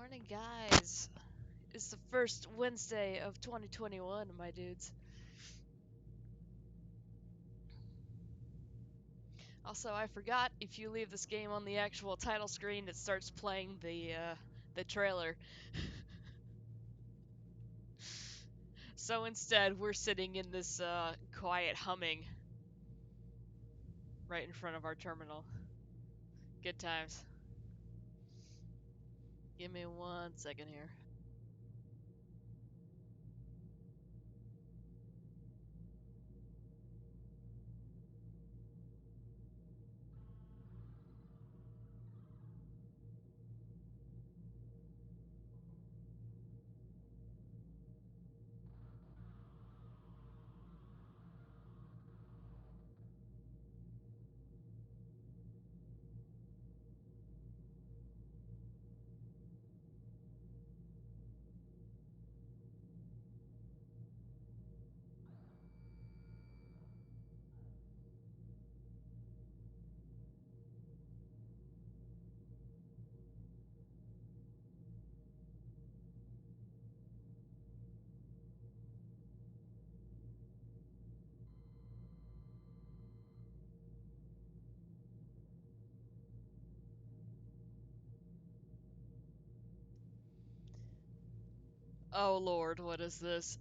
Morning, guys. It's the first Wednesday of 2021, my dudes. Also, I forgot, if you leave this game on the actual title screen, it starts playing the trailer. So instead, we're sitting in this quiet humming right in front of our terminal. Good times. Give me 1 second here. Oh lord, what is this?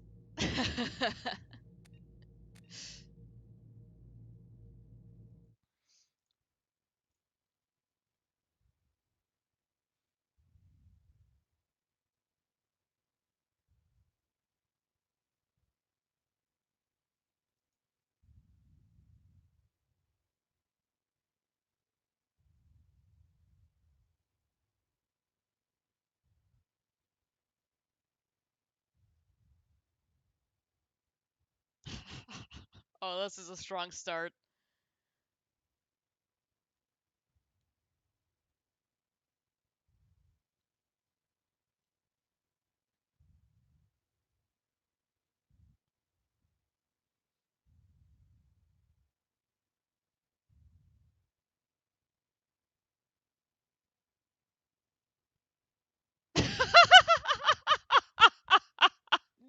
Oh, this is a strong start.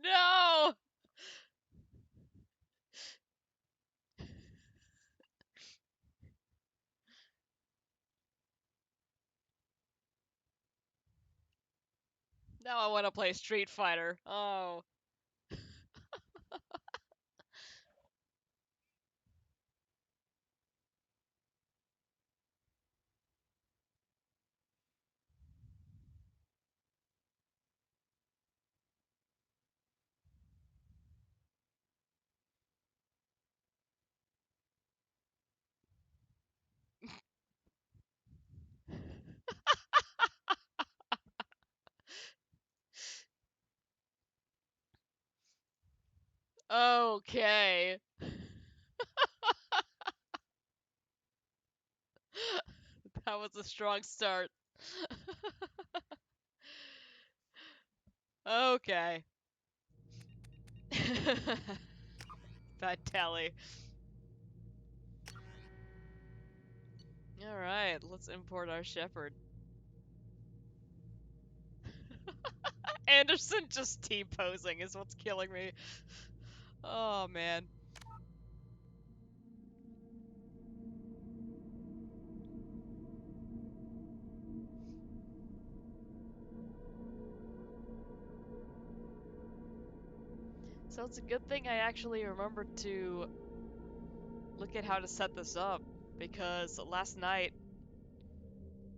No! Now I want to play Street Fighter. Oh. Okay. That was a strong start. Okay. That tally. Alright, let's import our shepherd. Anderson just T-posing is what's killing me. Oh, man. So it's a good thing I actually remembered to look at how to set this up, because last night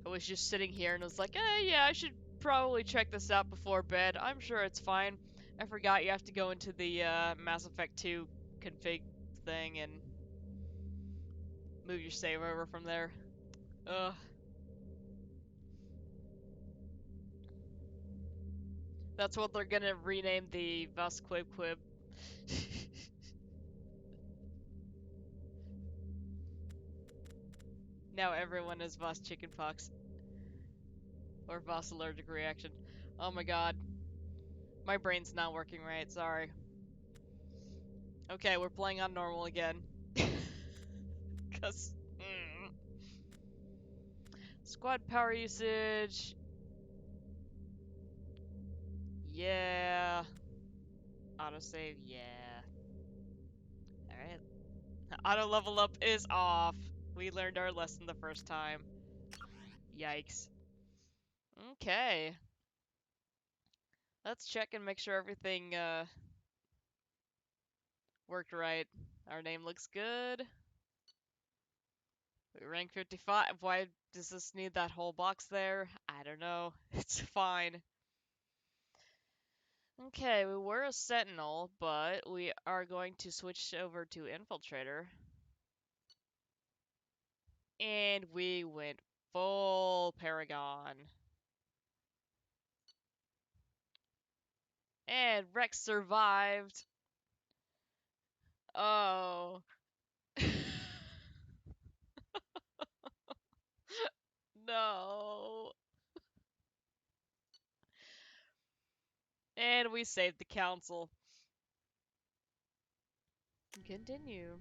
I was just sitting here and was like, yeah, I should probably check this out before bed. I'm sure it's fine. I forgot you have to go into the Mass Effect 2 config thing and move your save over from there. Ugh. That's what they're gonna rename the Vas Quib Quib. Now everyone is Vas Chickenpox. Or Vas Allergic Reaction. Oh my god. My brain's not working right, sorry. Okay, we're playing on normal again. Cause... Squad power usage... Yeah. Autosave, yeah. Alright. Auto level up is off. We learned our lesson the first time. Yikes. Okay. Let's check and make sure everything worked right. Our name looks good. We rank 55. Why does this need that whole box there? I don't know. It's fine. Okay, we were a sentinel, but we are going to switch over to infiltrator. And we went full Paragon. And Rex survived. Oh. No. And we saved the council. Continue.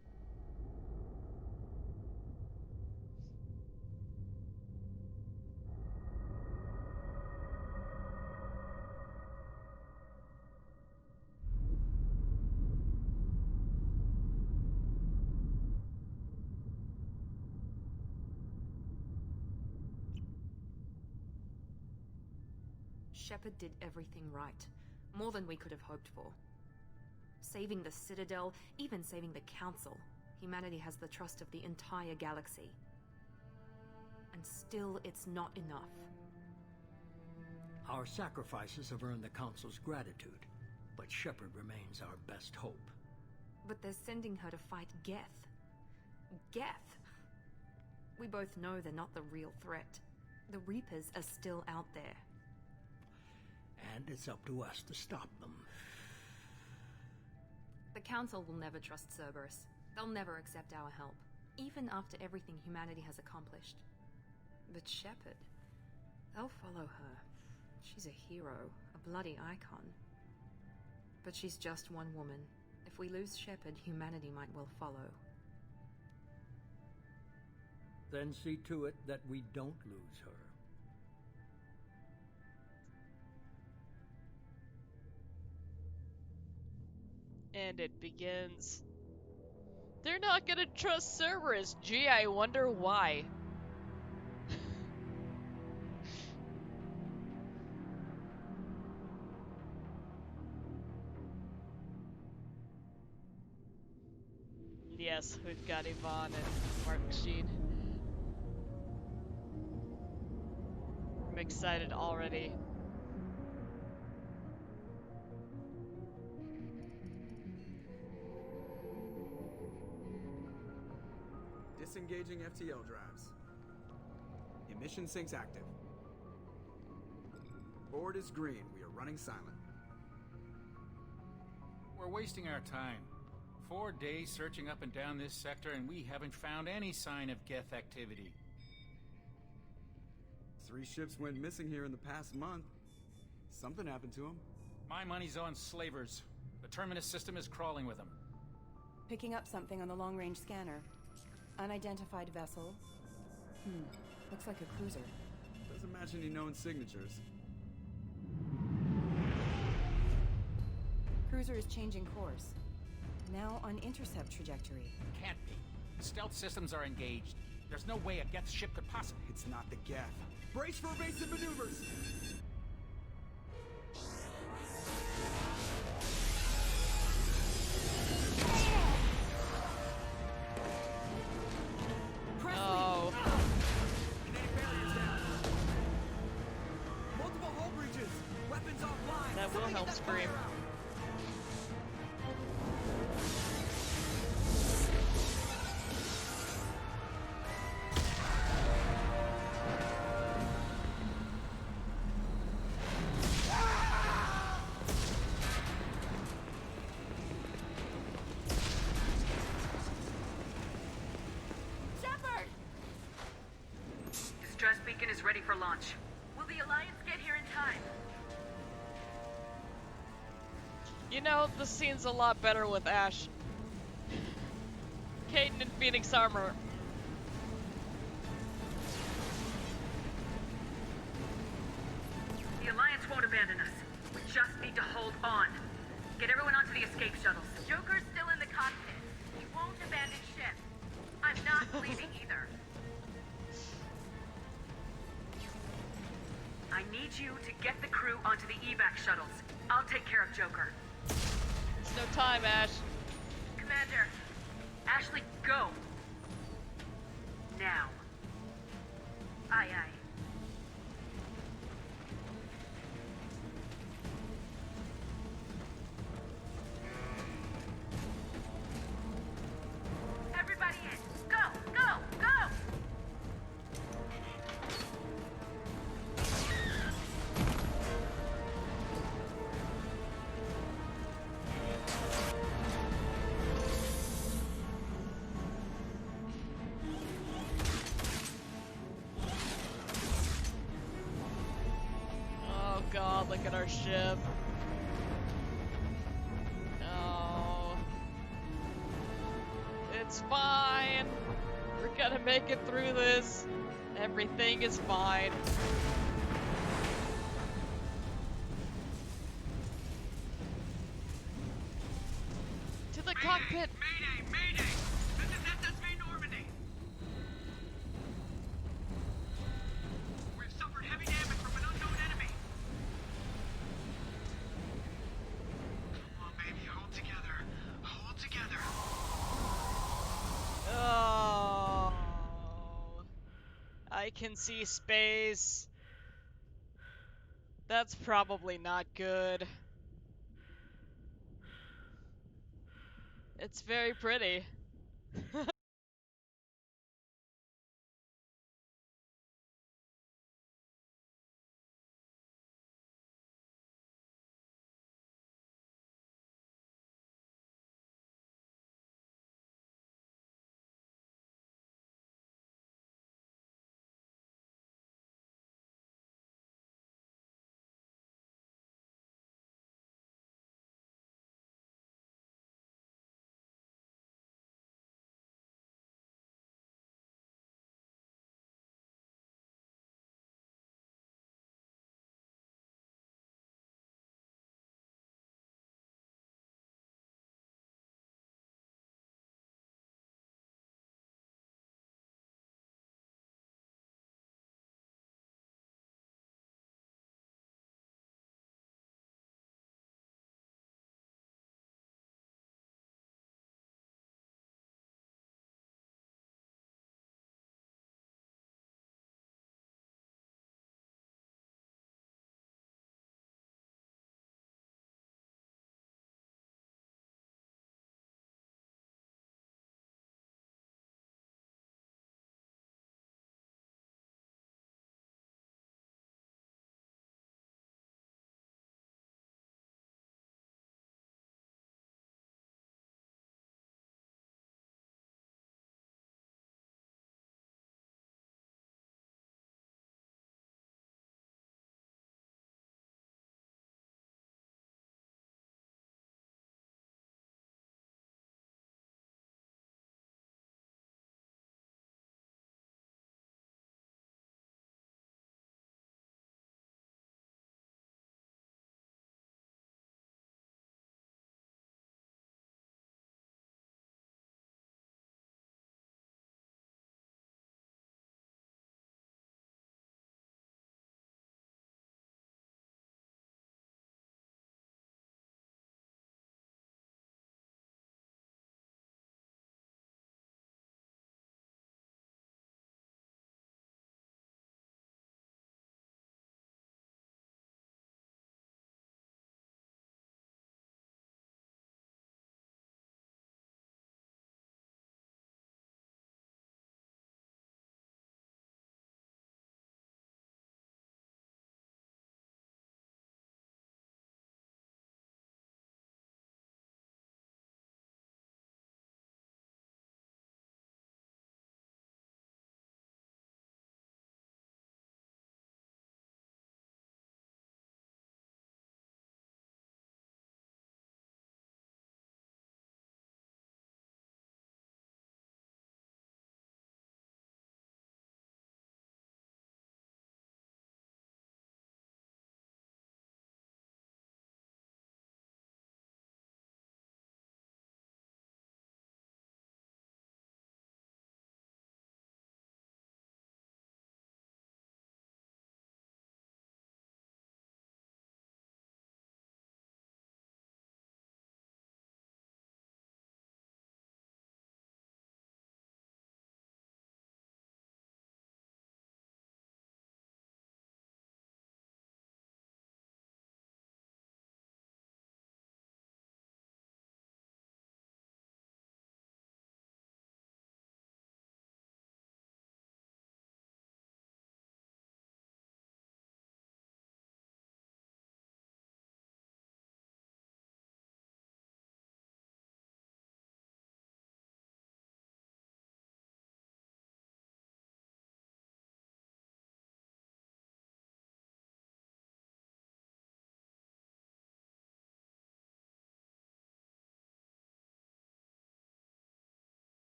Shepard did everything right. More than we could have hoped for. Saving the Citadel, even saving the Council. Humanity has the trust of the entire galaxy. And still, it's not enough. Our sacrifices have earned the Council's gratitude, but Shepard remains our best hope. But they're sending her to fight Geth. Geth! We both know they're not the real threat. The Reapers are still out there. And it's up to us to stop them. The Council will never trust Cerberus. They'll never accept our help, even after everything humanity has accomplished. But Shepard, they'll follow her. She's a hero, a bloody icon. But she's just one woman. If we lose Shepard, humanity might well follow. Then see to it that we don't lose her. And it begins. They're not gonna trust Cerberus. Gee, I wonder why. Yes, we've got Yvonne and Mark Sheen. I'm excited already. Disengaging FTL drives. Emission sinks active. Board is green. We are running silent. We're wasting our time. 4 days searching up and down this sector, and we haven't found any sign of Geth activity. 3 ships went missing here in the past month. Something happened to them. My money's on slavers. The Terminus system is crawling with them. Picking up something on the long-range scanner. Unidentified vessel. Looks like a cruiser. Doesn't match any known signatures. Cruiser is changing course. Now on intercept trajectory. Can't be. Stealth systems are engaged. There's no way a Geth ship could possibly... It's not the Geth. Brace for evasive maneuvers! Oh. Kinetic barriers down. Multiple hull breaches. Weapons offline. That will help scream. Distress beacon is ready for launch. Will the Alliance get here in time? You know, this scene's a lot better with Ash. Caden in Phoenix armor. The Alliance won't abandon us. We just need to hold on. Get everyone onto the escape shuttles. Joker's still in the cockpit. He won't abandon ship. I'm not leaving either. I need you to get the crew onto the evac shuttles. I'll take care of Joker. There's no time, Ash. Commander. Ashley, go. Now. Aye, aye. Everybody in. Go, go, go! Oh god, look at our ship. No. It's fine. We're gonna make it through this. Everything is fine. To the cockpit! Mayday! Mayday! This is SSV Normandy! We've suffered heavy damage from an unknown enemy. Come on, baby, hold together. Hold together. Oh, I can see space. That's probably not good. It's very pretty.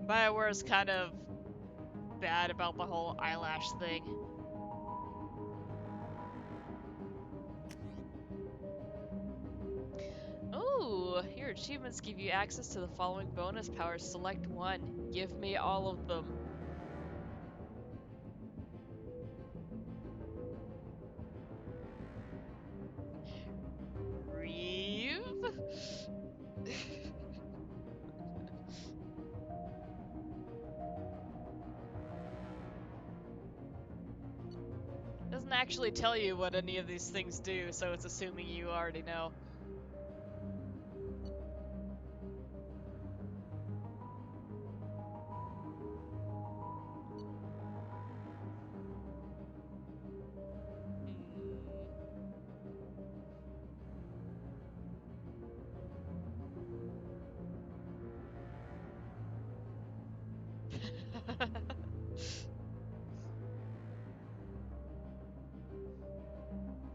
BioWare is kind of bad about the whole eyelash thing. Oh, your achievements give you access to the following bonus powers. Select one. Give me all of them. Reeve? Doesn't actually tell you what any of these things do, so it's assuming you already know.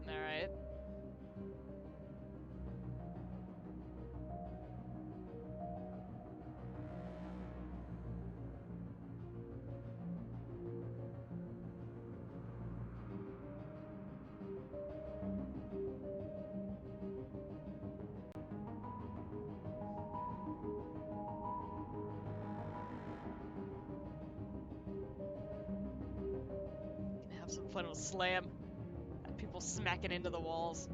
Alright. Gonna have some fun with Slam. Have people smacking into the walls.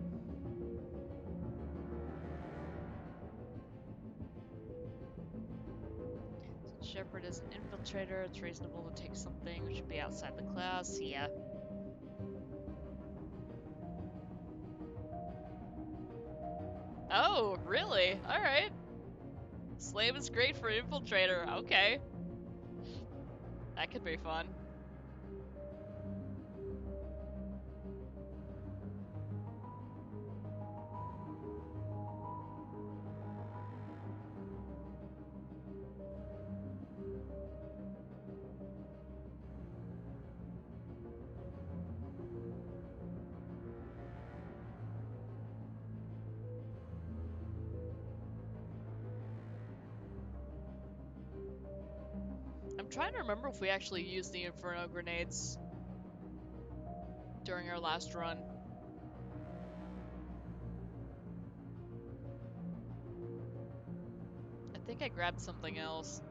Since Shepard is an infiltrator, it's reasonable to take something which should be outside the class. Yeah. Oh, really? Alright. Slam is great for infiltrator. Okay. That could be fun. I'm trying to remember if we actually used the Inferno grenades during our last run. I think I grabbed something else.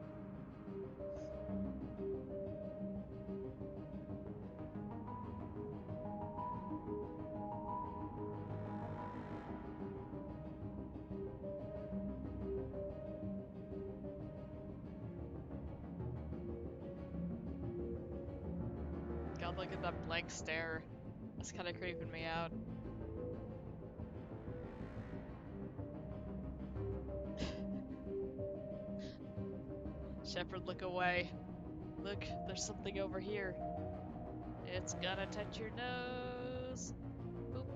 God, look at that blank stare. That's kind of creeping me out. Shepard, look away. Look, there's something over here. It's gonna touch your nose. Boop.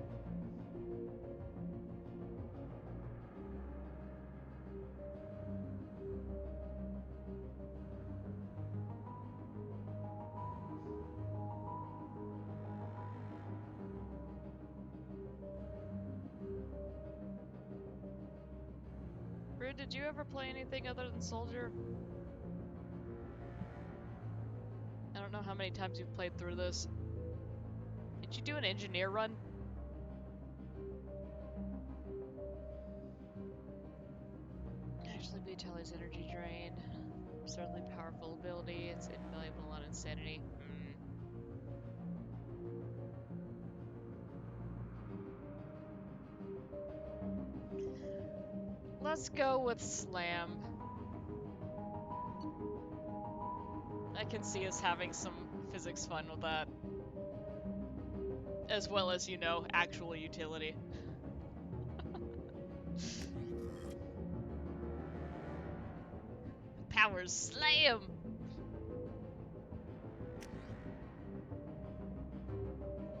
Rude, did you ever play anything other than Soldier? I don't know how many times you've played through this. Did you do an engineer run? Actually, be Tally's energy drain. Absurdly powerful ability. It's invaluable on insanity. Let's go with Slam. I can see us having some physics fun with that. As well as, you know, actual utility. Powers Slam!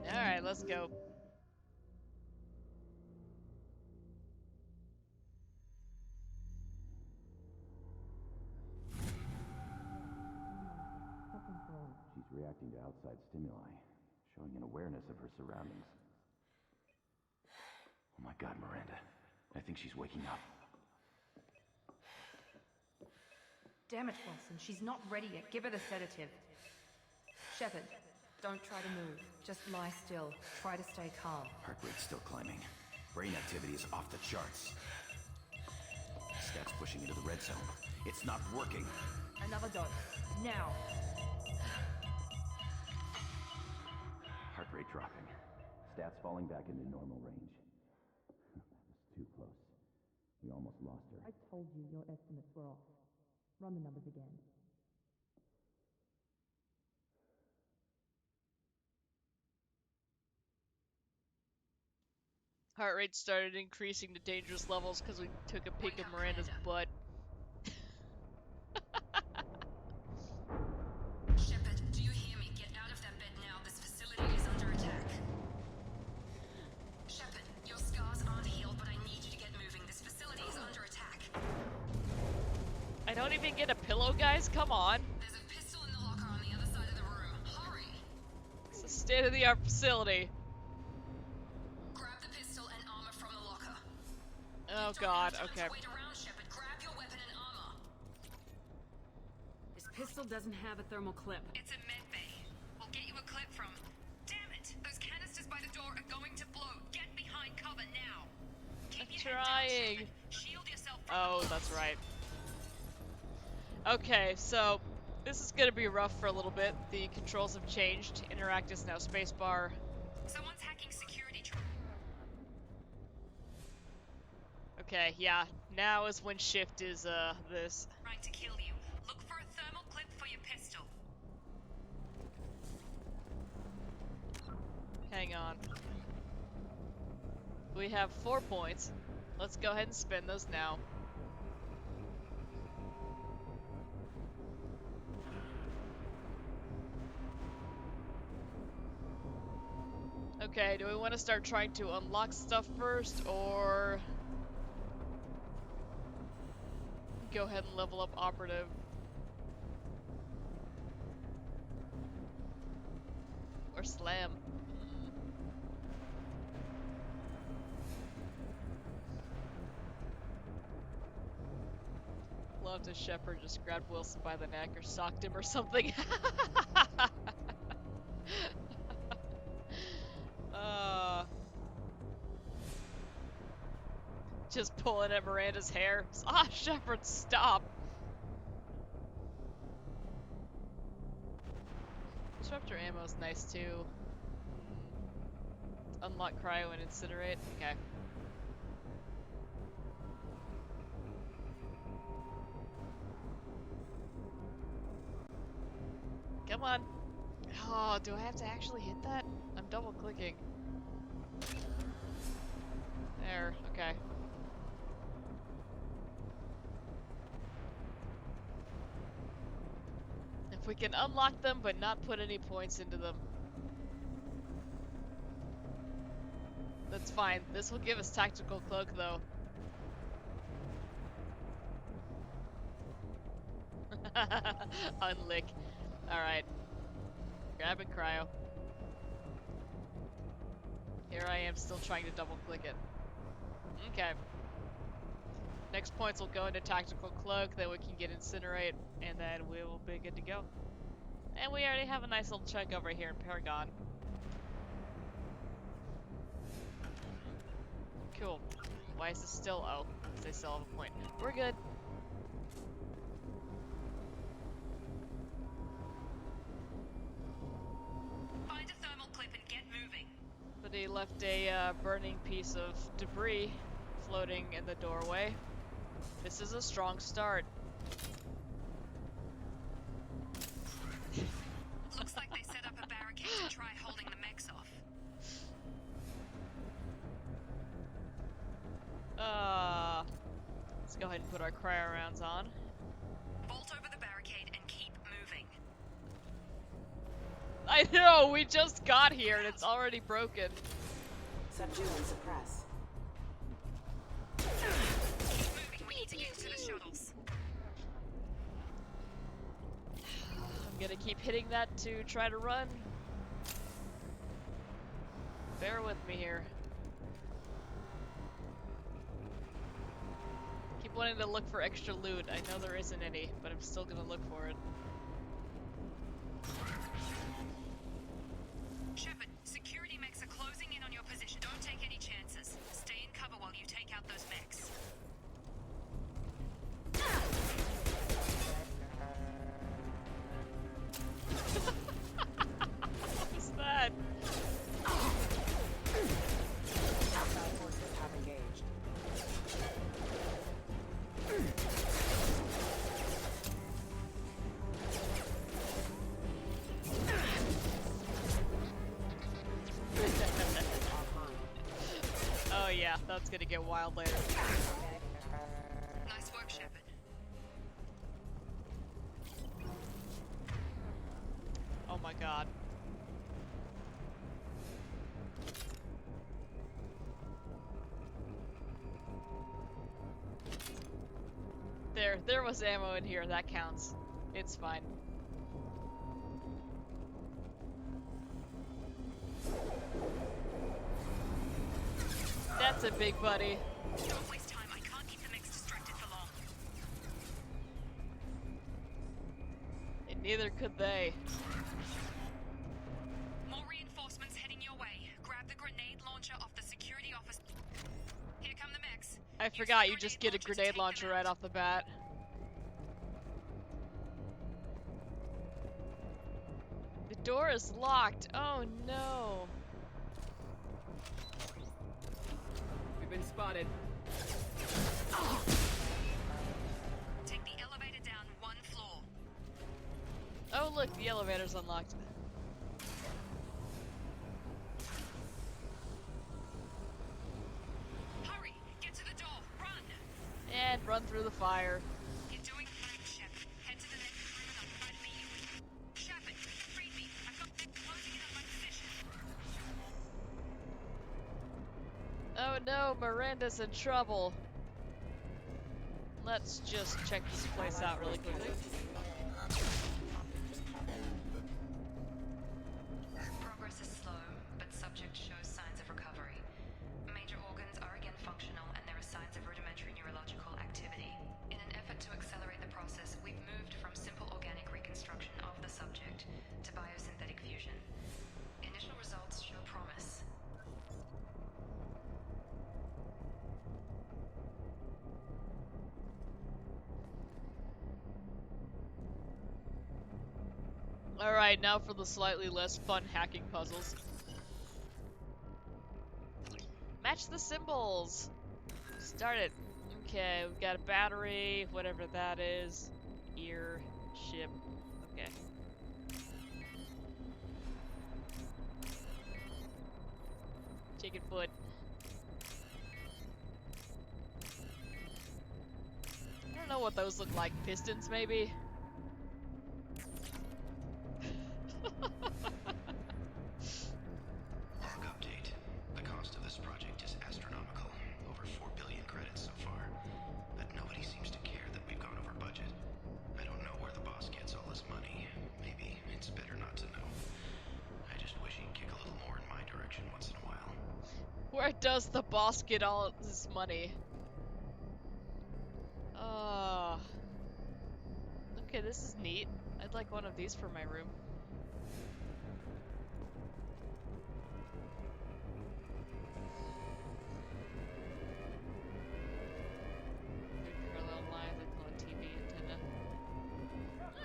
Alright, let's go. She's reacting to outside stimuli, showing an awareness of her surroundings. Oh my God, Miranda. I think she's waking up. Damn it, Wilson. She's not ready yet. Give her the sedative. Shepard, don't try to move. Just lie still. Try to stay calm. Heart rate's still climbing. Brain activity is off the charts. Stats pushing into the red zone. It's not working. Another dose. Now. Heart rate dropping. Stats falling back into normal range. That was too close. We almost lost her. I told you your estimates were off. Run the numbers again. Heart rate started increasing to dangerous levels because we took a peek at Miranda's butt. Shepard, do you hear me? Get out of that bed now. This facility is under attack. Shepard, your scars aren't healed, but I need you to get moving. This facility is under attack. I don't even get a pillow, guys? Come on. There's a pistol in the locker on the other side of the room. Hurry! It's a state-of-the-art facility. Grab the pistol and armor from the locker. Oh god, okay. Wait around, Shepard. Grab your weapon and armor. This pistol doesn't have a thermal clip. It's a med bay. We'll get you a clip from... Damn it! Those canisters by the door are going to blow. Get behind cover now. Keep your head down, Trying. Shepard. Shield yourself from Oh, the that's blast. right. Okay, so this is gonna be rough for a little bit. The controls have changed. Interact is now spacebar. Someone's hacking security. Okay, yeah. Now is when shift is this. Trying to kill you. Look for a thermal clip for your pistol. Hang on. We have 4 points. Let's go ahead and spend those now. Okay, do we want to start trying to unlock stuff first, or go ahead and level up operative? Or slam? Loved if Shepard just grabbed Wilson by the neck or socked him or something. Just pulling at Miranda's hair. Ah, Shepard, stop! Disruptor ammo's nice too. Unlock cryo and incinerate. Okay. Come on. Oh, do I have to actually hit that? I'm double clicking. There, okay. If we can unlock them but not put any points into them, that's fine. This will give us tactical cloak though. Unlick. Alright. Grab and cryo. Here I am still trying to double click it. Okay. Next points will go into tactical cloak, then we can get incinerate, and then we will be good to go. And we already have a nice little chunk over here in Paragon. Cool. Why is this still? Oh, they still have a point. We're good. Find a thermal clip and get moving. But he left a burning piece of debris floating in the doorway. This is a strong start. Looks like they set up a barricade to try holding the mechs off. Let's go ahead and put our cryo rounds on. Bolt over the barricade and keep moving. I know, we just got here and it's already broken. Subdue and suppress. Moving, we need to get to the shuttles. I'm gonna keep hitting that to try to run. Bear with me here. Keep wanting to look for extra loot. I know there isn't any, but I'm still gonna look for it. Shepard, security mechs are closing in on your position. Don't take any chances. Stay in cover while you take out those mechs. What was that? Outside forces have engaged. Oh yeah, that's gonna get wild later. Nice work, Shepard. Oh my god. There was ammo in here, that counts. It's fine. That's a big buddy. Don't waste time. I can't keep the mechs distracted for long. And neither could they. More reinforcements heading your way. Grab the grenade launcher off the security office. Here come the mechs. I Use forgot the you just get a to grenade take them launcher out. right off the bat. The door is locked. Oh no. We've been spotted. Take the elevator down one floor. Oh look, the elevator's unlocked. Hurry! Get to the door! Run! And run through the fire. You're doing fine, Shepard. Head to the next room and I'll try to meet you. Shepard, read me. I've got them closing in on my position. Oh no, Miranda's in trouble. Let's just check this place out really quickly. Progress is slow, but subject shows signs of recovery. Major organs are again functional, and there are signs of rudimentary neurological activity. In an effort to accelerate the process, we've moved from simple organic reconstruction of the subject to biosynthetic fusion. Initial results show promise. Alright, now for the slightly less fun hacking puzzles. Match the symbols! Start it. Okay, we've got a battery, whatever that is. Ear, ship. Okay. Chicken foot. I don't know what those look like. Pistons, maybe? Log update. The cost of this project is astronomical. Over 4 billion credits so far. But nobody seems to care that we've gone over budget. I don't know where the boss gets all this money. Maybe it's better not to know. I just wish he'd kick a little more in my direction once in a while. Where does the boss get all this money? Okay, this is neat. I'd like one of these for my room. Parallel lines, I call it TV antenna.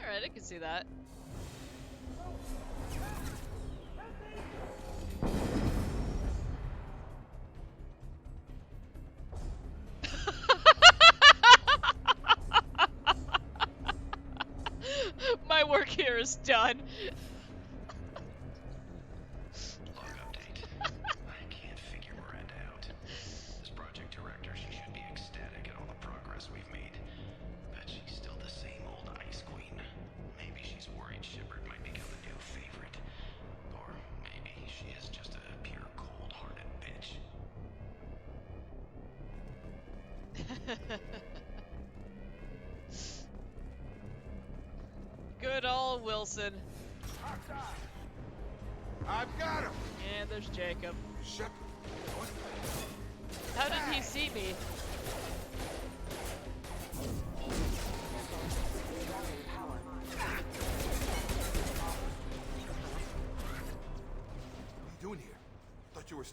Alright, I can see that. My work here is done. Log update. I can't figure Miranda out. As project director, she should be ecstatic at all the progress we've made. Bet she's still the same old ice queen. Maybe she's worried Shepard might become a new favorite. Or maybe she is just a pure cold-hearted bitch. Good old Wilson. I've got him! And there's Jacob. Shut. What? How did he see me?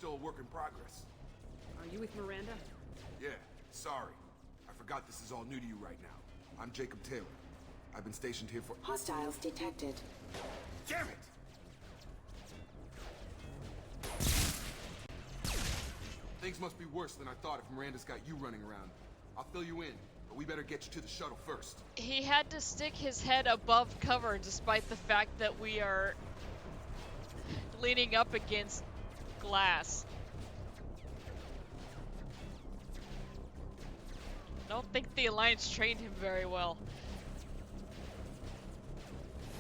still a work in progress. Are you with Miranda? Yeah, sorry. I forgot this is all new to you right now. I'm Jacob Taylor. I've been stationed here for— Hostiles detected. Damn it! Things must be worse than I thought if Miranda's got you running around. I'll fill you in, but we better get you to the shuttle first. He had to stick his head above cover despite the fact that we are leaning up against glass. I don't think the Alliance trained him very well.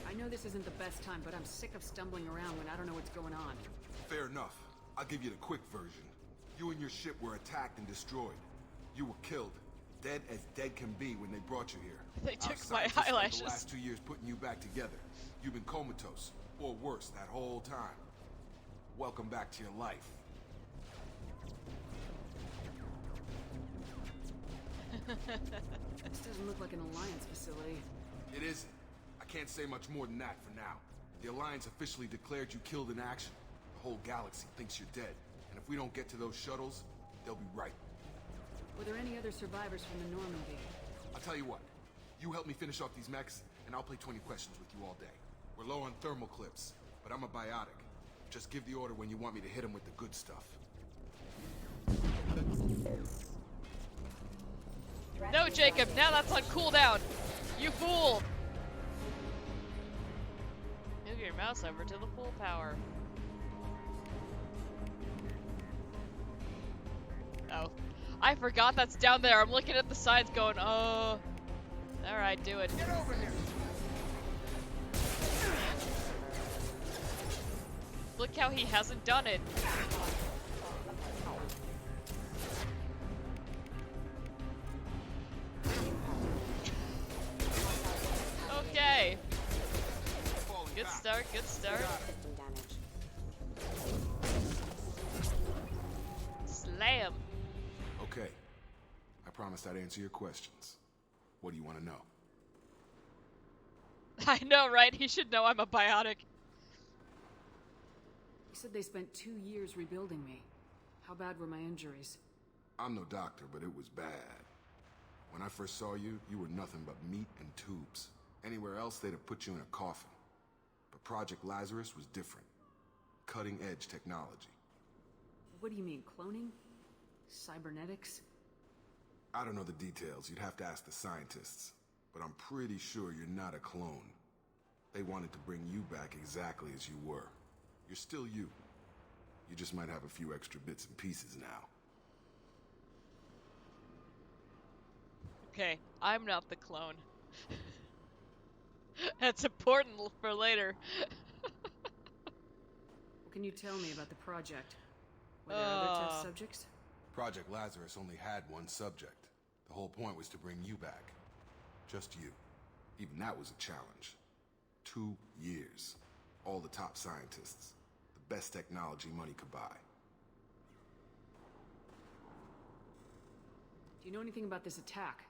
I know this isn't the best time, but I'm sick of stumbling around when I don't know what's going on. Fair enough. I'll give you the quick version. You and your ship were attacked and destroyed. You were killed. Dead as dead can be when they brought you here. They took Our my scientists spent eyelashes. the last 2 years putting you back together. You've been comatose, or worse, that whole time. Welcome back to your life. This doesn't look like an Alliance facility. It isn't. I can't say much more than that for now. The Alliance officially declared you killed in action. The whole galaxy thinks you're dead. And if we don't get to those shuttles, they'll be right. Were there any other survivors from the Normandy? I'll tell you what. You help me finish off these mechs, and I'll play 20 questions with you all day. We're low on thermal clips, but I'm a biotic. Just give the order when you want me to hit them with the good stuff. No, Jacob, now that's on cooldown. You fool! Move your mouse over to the full power. Oh. I forgot that's down there. I'm looking at the signs going, oh. Alright, do it. Get over here! Look how he hasn't done it. Okay. Good start, good start. Slam. Okay. I promised I'd answer your questions. What do you want to know? I know, right? He should know I'm a biotic. You said they spent 2 years rebuilding me. How bad were my injuries? I'm no doctor, but it was bad. When I first saw you, you were nothing but meat and tubes. Anywhere else, they'd have put you in a coffin. But Project Lazarus was different. Cutting-edge technology. What do you mean, cloning? Cybernetics? I don't know the details. You'd have to ask the scientists. But I'm pretty sure you're not a clone. They wanted to bring you back exactly as you were. You're still you. You just might have a few extra bits and pieces now. Okay, I'm not the clone. That's important for later. What can you tell me about the project? Were there other test subjects? Project Lazarus only had one subject. The whole point was to bring you back. Just you. Even that was a challenge. 2 years. All the top scientists. The best technology money could buy. Do you know anything about this attack?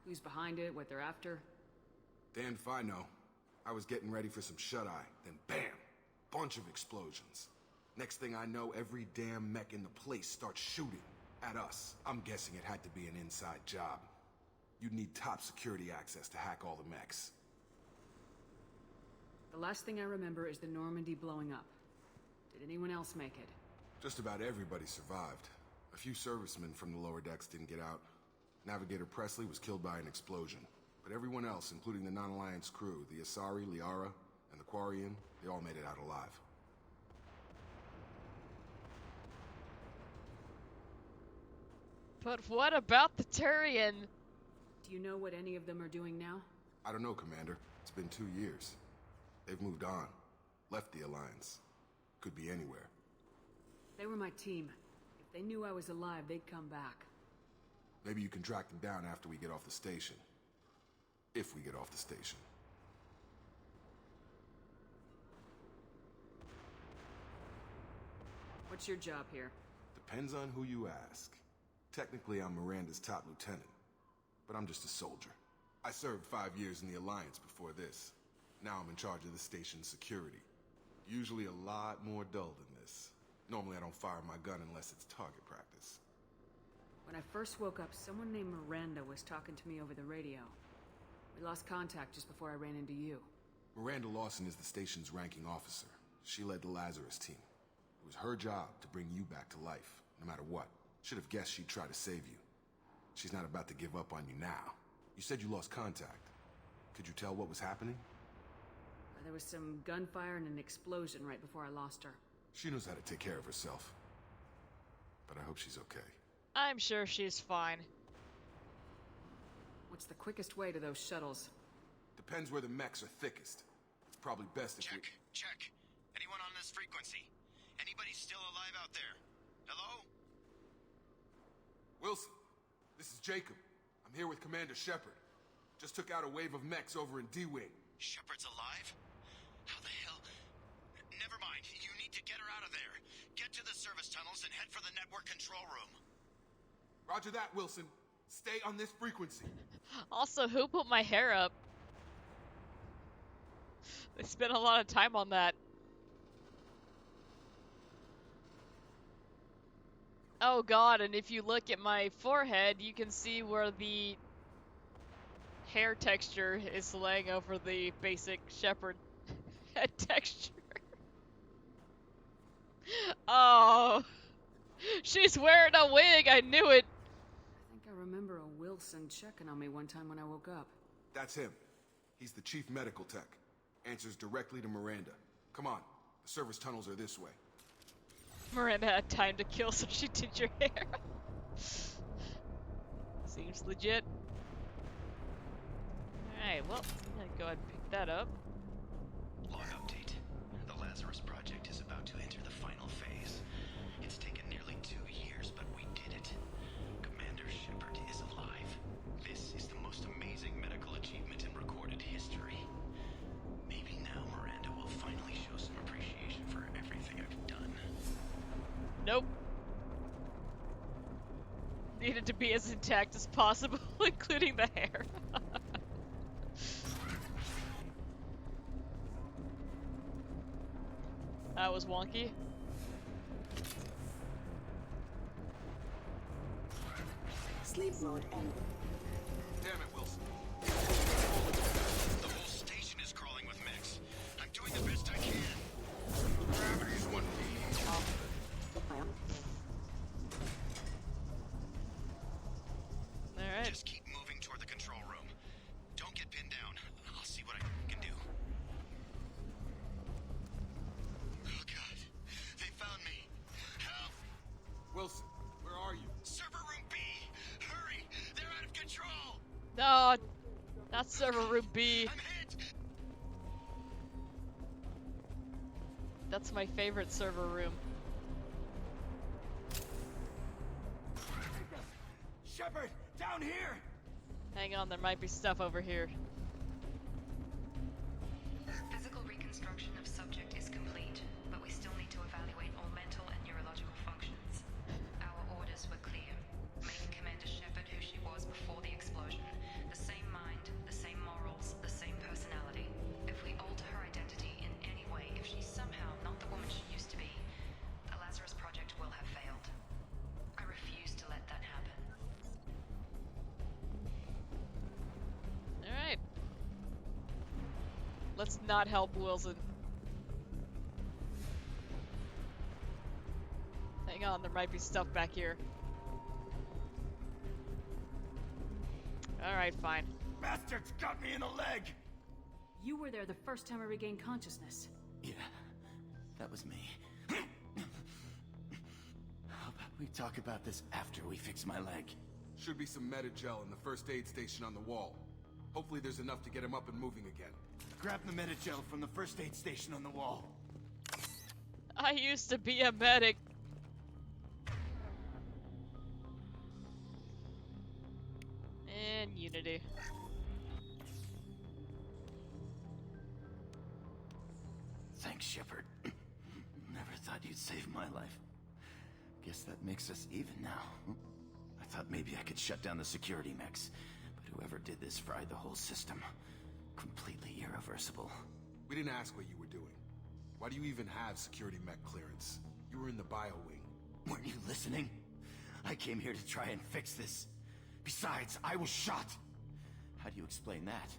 Who's behind it, what they're after? Damned if I know. I was getting ready for some shut-eye, then bam! Bunch of explosions. Next thing I know, every damn mech in the place starts shooting at us. I'm guessing it had to be an inside job. You'd need top security access to hack all the mechs. The last thing I remember is the Normandy blowing up. Did anyone else make it? Just about everybody survived. A few servicemen from the lower decks didn't get out. Navigator Presley was killed by an explosion. But everyone else, including the non-Alliance crew, the Asari, Liara, and the Quarian, they all made it out alive. But what about the Turian? Do you know what any of them are doing now? I don't know, Commander. It's been 2 years. They've moved on. Left the Alliance. Could be anywhere. They were my team. If they knew I was alive, they'd come back. Maybe you can track them down after we get off the station. If we get off the station. What's your job here? Depends on who you ask. Technically, I'm Miranda's top lieutenant. But I'm just a soldier. I served 5 years in the Alliance before this. Now I'm in charge of the station's security. Usually a lot more dull than this. Normally I don't fire my gun unless it's target practice. When I first woke up, someone named Miranda was talking to me over the radio. We lost contact just before I ran into you. Miranda Lawson is the station's ranking officer. She led the Lazarus team. It was her job to bring you back to life, no matter what. Should have guessed she'd try to save you. She's not about to give up on you now. You said you lost contact. Could you tell what was happening? There was some gunfire and an explosion right before I lost her. She knows how to take care of herself. But I hope she's okay. I'm sure she's fine. What's the quickest way to those shuttles? Depends where the mechs are thickest. It's probably best if Check. Anyone on this frequency? Anybody still alive out there? Hello? Wilson, this is Jacob. I'm here with Commander Shepard. Just took out a wave of mechs over in D-Wing. Shepard's alive? How the hell? Never mind. You need to get her out of there. Get to the service tunnels and head for the network control room. Roger that, Wilson. Stay on this frequency. Also, who put my hair up? They spent a lot of time on that. Oh god, and if you look at my forehead, you can see where the hair texture is laying over the basic Shepard head texture. Oh, she's wearing a wig, I knew it. I think I remember a Wilson checking on me one time when I woke up. That's him. He's the chief medical tech. Answers directly to Miranda. Come on, the service tunnels are this way. Miranda had time to kill, so she did your hair. Seems legit. Alright, well, I'm gonna go ahead and pick that up. Log update. The Lazarus Project is about to enter the final phase. It's taken nearly 2 years, but we did it. Commander Shepard is alive. This is the most amazing medical achievement in recorded history. Maybe now Miranda will finally show some appreciation for everything I've done. Nope. Needed to be as intact as possible, including the hair. That was wonky. Sleep mode on. Damn it, Wilson. The whole station is crawling with mechs. I'm doing the best I can. Gravity's one Alright. Just keep moving toward the control room. Don't get pinned down. I'll see what I can do. Oh god. They found me. Help! Wilson, where are you? Server room B! Hurry! They're out of control! No, not server room B. I'm hit! That's my favorite server room. Shepard, down here! Hang on, there might be stuff over here. Physical reconstruction of subject is complete, but we still need to evaluate all mental and neurological functions. Our orders were clear. Make Commander Shepard who she was before the explosion. The same mind, the same morals, the same personality. If we alter her identity in any way, if she's somehow not the woman she used to be, the Lazarus Project will have failed. I refuse to let that happen. Alright. Let's not help Wilson. Hang on, there might be stuff back here. Alright, fine. Bastards got me in the leg! You were there the first time I regained consciousness. Yeah, that was me. How about we talk about this after we fix my leg? Should be some Metagel in the first aid station on the wall. Hopefully there's enough to get him up and moving again. Grab the Metagel from the first aid station on the wall. I used to be a medic. And Unity. Thanks, Shepard. Never thought you'd save my life. Guess that makes us even now. I thought maybe I could shut down the security mechs, but whoever did this fried the whole system. Completely irreversible. We didn't ask what you were doing. Why do you even have security mech clearance? You were in the bio wing. Weren't you listening? I came here to try and fix this. Besides, I was shot. How do you explain that?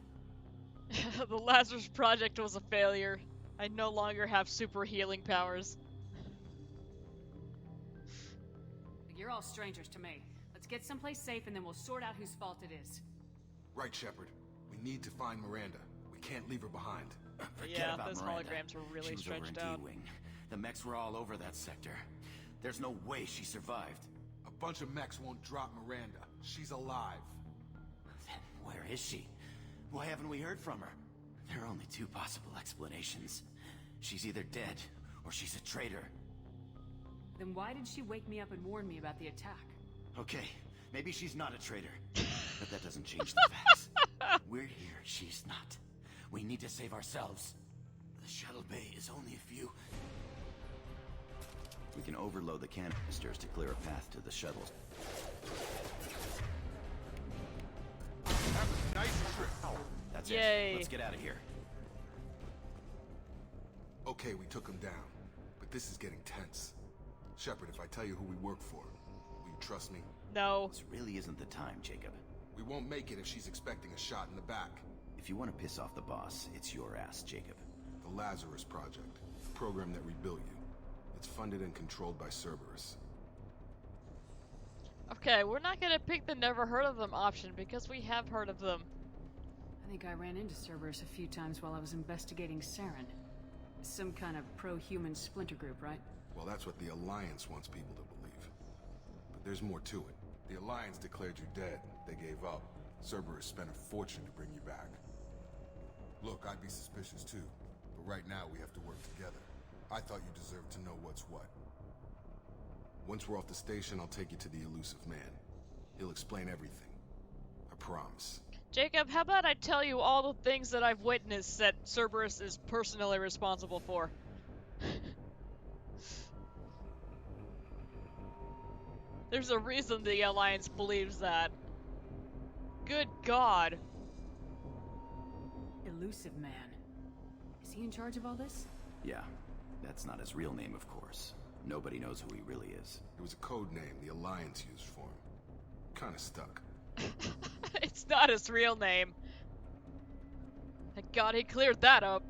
The Lazarus Project was a failure. I no longer have super healing powers. You're all strangers to me. Let's get someplace safe and then we'll sort out whose fault it is. Right, Shepard. We need to find Miranda. We can't leave her behind. Forget Yeah, about those Miranda. holograms were really She was stretched over in out. D-Wing. The mechs were all over that sector. There's no way she survived. A bunch of mechs won't drop Miranda. She's alive. Then where is she? Why haven't we heard from her? There are only two possible explanations. She's either dead, or she's a traitor. Then why did she wake me up and warn me about the attack? Okay, maybe she's not a traitor. But that doesn't change the facts. We're here, she's not. We need to save ourselves. The shuttle bay is only a few... We can overload the canisters to clear a path to the shuttles. Have a nice trip. That's Yay. it. Let's get out of here. Okay, we took him down. But this is getting tense. Shepard, if I tell you who we work for, will you trust me? No. This really isn't the time, Jacob. We won't make it if she's expecting a shot in the back. If you want to piss off the boss, it's your ass, Jacob. The Lazarus Project, the program that rebuilt you. It's funded and controlled by Cerberus. Okay, we're not gonna pick the never heard of them option because we have heard of them. I think I ran into Cerberus a few times while I was investigating Saren. Some kind of pro-human splinter group, right? Well, that's what the Alliance wants people to believe. But there's more to it. The Alliance declared you dead. They gave up. Cerberus spent a fortune to bring you back. Look, I'd be suspicious too. But right now we have to work together. I thought you deserved to know what's what. Once we're off the station, I'll take you to the elusive man. He'll explain everything. I promise. Jacob, how about I tell you all the things that I've witnessed that Cerberus is personally responsible for? There's a reason the Alliance believes that. Good God. Elusive Man. Is he in charge of all this? Yeah, that's not his real name, of course. Nobody knows who he really is. It was a code name the Alliance used for him. Kinda stuck. It's not his real name. Thank God he cleared that up.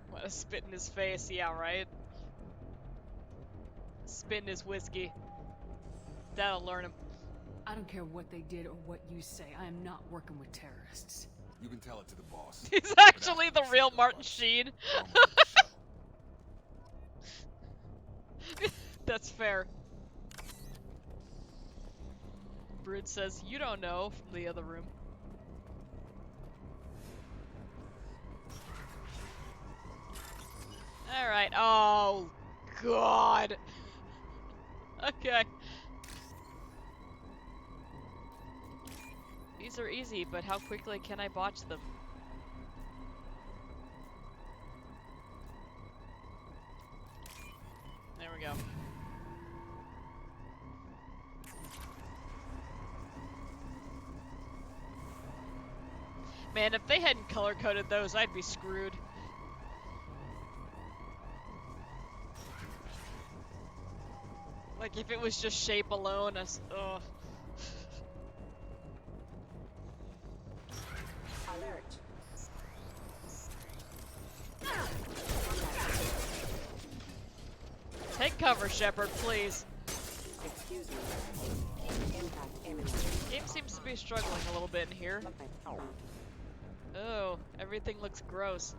What a spit in his face, yeah, right? Spit in his whiskey. That'll learn him. I don't care what they did or what you say. I am not working with terrorists. You can tell it to the boss. He's actually the real Martin Sheen. That's fair. Brood says, "You don't know," from the other room. Alright, oh God. Okay. These are easy, but how quickly can I botch them? There we go. Man, if they hadn't color-coded those, I'd be screwed. Like, if it was just shape alone, ugh. Alert. Take cover, Shepard, please. Excuse me. Impact imminent. Game seems to be struggling a little bit in here. Oh, everything looks gross.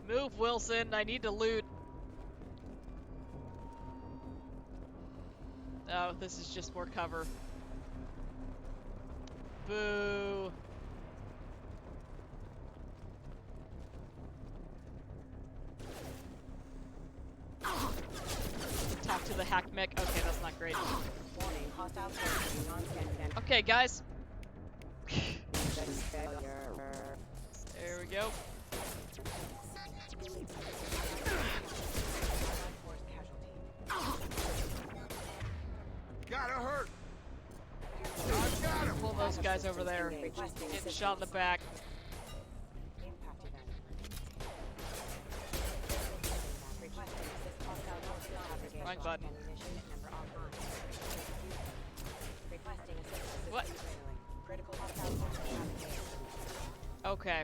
Move, Wilson. I need to loot. Oh, this is just more cover. Boo. Talk to the hack mech. Okay, that's not great. Warning, hostile forces non-standard entry. Okay, guys. Failure. There we go. Gotta hurt. I got him. Pull those guys over there. Getting shot in the back. Wrong Visual button. scan ignition and number offline. Requesting assistance What? signaling. Critical hostile forces activated. Okay.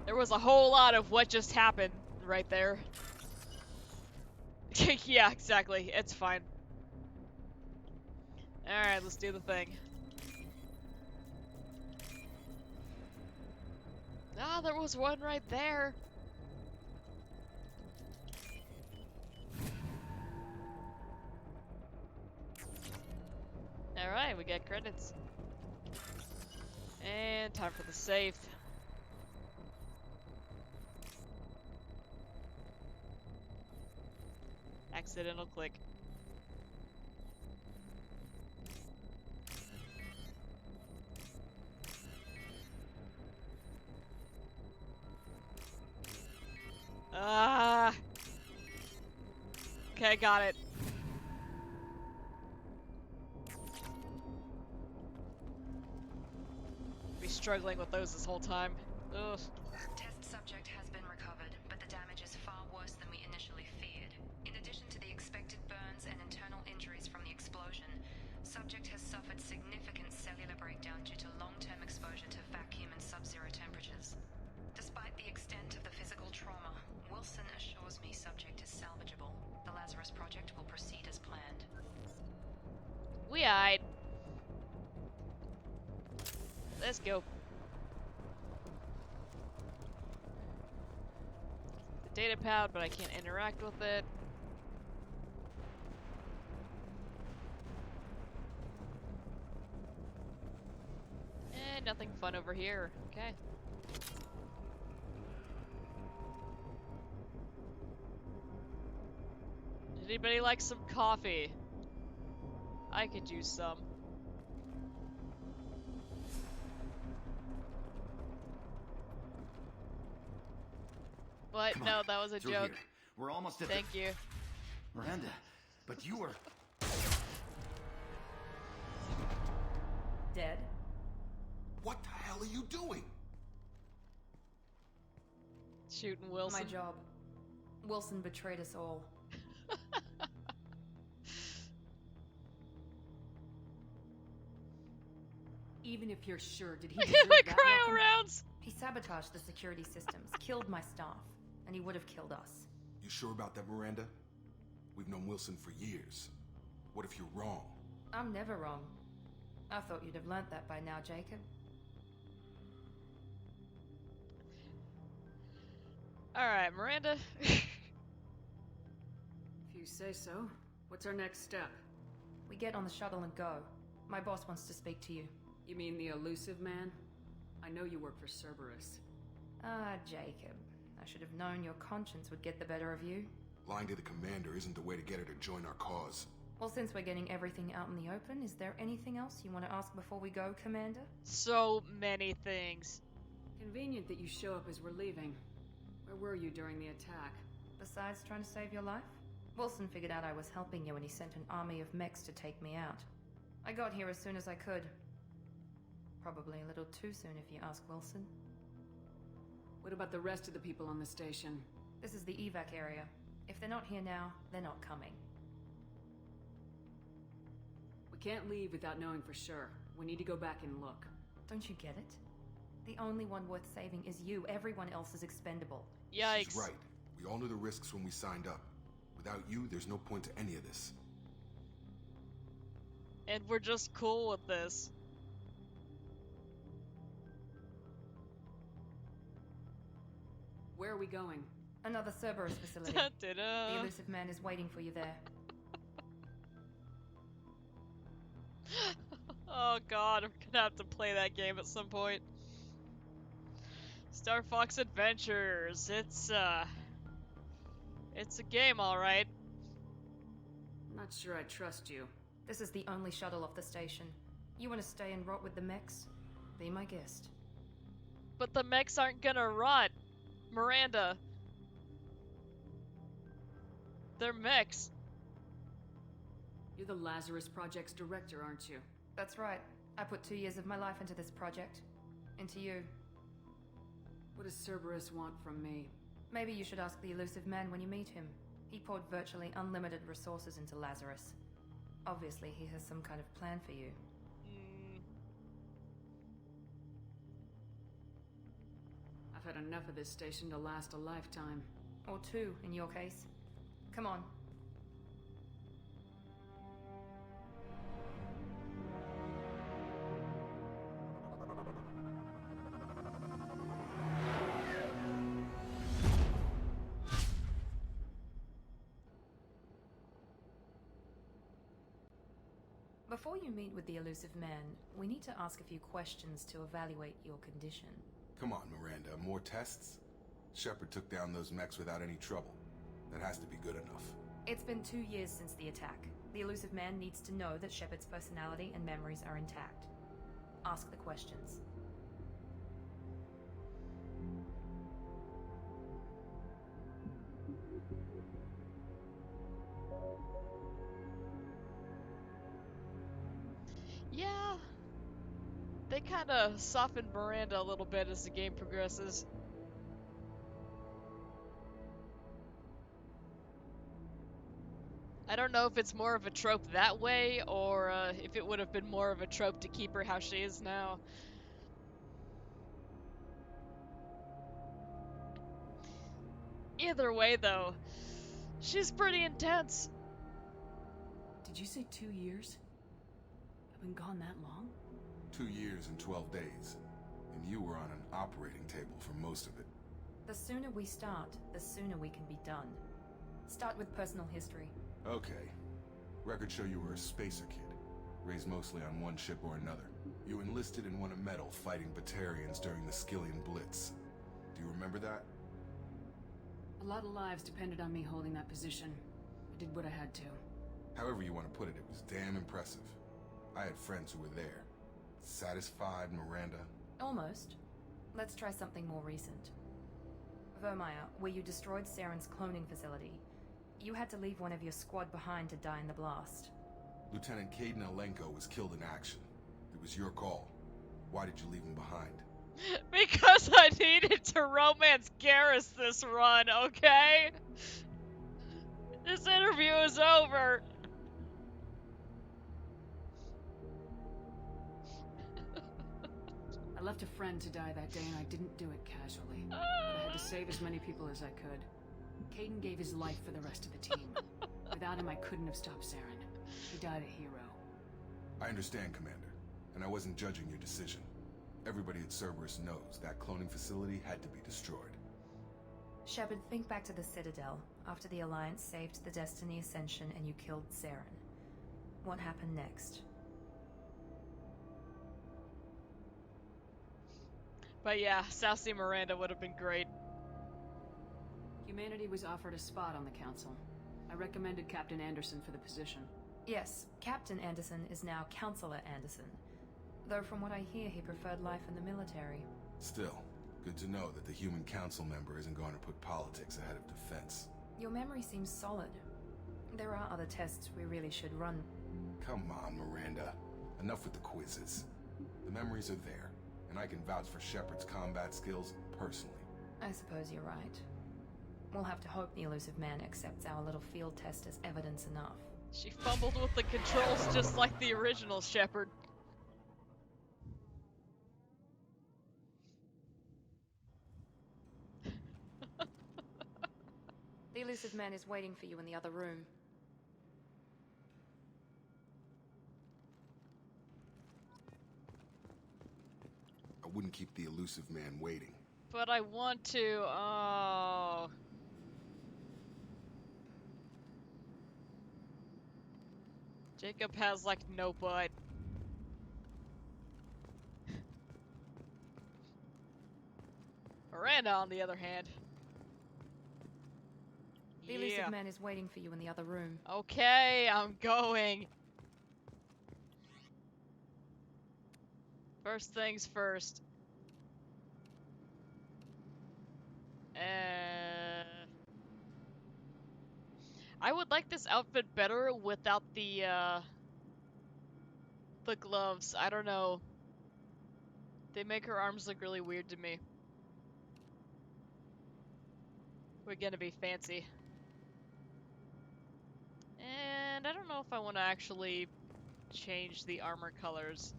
There was a whole lot of what just happened right there. Yeah, exactly. It's fine. Alright, let's do the thing. Ah, there was one right there. Alright, we get credits. And time for the safe. Accidental click. Ah. Okay, got it. Be struggling with those this whole time. Ugh. Test subject has been recovered, but the damage is far worse than we initially feared. In addition to the expected burns and internal injuries from the explosion, subject has suffered significant cellular breakdown due to long-term exposure to vacuum and sub-zero temperatures. Despite the extent of the physical trauma, Wilson assures me subject is salvageable. The Lazarus Project will proceed as planned. We eyed. Let's go. The data pad, but I can't interact with it. And nothing fun over here. Okay. Does anybody like some coffee? I could use some. What? Come No, on, that was a through joke. here. We're almost at Thank you. Miranda, but you were... Dead? What the hell are you doing? Shooting Wilson. My job. Wilson betrayed us all. Even if you're sure, did he Look deserve at my that cryo welcome? rounds! He sabotaged the security systems, killed my staff, and he would have killed us. You sure about that, Miranda? We've known Wilson for years. What if you're wrong? I'm never wrong. I thought you'd have learnt that by now, Jacob. Alright, Miranda. If you say so. What's our next step? We get on the shuttle and go. My boss wants to speak to you. You mean the elusive man? I know you work for Cerberus. Ah, Jacob. I should have known your conscience would get the better of you. Lying to the commander isn't the way to get her to join our cause. Well, since we're getting everything out in the open, is there anything else you want to ask before we go, Commander? So many things. Convenient that you show up as we're leaving. Where were you during the attack? Besides trying to save your life? Wilson figured out I was helping you and he sent an army of mechs to take me out. I got here as soon as I could. Probably a little too soon if you ask Wilson. What about the rest of the people on the station? This is the evac area. If they're not here now, they're not coming. We can't leave without knowing for sure. We need to go back and look. Don't you get it? The only one worth saving is you. Everyone else is expendable. Yikes. She's right. We all knew the risks when we signed up. Without you, there's no point to any of this. And we're just cool with this. Where are we going? Another Cerberus facility. Da-da-da. The elusive man is waiting for you there. Oh god, I'm gonna have to play that game at some point. Star Fox Adventures. It's a game, alright. I'm not sure I trust you. This is the only shuttle off the station. You want to stay and rot with the mechs? Be my guest. But the mechs aren't gonna rot. Miranda. They're mechs. You're the Lazarus Project's director, aren't you? That's right. I put 2 years of my life into this project. Into you. What does Cerberus want from me? Maybe you should ask the elusive man when you meet him. He poured virtually unlimited resources into Lazarus. Obviously, he has some kind of plan for you. I've had enough of this station to last a lifetime. Or 2, in your case. Come on. Before you meet with the elusive man, we need to ask a few questions to evaluate your condition. Come on, Miranda, more tests? Shepard took down those mechs without any trouble. That has to be good enough. It's been 2 years since the attack. The elusive man needs to know that Shepard's personality and memories are intact. Ask the questions. Yeah. They kind of softened Miranda a little bit as the game progresses. I don't know if it's more of a trope that way, or if it would have been more of a trope to keep her how she is now. Either way, though, she's pretty intense. Did you say 2 years? I've been gone that long? 2 years and 12 days. And you were on an operating table for most of it. The sooner we start, the sooner we can be done. Start with personal history. Okay. Records show you were a spacer kid, raised mostly on one ship or another. You enlisted and won a medal fighting Batarians during the Skillian Blitz. Do you remember that? A lot of lives depended on me holding that position. I did what I had to. However you want to put it, it was damn impressive. I had friends who were there. Satisfied, Miranda? Almost. Let's try something more recent. Vermeer, where you destroyed Saren's cloning facility. You had to leave one of your squad behind to die in the blast. Lieutenant Caden Alenko was killed in action. It was your call. Why did you leave him behind? Because I needed to romance Garrus this run, okay? This interview is over. I left a friend to die that day and I didn't do it casually. But I had to save as many people as I could. Caden gave his life for the rest of the team. Without him, I couldn't have stopped Saren. He died a hero. I understand, Commander, and I wasn't judging your decision. Everybody at Cerberus knows that cloning facility had to be destroyed. Shepard, think back to the Citadel, after the Alliance saved the Destiny Ascension and you killed Saren. What happened next? But yeah, Sassy Miranda would have been great. Humanity was offered a spot on the Council. I recommended Captain Anderson for the position. Yes, Captain Anderson is now Counselor Anderson. Though from what I hear, he preferred life in the military. Still, good to know that the human council member isn't going to put politics ahead of defense. Your memory seems solid. There are other tests we really should run. Come on, Miranda. Enough with the quizzes. The memories are there, and I can vouch for Shepard's combat skills personally. I suppose you're right. We'll have to hope the elusive man accepts our little field test as evidence enough. She fumbled with the controls just like the original Shepard. The elusive man is waiting for you in the other room. I wouldn't keep the elusive man waiting. But I want to, oh. Jacob has, like, no butt. Miranda, on the other hand. The elusive man is waiting for you in the other room. Okay, I'm going. First things first. I would like this outfit better without the the gloves. I don't know. They make her arms look really weird to me. We're gonna be fancy. And I don't know if I want to actually change the armor colors.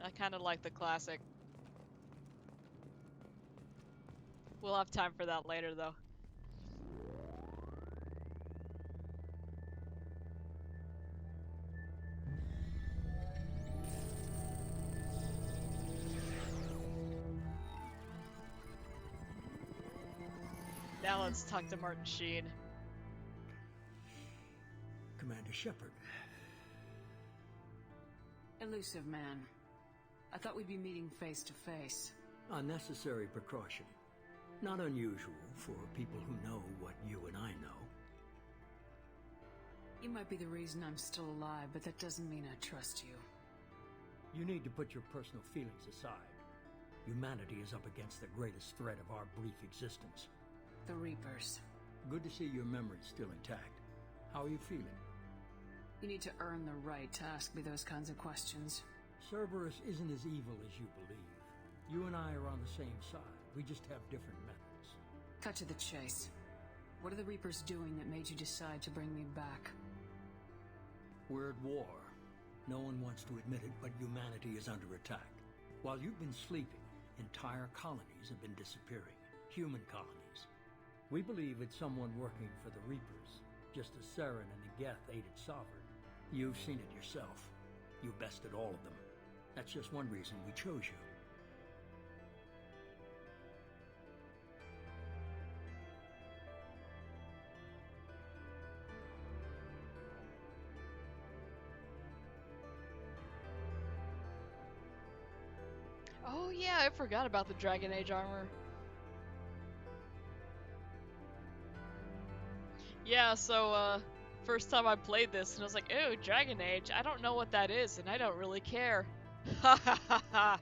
I kind of like the classic. We'll have time for that later, though. Now let's talk to Martin Sheen. Commander Shepard. Elusive man. I thought we'd be meeting face to face. Unnecessary precaution. Not unusual for people who know what you and I know. You might be the reason I'm still alive, but that doesn't mean I trust you. You need to put your personal feelings aside. Humanity is up against the greatest threat of our brief existence. The Reapers. Good to see your memory's still intact. How are you feeling? You need to earn the right to ask me those kinds of questions. Cerberus isn't as evil as you believe. You and I are on the same side. We just have different methods. Cut to the chase. What are the Reapers doing that made you decide to bring me back? We're at war. No one wants to admit it, but humanity is under attack. While you've been sleeping, entire colonies have been disappearing. Human colonies. We believe it's someone working for the Reapers, just as Saren and the Geth aided Sovereign. You've seen it yourself. You bested all of them. That's just one reason we chose you. Oh yeah, I forgot about the Dragon Age armor. Yeah, so, first time I played this, and I was like, oh, Dragon Age, I don't know what that is, and I don't really care. Ha ha ha ha!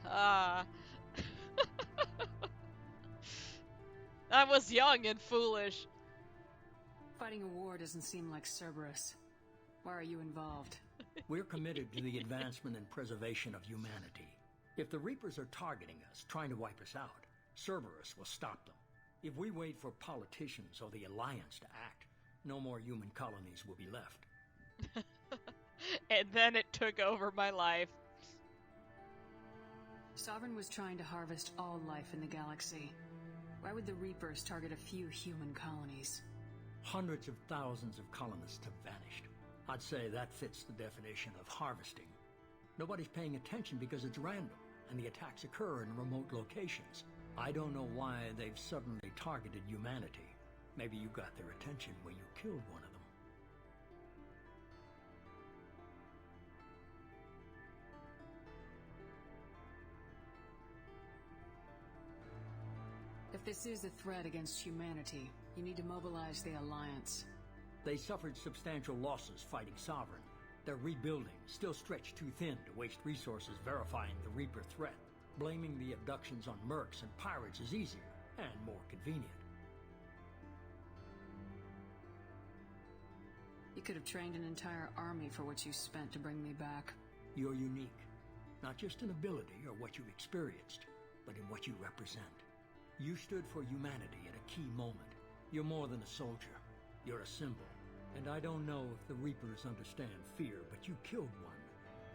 Ah. I was young and foolish. Fighting a war doesn't seem like Cerberus. Why are you involved? We're committed to the advancement and preservation of humanity. If the Reapers are targeting us, trying to wipe us out, Cerberus will stop them. If we wait for politicians or the Alliance to act, no more human colonies will be left. And then it took over my life. Sovereign was trying to harvest all life in the galaxy. Why would the Reapers target a few human colonies? Hundreds of thousands of colonists have vanished. I'd say that fits the definition of harvesting. Nobody's paying attention because it's random, and the attacks occur in remote locations. I don't know why they've suddenly targeted humanity. Maybe you got their attention when you killed one of them. If this is a threat against humanity, you need to mobilize the Alliance. They suffered substantial losses fighting Sovereign. They're rebuilding, still stretched too thin to waste resources verifying the Reaper threat. Blaming the abductions on mercs and pirates is easier and more convenient. You could have trained an entire army for what you spent to bring me back. You're unique, not just in ability or what you experienced, but in what you represent. You stood for humanity at a key moment. You're more than a soldier. You're a symbol. And I don't know if the Reapers understand fear, but you killed one.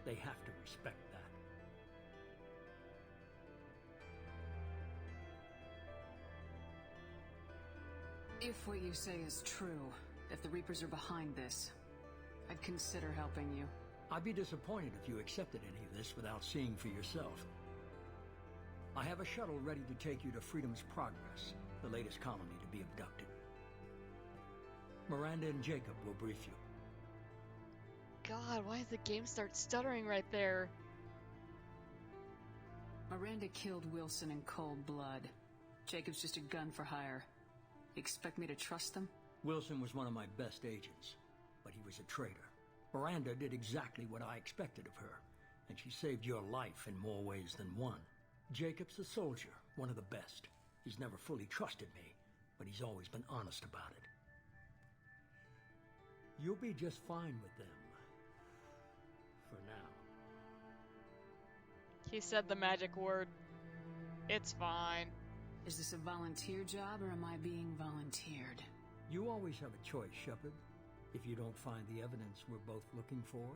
They have to respect that. If what you say is true, if the Reapers are behind this, I'd consider helping you. I'd be disappointed if you accepted any of this without seeing for yourself. I have a shuttle ready to take you to Freedom's Progress, the latest colony to be abducted. Miranda and Jacob will brief you. God, why did the game start stuttering right there? Miranda killed Wilson in cold blood. Jacob's just a gun for hire. You expect me to trust them? Wilson was one of my best agents, but he was a traitor. Miranda did exactly what I expected of her, and she saved your life in more ways than one. Jacob's a soldier, one of the best. He's never fully trusted me, but he's always been honest about it. You'll be just fine with them. for now. He said the magic word. It's fine. Is this a volunteer job, or am I being volunteered? You always have a choice, Shepard. If you don't find the evidence we're both looking for,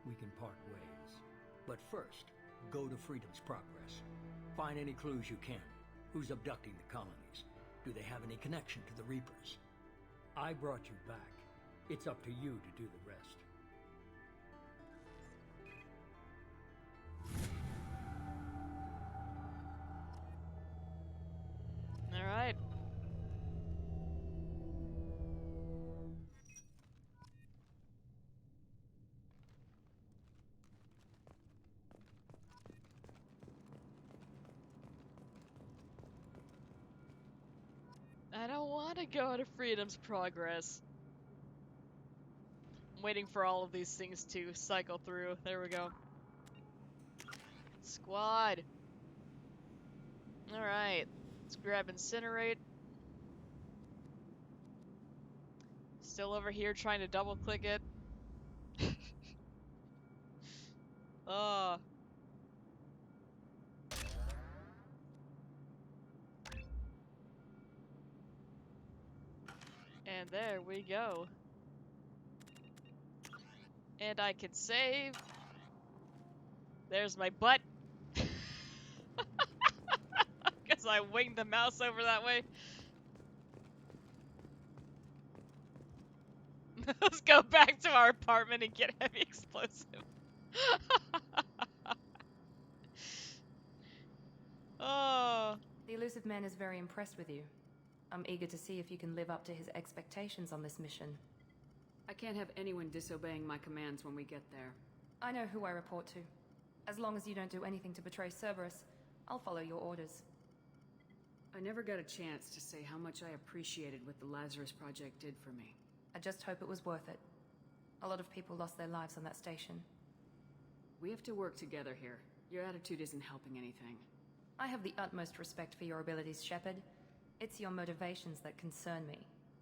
we can part ways. But first, go to Freedom's Progress. Find any clues you can. Who's abducting the colonies? Do they have any connection to the Reapers? I brought you back. It's up to you to do the rest. All right. I don't want to go to Freedom's Progress. I'm waiting for all of these things to cycle through. There we go. Squad. Alright. Let's grab Incinerate. Still over here trying to double click it. Oh. And there we go. And I can save. There's my butt. Because I winged the mouse over that way. Let's go back to our apartment and get heavy explosive. Oh. The elusive man is very impressed with you. I'm eager to see if you can live up to his expectations on this mission. I can't have anyone disobeying my commands when we get there. I know who I report to. As long as you don't do anything to betray Cerberus, I'll follow your orders. I never got a chance to say how much I appreciated what the Lazarus Project did for me. I just hope it was worth it. A lot of people lost their lives on that station. We have to work together here. Your attitude isn't helping anything. I have the utmost respect for your abilities, Shepard. It's your motivations that concern me.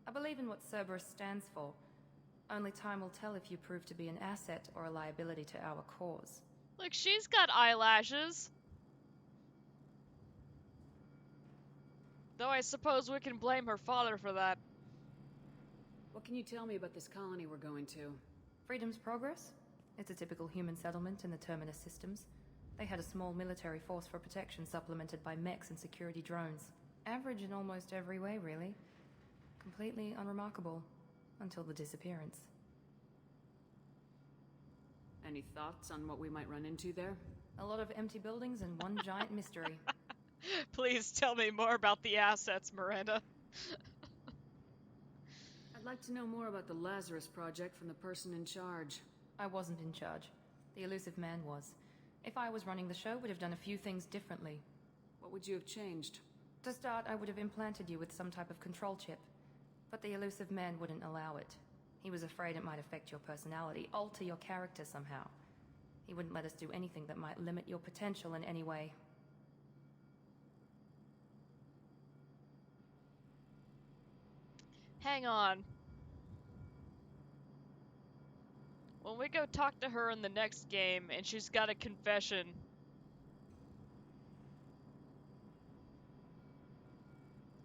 I believe in what Cerberus stands for. Only time will tell if you prove to be an asset or a liability to our cause. Look, she's got eyelashes. Though I suppose we can blame her father for that. What can you tell me about this colony we're going to? Freedom's Progress? It's a typical human settlement in the Terminus systems. They had a small military force for protection supplemented by mechs and security drones. Average in almost every way, really. Completely unremarkable. Until the disappearance. Any thoughts on what we might run into there? A lot of empty buildings and one giant mystery. Please tell me more about the assets, Miranda. I'd like to know more about the Lazarus Project from the person in charge. I wasn't in charge. The elusive man was. If I was running the show, would have done a few things differently. What would you have changed? To start, I would have implanted you with some type of control chip. But the elusive man wouldn't allow it. He was afraid it might affect your personality, alter your character somehow. He wouldn't let us do anything that might limit your potential in any way. Hang on. When we go talk to her in the next game, and she's got a confession.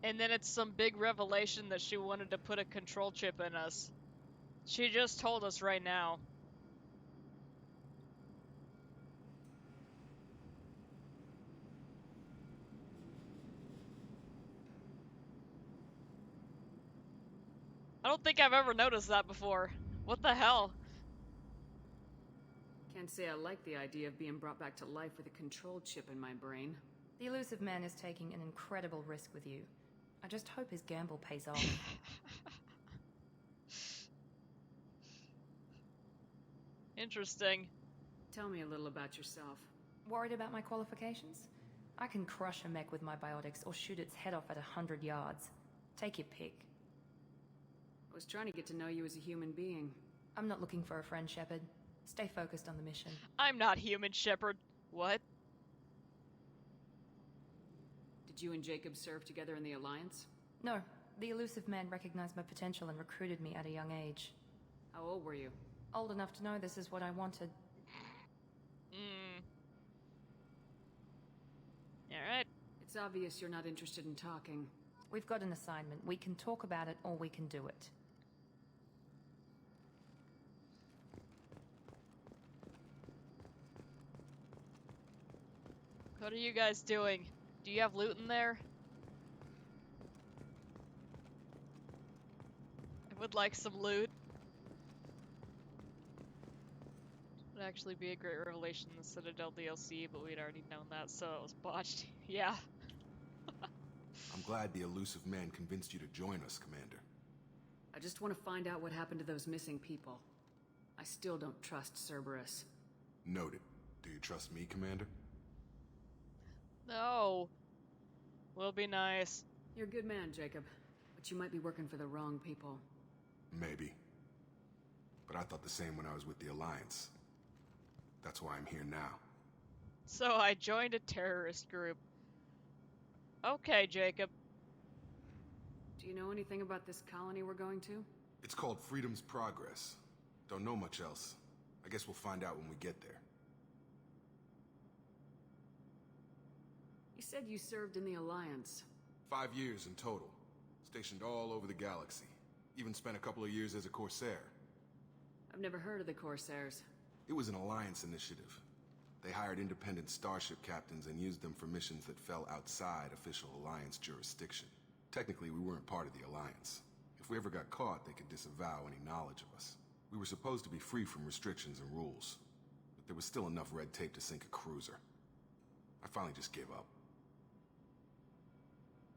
And then it's some big revelation that she wanted to put a control chip in us. She just told us right now. I don't think I've ever noticed that before. What the hell? Can't say I like the idea of being brought back to life with a control chip in my brain. The elusive man is taking an incredible risk with you. I just hope his gamble pays off. Interesting. Tell me a little about yourself. Worried about my qualifications? I can crush a mech with my biotics or shoot its head off at 100 yards. Take your pick. I was trying to get to know you as a human being. I'm not looking for a friend, Shepard. Stay focused on the mission. I'm not human, Shepard. What? Did you and Jacob serve together in the Alliance? No. The elusive man recognized my potential and recruited me at a young age. How old were you? Old enough to know this is what I wanted. It's obvious you're not interested in talking. We've got an assignment. We can talk about it or we can do it. What are you guys doing? Do you have loot in there? I would like some loot. Would actually be a great revelation in the Citadel DLC, but we'd already known that, so it was botched. Yeah. I'm glad the elusive man convinced you to join us, Commander. I just want to find out what happened to those missing people. I still don't trust Cerberus. Noted. Do you trust me, Commander? No. We'll be nice. You're a good man, Jacob. But you might be working for the wrong people. Maybe. But I thought the same when I was with the Alliance. That's why I'm here now. So I joined a terrorist group. Okay, Jacob. Do you know anything about this colony we're going to? It's called Freedom's Progress. Don't know much else. I guess we'll find out when we get there. You said you served in the Alliance. 5 years in total. Stationed all over the galaxy. Even spent a couple of years as a Corsair. I've never heard of the Corsairs. It was an Alliance initiative. They hired independent starship captains and used them for missions that fell outside official Alliance jurisdiction. Technically, we weren't part of the Alliance. If we ever got caught, they could disavow any knowledge of us. We were supposed to be free from restrictions and rules, but there was still enough red tape to sink a cruiser. I finally just gave up.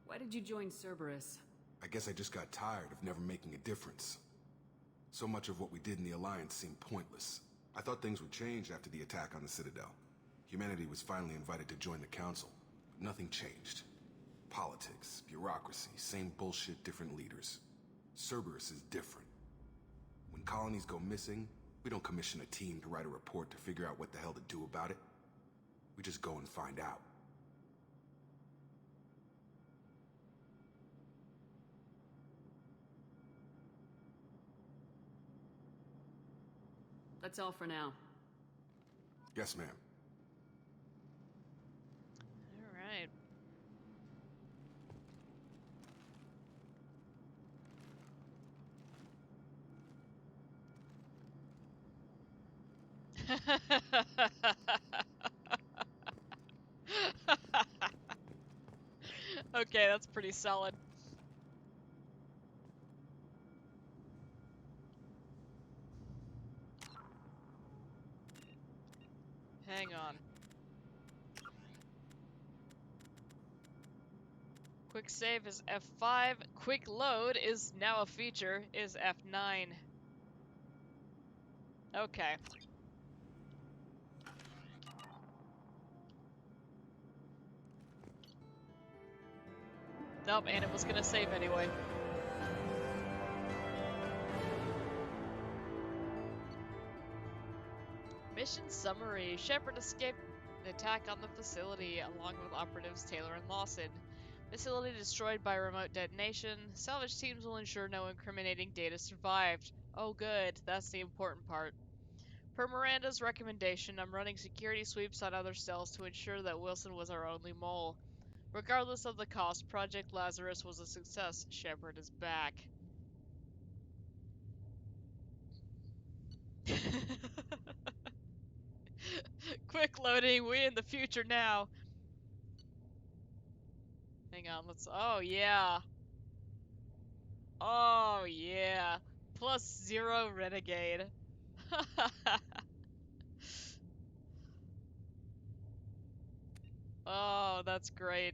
Why did you join Cerberus? I guess I just got tired of never making a difference. So much of what we did in the Alliance seemed pointless. I thought things would change after the attack on the Citadel. Humanity was finally invited to join the Council, but nothing changed. Politics, bureaucracy, same bullshit, different leaders. Cerberus is different. When colonies go missing, we don't commission a team to write a report to figure out what the hell to do about it. We just go and find out. That's all for now. Yes, ma'am. Alright. Okay, that's pretty solid. Hang on. Quick save is F5. Quick load is now a feature, is F9. Okay. Nope, and it was gonna save anyway. Mission summary. Shepard escaped an attack on the facility along with operatives Taylor and Lawson. Facility destroyed by remote detonation. Salvage teams will ensure no incriminating data survived. Oh good, that's the important part. Per Miranda's recommendation, I'm running security sweeps on other cells to ensure that Wilson was our only mole. Regardless of the cost, Project Lazarus was a success. Shepard is back. Quick loading, we in the future now. Hang on, let's... Oh, yeah. Oh, yeah. +0 Renegade. Oh, that's great.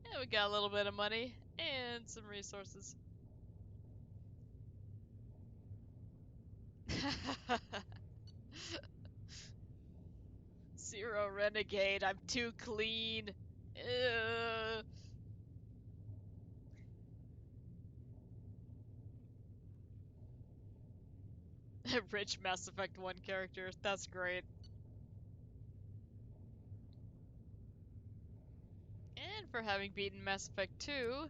Yeah, we got a little bit of money and some resources. Zero Renegade, I'm too clean. Ugh. Rich Mass Effect 1 character, that's great. And for having beaten Mass Effect 2,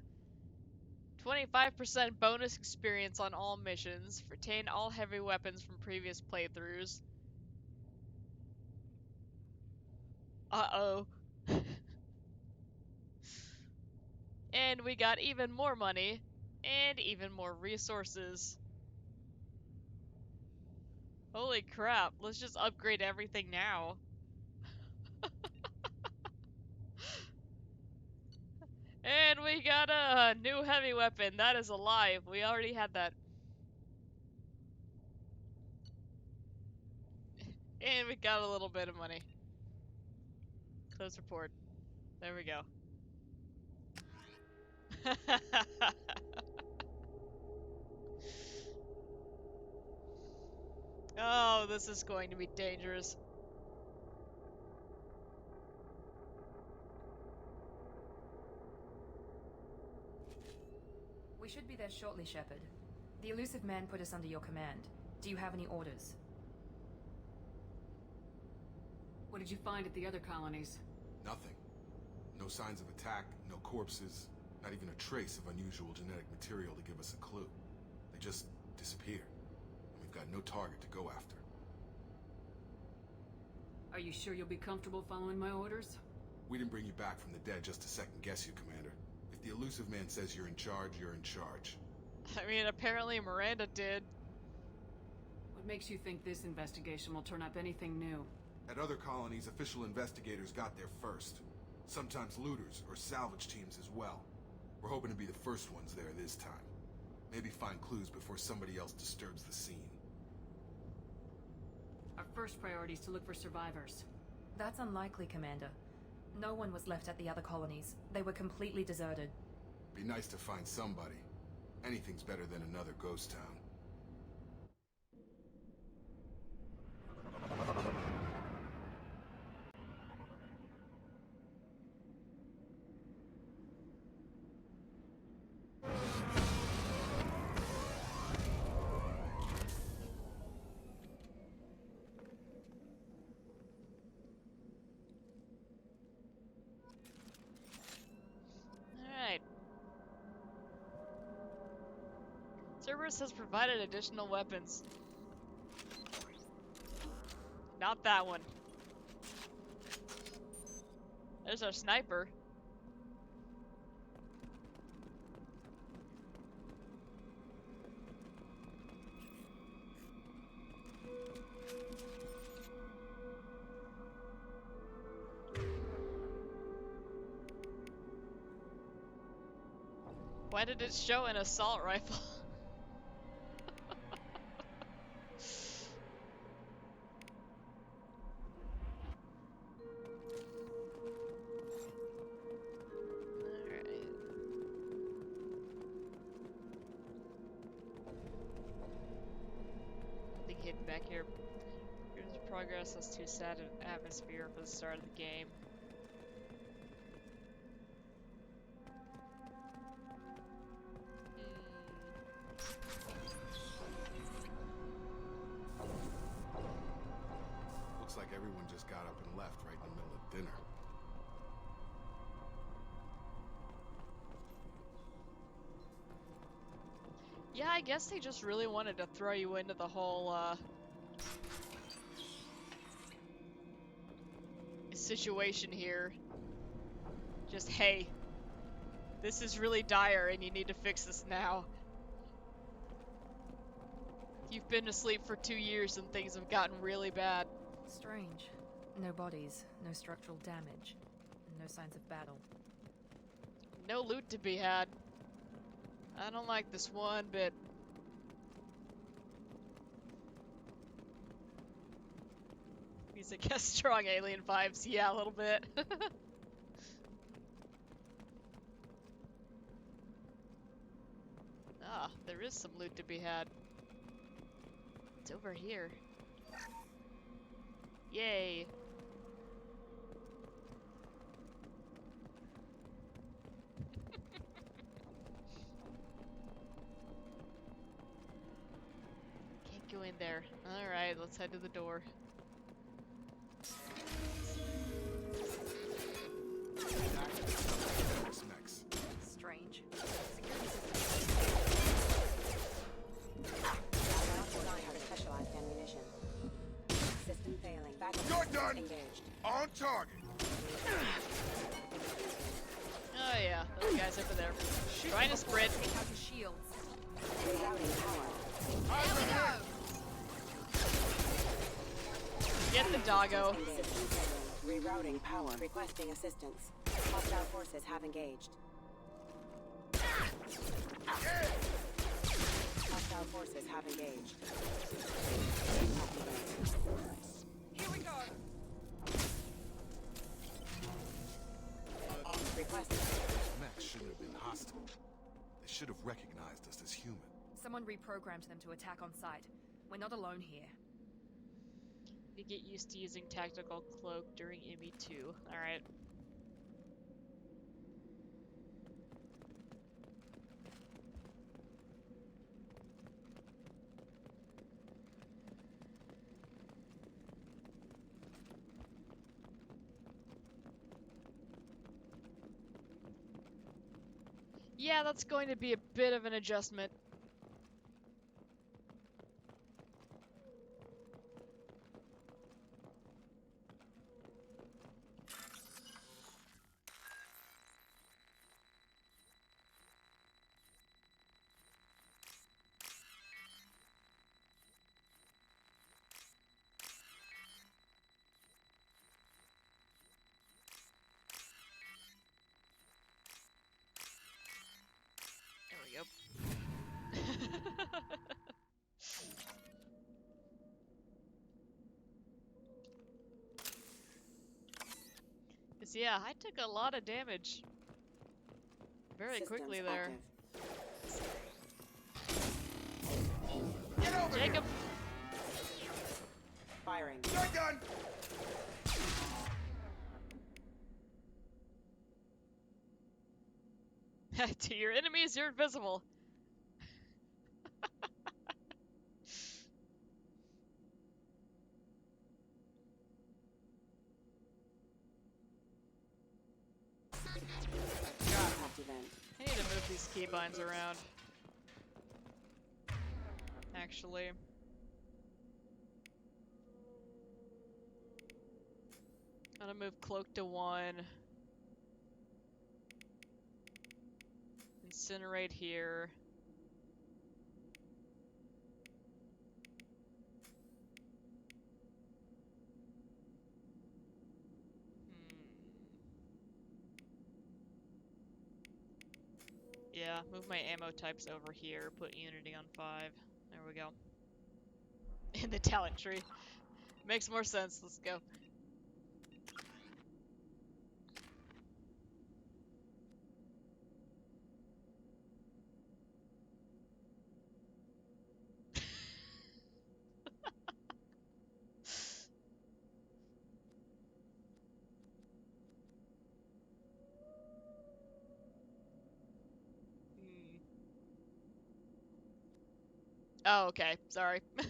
25% bonus experience on all missions, retain all heavy weapons from previous playthroughs. Uh-oh. And we got even more money and even more resources. Holy crap, let's just upgrade everything now. And we got a new heavy weapon. That is alive. We already had that. And we got a little bit of money. Close report. There we go. Oh, this is going to be dangerous. We should be there shortly, Shepard. The elusive man put us under your command. Do you have any orders? What did you find at the other colonies? Nothing. No signs of attack, no corpses, not even a trace of unusual genetic material to give us a clue. They just disappeared. And we've got no target to go after. Are you sure you'll be comfortable following my orders? We didn't bring you back from the dead just to second guess you, Commander. If the elusive man says you're in charge, you're in charge. I mean, apparently Miranda did. What makes you think this investigation will turn up anything new? At other colonies, official investigators got there first. Sometimes looters or salvage teams as well. We're hoping to be the first ones there this time. Maybe find clues before somebody else disturbs the scene. Our first priority is to look for survivors. That's unlikely, Commander. No one was left at the other colonies. They were completely deserted. Be nice to find somebody. Anything's better than another ghost town. Alright. Cerberus has provided additional weapons. Not that one. There's our sniper. Why did it show an assault rifle? Nothing hidden back here. Here's progress. Let's too sad an atmosphere for the start of the game. Looks like everyone just got up and left right in the middle of dinner. Yeah, I guess they just really wanted to throw you into the whole, situation here. Just, hey, this is really dire and you need to fix this now. You've been asleep for 2 years and things have gotten really bad. Strange. No bodies, no structural damage, and no signs of battle. No loot to be had. I don't like this one bit. Music has strong alien vibes. Yeah, a little bit. Ah, there is some loot to be had. It's over here. Yay. Can't go in there. Alright, let's head to the door. Strange. Specialized ammunition. System failing. You're done! Engaged. On target! Oh yeah, those guys over there. Trying to sprint. Take out his shields. Rerouting power. There we go! Get the doggo. Rerouting power. Requesting assistance. Hostile forces have engaged. Hostile forces have engaged. Here we go! Requesting. Mechs shouldn't have been hostile. They should have recognized us as human. Someone reprogrammed them to attack on sight. We're not alone here. You get used to using tactical cloak during ME2. Alright. Yeah, that's going to be a bit of an adjustment. There we go. Cause yeah, I took a lot of damage very quickly there. Get over Jacob! Firing. Shotgun! To your enemies, you're invisible. I need to move these keybinds around. Actually. I'm gonna move cloak to 1. Incinerate here. Yeah, move my ammo types over here, put Unity on 5. There we go. In the talent tree. Makes more sense, let's go. Oh, okay. Sorry. It's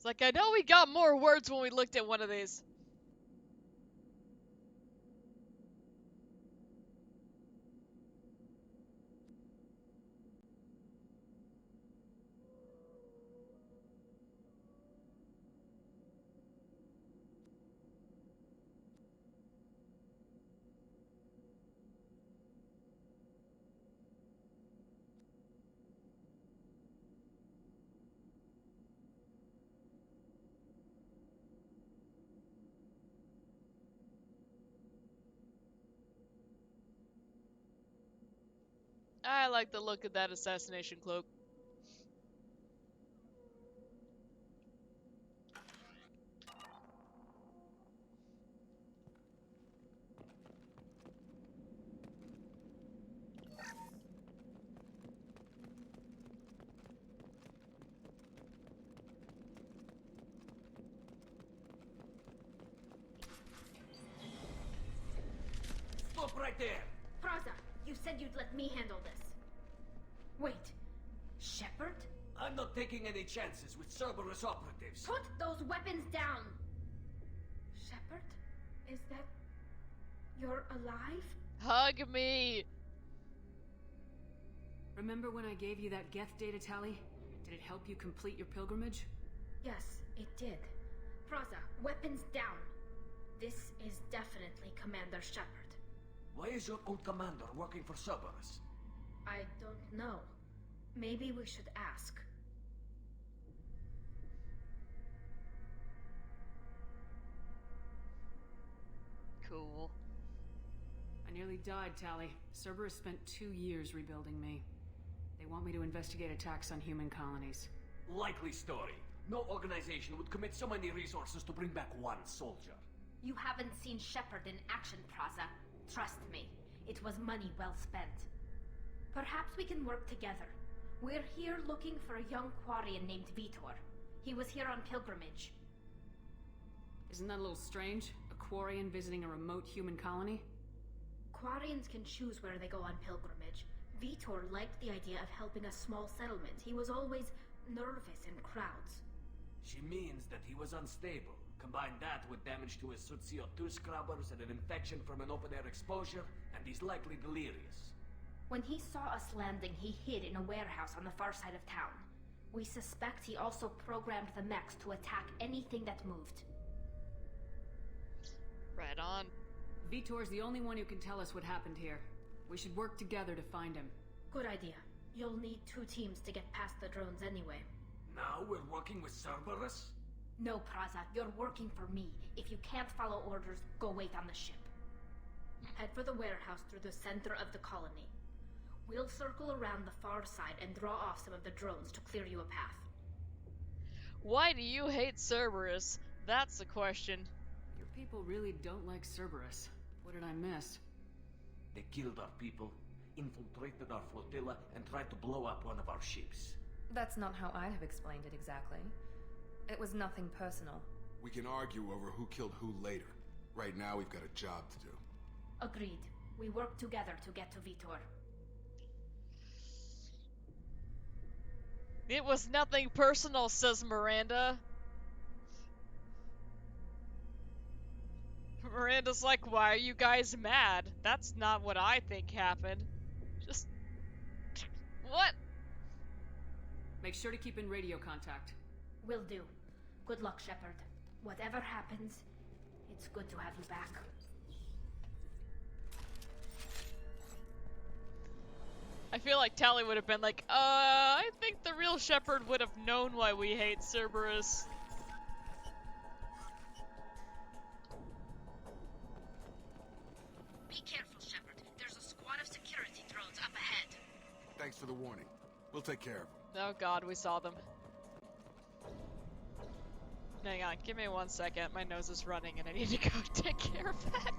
like, I know we got more words when we looked at one of these. I like the look of that assassination cloak. Stop right there! Praza, you said you'd let me handle this. Wait, Shepard? I'm not taking any chances with Cerberus operatives. Put those weapons down! Shepard? Is that... you're alive? Hug me! Remember when I gave you that Geth data tally? Did it help you complete your pilgrimage? Yes, it did. Praza, Weapons down. This is definitely Commander Shepard. Why is your old commander working for Cerberus? I don't know. Maybe we should ask. Cool. I nearly died, Tali. Cerberus spent 2 years rebuilding me. They want me to investigate attacks on human colonies. Likely story. No organization would commit so many resources to bring back one soldier. You haven't seen Shepard in action, Praza. Trust me, it was money well spent. Perhaps we can work together. We're here looking for a young Quarian named Vitor. He was here on pilgrimage. Isn't that a little strange? A Quarian visiting a remote human colony? Quarians can choose where they go on pilgrimage. Vitor liked the idea of helping a small settlement. He was always nervous in crowds. She means that he was unstable. Combine that with damage to his CO2 scrubbers and an infection from an open-air exposure, and he's likely delirious. When he saw us landing, he hid in a warehouse on the far side of town. We suspect he also programmed the mechs to attack anything that moved. Right on. Vitor's the only one who can tell us what happened here. We should work together to find him. Good idea. You'll need 2 teams to get past the drones anyway. Now we're working with Cerberus? No, Praza, you're working for me. If you can't follow orders, go wait on the ship. Head for the warehouse through the center of the colony. We'll circle around the far side and draw off some of the drones to clear you a path. Why do you hate Cerberus? That's the question. Your people really don't like Cerberus. What did I miss? They killed our people, infiltrated our flotilla, and tried to blow up one of our ships. That's not how I'd have explained it exactly. It was nothing personal. We can argue over who killed who later. Right now, we've got a job to do. Agreed. We work together to get to Vitor. It was nothing personal, says Miranda. Miranda's like, why are you guys mad? That's not what I think happened. Just... what? Make sure to keep in radio contact. Will do. Good luck, Shepard. Whatever happens, it's good to have you back. I feel like Tali would have been like, I think the real Shepard would have known why we hate Cerberus. Be careful, Shepard. There's a squad of security drones up ahead. Thanks for the warning. We'll take care of them. Oh god, we saw them. Hang on, give me 1 second. My nose is running and I need to go take care of that.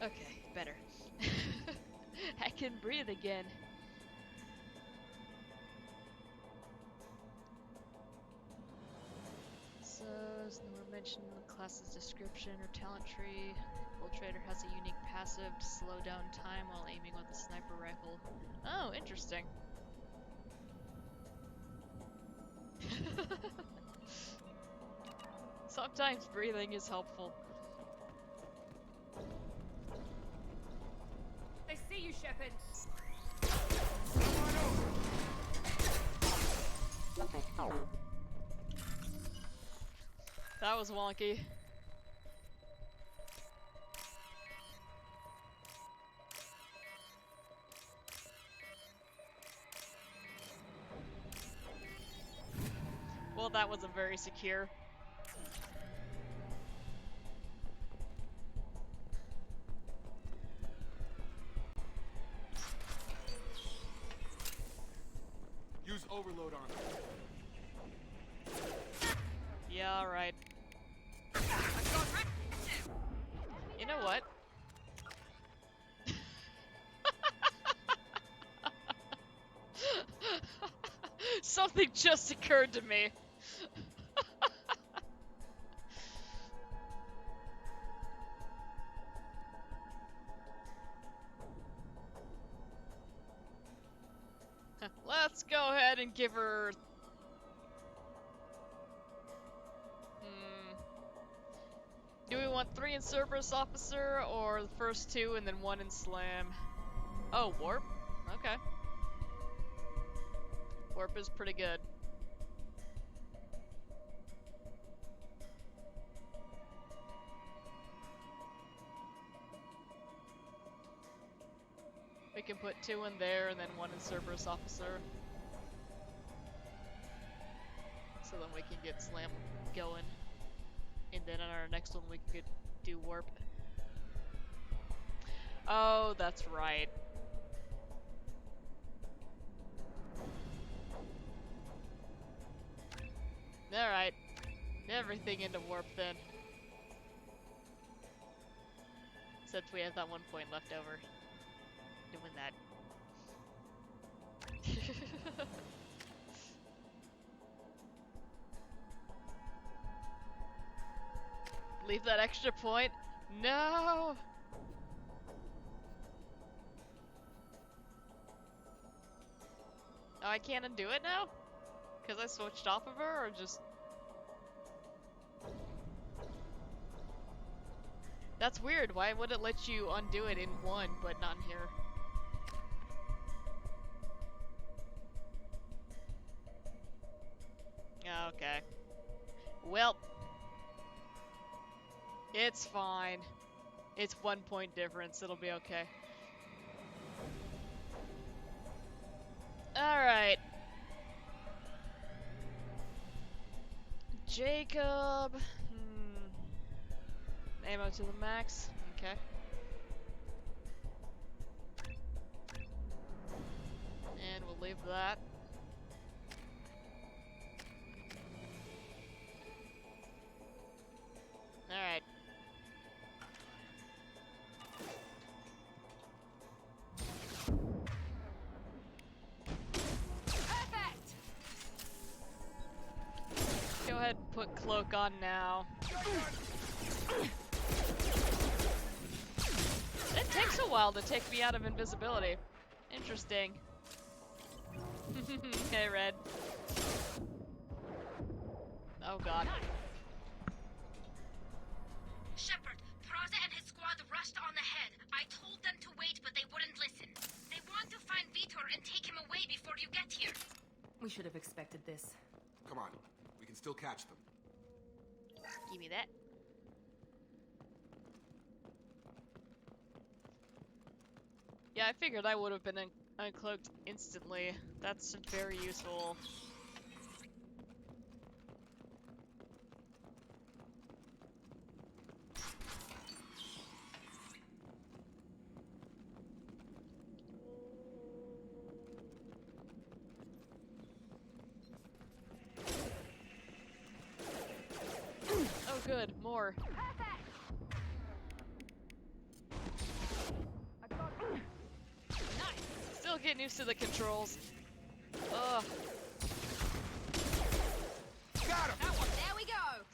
Okay, better. I can breathe again. mentioned in the class's description or talent tree. Infiltrator has a unique passive to slow down time while aiming with a sniper rifle. Oh, interesting. Sometimes breathing is helpful. I see you, Shepard. That was wonky. Well, that wasn't very secure. Use overload on him. Yeah, alright. You know what? Something just occurred to me. Let's go ahead and give her... Do we want 3 in Cerberus Officer, or the first 2 and then 1 in Slam? Oh, Warp? Okay. Warp is pretty good. We can put 2 in there and then 1 in Cerberus Officer. So then we can get Slam going. And then on our next one we could do Warp. Oh, that's right. Alright. Everything into Warp then. Since we have that 1 point left over. Doing that. Leave that extra point? No! Oh, I can't undo it now? Because I switched off of her, or just... That's weird. Why would it let you undo it in 1, but not in here? Okay. Well... It's fine. It's 1 point difference. It'll be okay. Alright. Jacob. Ammo to the max. Okay. And we'll leave that. Alright. Perfect. Go ahead and put cloak on now. It takes a while to take me out of invisibility. Interesting. Hey, Red. Oh god. Shepard, Praza and his squad rushed on ahead. I told them to wait, but they wouldn't listen. They want to find Vitor and take him away before you get here. We should have expected this. Come on, we can still catch them. Give me that. Yeah, I figured I would have been uncloaked instantly. That's very useful. Oh good, more. Still getting used to the controls. Ugh. Got him! That one. There we go.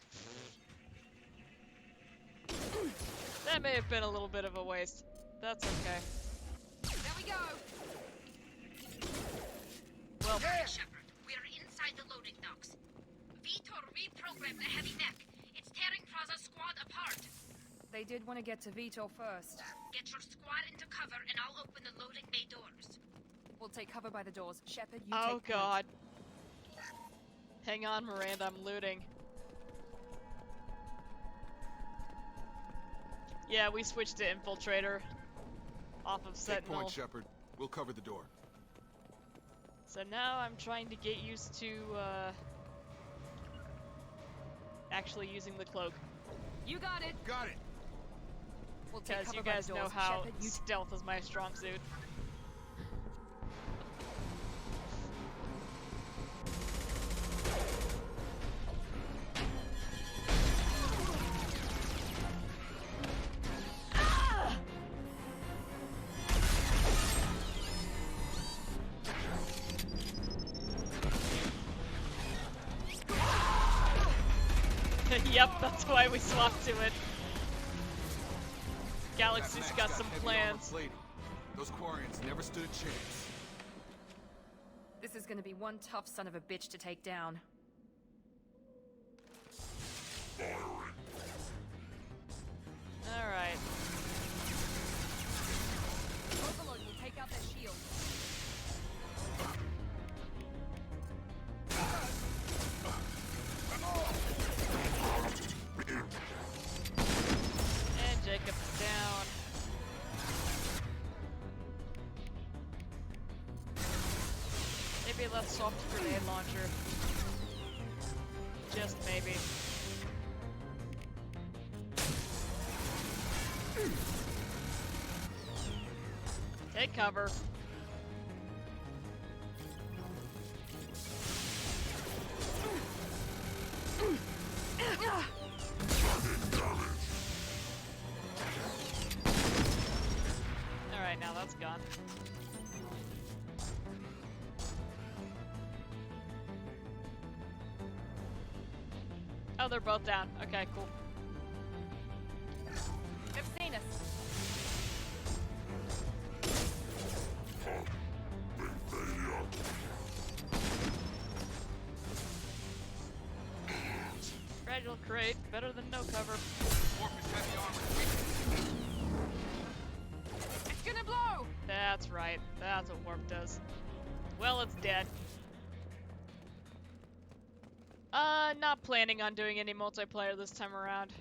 That may have been a little bit of a waste. That's okay. There we go! Well, Shepard, we are inside the loading docks. Vitor reprogrammed the heavy mech. It's tearing Praza's squad apart. They did want to get to Vito first. Get your squad into cover and I'll open the loading bay doors. We'll take cover by the doors. Shepard, you oh take point. god. Hang on, Miranda, I'm looting. Yeah, we switched to Infiltrator off of Take Sentinel. point, Shepard. We'll cover the door. So now I'm trying to get used to actually using the cloak. You got it! Got it! We'll take Because cover you by guys the know doors. how Shepard, you stealth is my strong suit. Yep, that's why we swapped to it. Galaxy's That got mech's some heavy plans. armor plating. Those Quarians never stood a chance. This is gonna be one tough son of a bitch to take down. Alright. Overlord will take out their shield. And Jacob's down. Maybe let's swap to grenade launcher. Just maybe. Take cover. Alright, now that's gone. Oh, they're both down. Okay, cool. They've seen us. Fragile crate, better than no cover. It's gonna blow! That's right. That's what warp does. Well, it's dead. Not planning on doing any multiplayer this time around.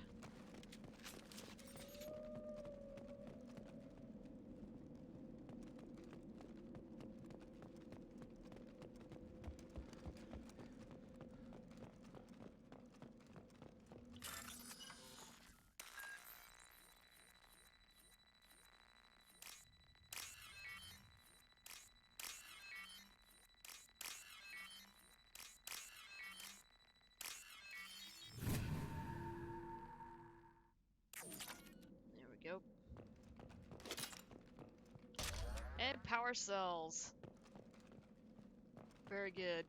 There we go. And power cells. Very good.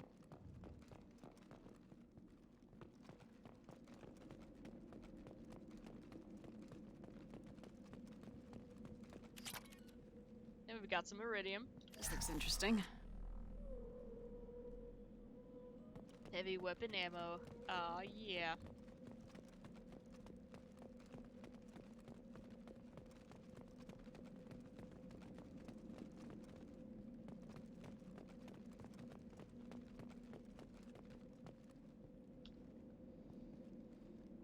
And we've got some iridium. This looks interesting. Heavy weapon ammo. Aw, yeah.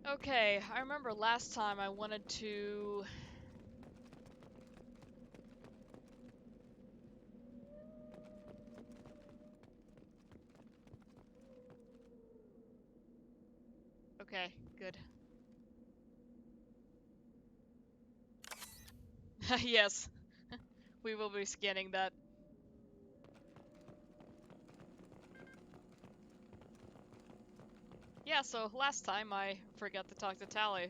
Okay, I remember last time I wanted to... Okay, good. Yes, we will be scanning that. Yeah, so last time I forgot to talk to Tali,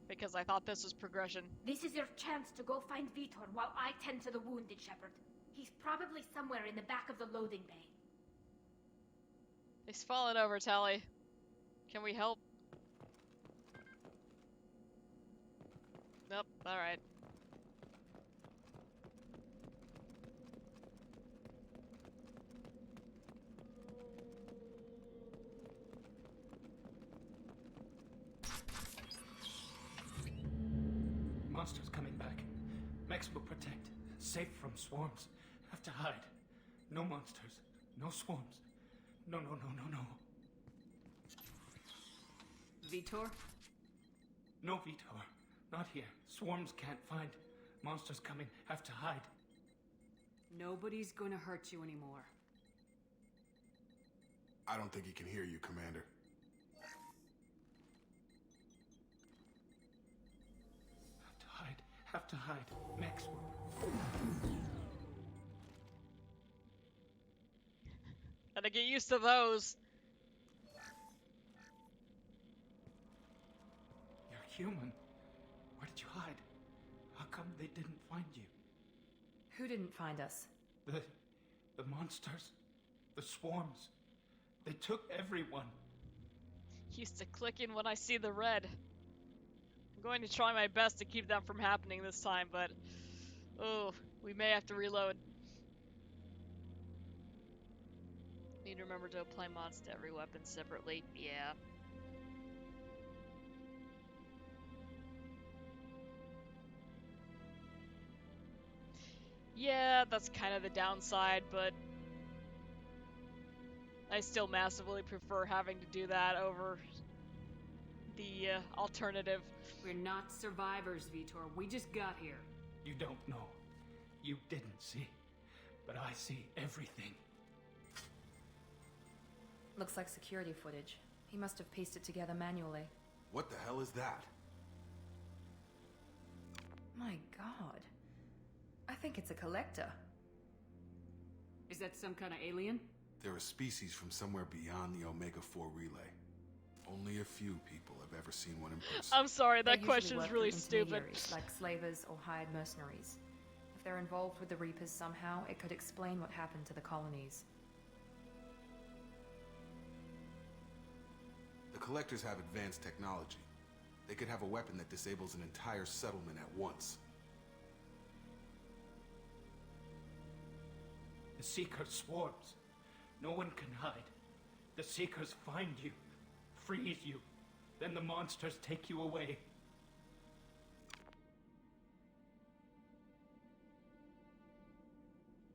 because I thought this was progression. This is your chance to go find Vitor while I tend to the wounded, Shepard. He's probably somewhere in the back of the loading bay. He's fallen over, Tali. Can we help? Nope, alright. Monsters coming back. Mechs will protect. Safe from swarms. Have to hide. No monsters. No swarms. No. Vitor? No, Vitor. Not here. Swarms can't find. Monsters coming. Have to hide. Nobody's gonna hurt you anymore. I don't think he can hear you, Commander. Have to hide. Mechs will... Gotta get used to those. You're human. Where did you hide? How come they didn't find you? Who didn't find us? The monsters. The swarms. They took everyone. Used to click in when I see the red. I'm going to try my best to keep that from happening this time, but... oh, we may have to reload. Need to remember to apply mods to every weapon separately. Yeah. Yeah, that's kind of the downside, but... I still massively prefer having to do that over the alternative. We're not survivors, Vitor. We just got here. You don't know. You didn't see. But I see everything. Looks like security footage. He must have pieced it together manually. What the hell is that? My god. I think it's a collector. Is that some kind of alien? They're a species from somewhere beyond the Omega-4 relay. Only a few people have ever seen one in person. I'm sorry, that They question usually is work really with stupid. intermediaries, like slavers or hired mercenaries. If they're involved with the Reapers somehow, it could explain what happened to the colonies. The Collectors have advanced technology. They could have a weapon that disables an entire settlement at once. The Seeker swarms. No one can hide. The Seekers find you, freeze you, then the monsters take you away.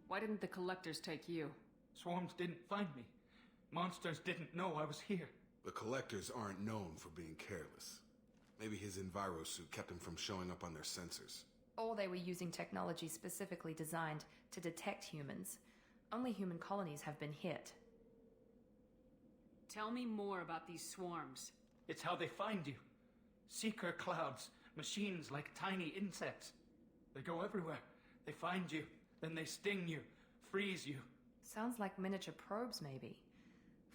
Why didn't the collectors take you? Swarms didn't find me. Monsters didn't know I was here. The Collectors aren't known for being careless. Maybe his enviro suit kept him from showing up on their sensors. Or they were using technology specifically designed to detect humans. Only human colonies have been hit. Tell me more about these swarms. It's how they find you. Seeker clouds, machines like tiny insects. They go everywhere. They find you, then they sting you, freeze you. Sounds like miniature probes, maybe.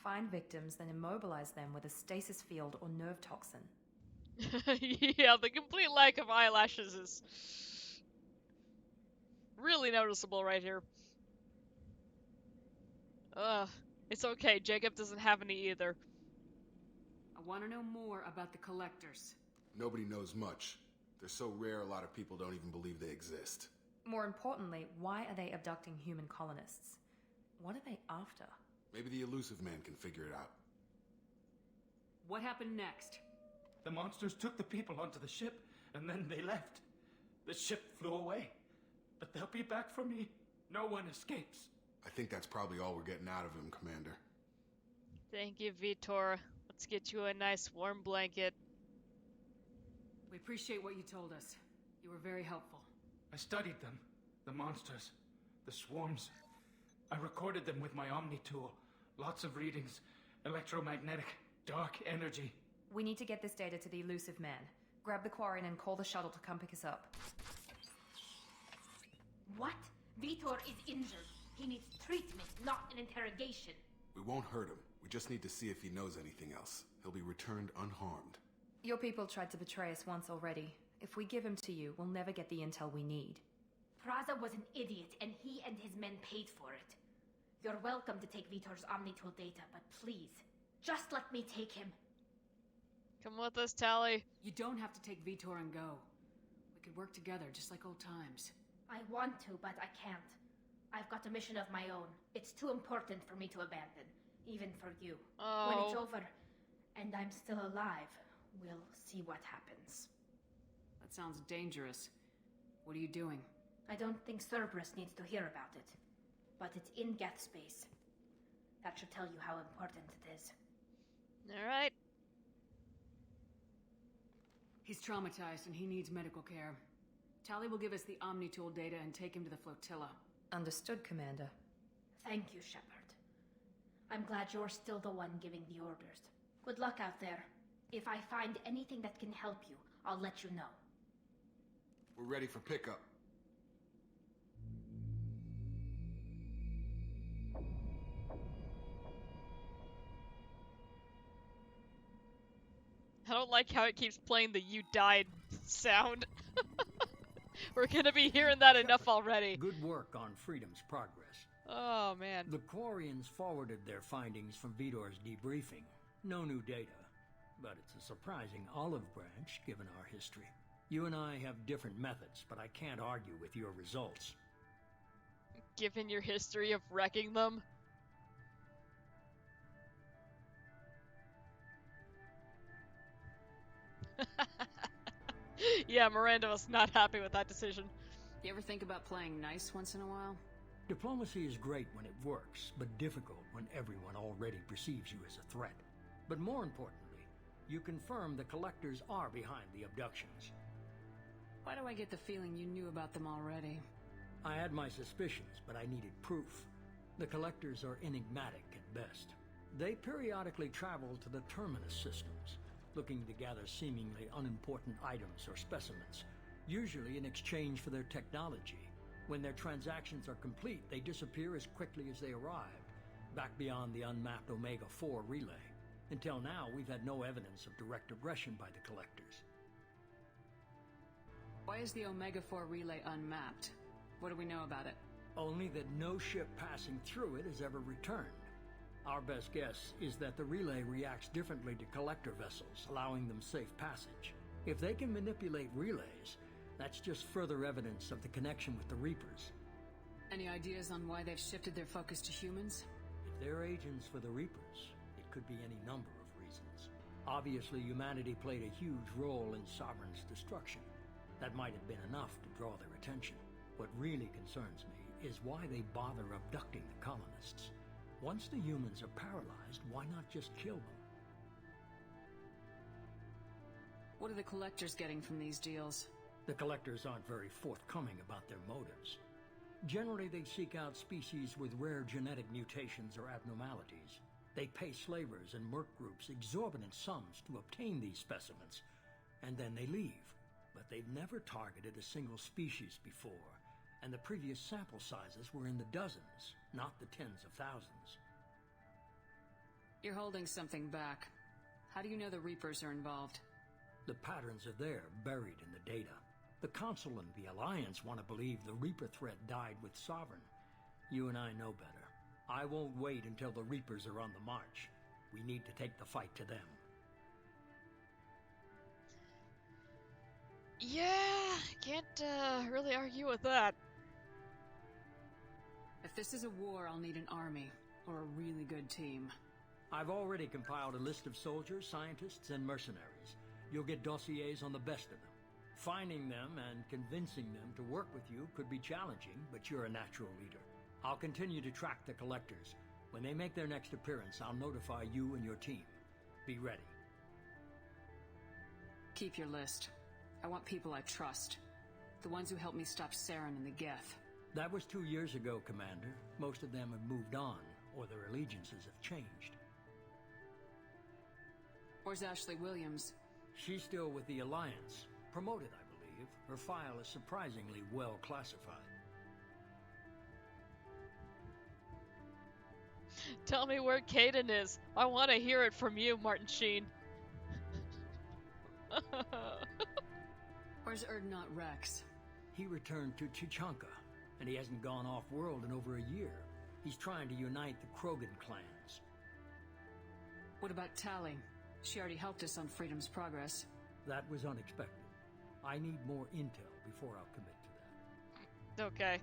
Find victims, then immobilize them with a stasis field or nerve toxin. Yeah, the complete lack of eyelashes is really noticeable right here. It's okay, Jacob doesn't have any either. I want to know more about the collectors. Nobody knows much. They're so rare a lot of people don't even believe they exist. More importantly, why are they abducting human colonists? What are they after? Maybe the elusive man can figure it out. What happened next? The monsters took the people onto the ship, and then they left. The ship flew away. But they'll be back for me. No one escapes. I think that's probably all we're getting out of him, Commander. Thank you, Vitor. Let's get you a nice warm blanket. We appreciate what you told us. You were very helpful. I studied them. The monsters. The swarms. I recorded them with my Omni tool. Lots of readings. Electromagnetic. Dark energy. We need to get this data to the elusive man. Grab the Quarian and call the shuttle to come pick us up. What? Vitor is injured. He needs treatment, not an interrogation. We won't hurt him. We just need to see if he knows anything else. He'll be returned unharmed. Your people tried to betray us once already. If we give him to you, we'll never get the intel we need. Praza was an idiot, and he and his men paid for it. You're welcome to take Vitor's Omnitool data, but please, just let me take him. Come with us, Tali. You don't have to take Vitor and go. We could work together just like old times. I want to, but I can't. I've got a mission of my own. It's too important for me to abandon, even for you. Oh. When it's over, and I'm still alive, we'll see what happens. That sounds dangerous. What are you doing? I don't think Cerberus needs to hear about it, but it's in Geth space. That should tell you how important it is. Alright. He's traumatized and he needs medical care. Tali will give us the Omni-Tool data and take him to the flotilla. Understood, Commander. Thank you, Shepard. I'm glad you're still the one giving the orders. Good luck out there. If I find anything that can help you, I'll let you know. We're ready for pickup. I don't like how it keeps playing the "you died" sound. We're gonna be hearing that enough already. Good work on Freedom's progress. Oh, man. The Quarians forwarded their findings from Vidor's debriefing. No new data, but it's a surprising olive branch given our history. You and I have different methods, but I can't argue with your results. Given your history of wrecking them. Yeah, Miranda was not happy with that decision. You ever think about playing nice once in a while? Diplomacy is great when it works, but difficult when everyone already perceives you as a threat. But more importantly, you confirm the Collectors are behind the abductions. Why do I get the feeling you knew about them already? I had my suspicions, but I needed proof. The Collectors are enigmatic at best. They periodically travel to the Terminus systems, looking to gather seemingly unimportant items or specimens, usually in exchange for their technology. When their transactions are complete, they disappear as quickly as they arrived, back beyond the unmapped Omega-4 relay. Until now, we've had no evidence of direct aggression by the Collectors. Why is the Omega-4 relay unmapped? What do we know about it? Only that no ship passing through it has ever returned. Our best guess is that the relay reacts differently to Collector vessels, allowing them safe passage. If they can manipulate relays, that's just further evidence of the connection with the Reapers. Any ideas on why they've shifted their focus to humans? If they're agents for the Reapers, it could be any number of reasons. Obviously, humanity played a huge role in Sovereign's destruction. That might have been enough to draw their attention. What really concerns me is why they bother abducting the colonists. Once the humans are paralyzed, why not just kill them? What are the Collectors getting from these deals? The Collectors aren't very forthcoming about their motives. Generally, they seek out species with rare genetic mutations or abnormalities. They pay slavers and merc groups exorbitant sums to obtain these specimens, and then they leave. But they've never targeted a single species before, and the previous sample sizes were in the dozens, not the tens of thousands. You're holding something back. How do you know the Reapers are involved? The patterns are there, buried in the data. The Council and the Alliance want to believe the Reaper threat died with Sovereign. You and I know better. I won't wait until the Reapers are on the march. We need to take the fight to them. Yeah, can't really argue with that. If this is a war, I'll need an army, or a really good team. I've already compiled a list of soldiers, scientists, and mercenaries. You'll get dossiers on the best of them. Finding them and convincing them to work with you could be challenging, but you're a natural leader. I'll continue to track the Collectors. When they make their next appearance, I'll notify you and your team. Be ready. Keep your list. I want people I trust. The ones who helped me stop Saren and the Geth. That was 2 years ago, Commander. Most of them have moved on, or their allegiances have changed. Where's Ashley Williams? She's still with the Alliance. Promoted, I believe. Her file is surprisingly well classified. Tell me where Caden is. I want to hear it from you, Martin Sheen. Where's Erdnot Rex? He returned to Chichanka, and he hasn't gone off-world in over a year. He's trying to unite the Krogan clans. What about Tali? She already helped us on Freedom's progress. That was unexpected. I need more intel before I'll commit to that. Okay.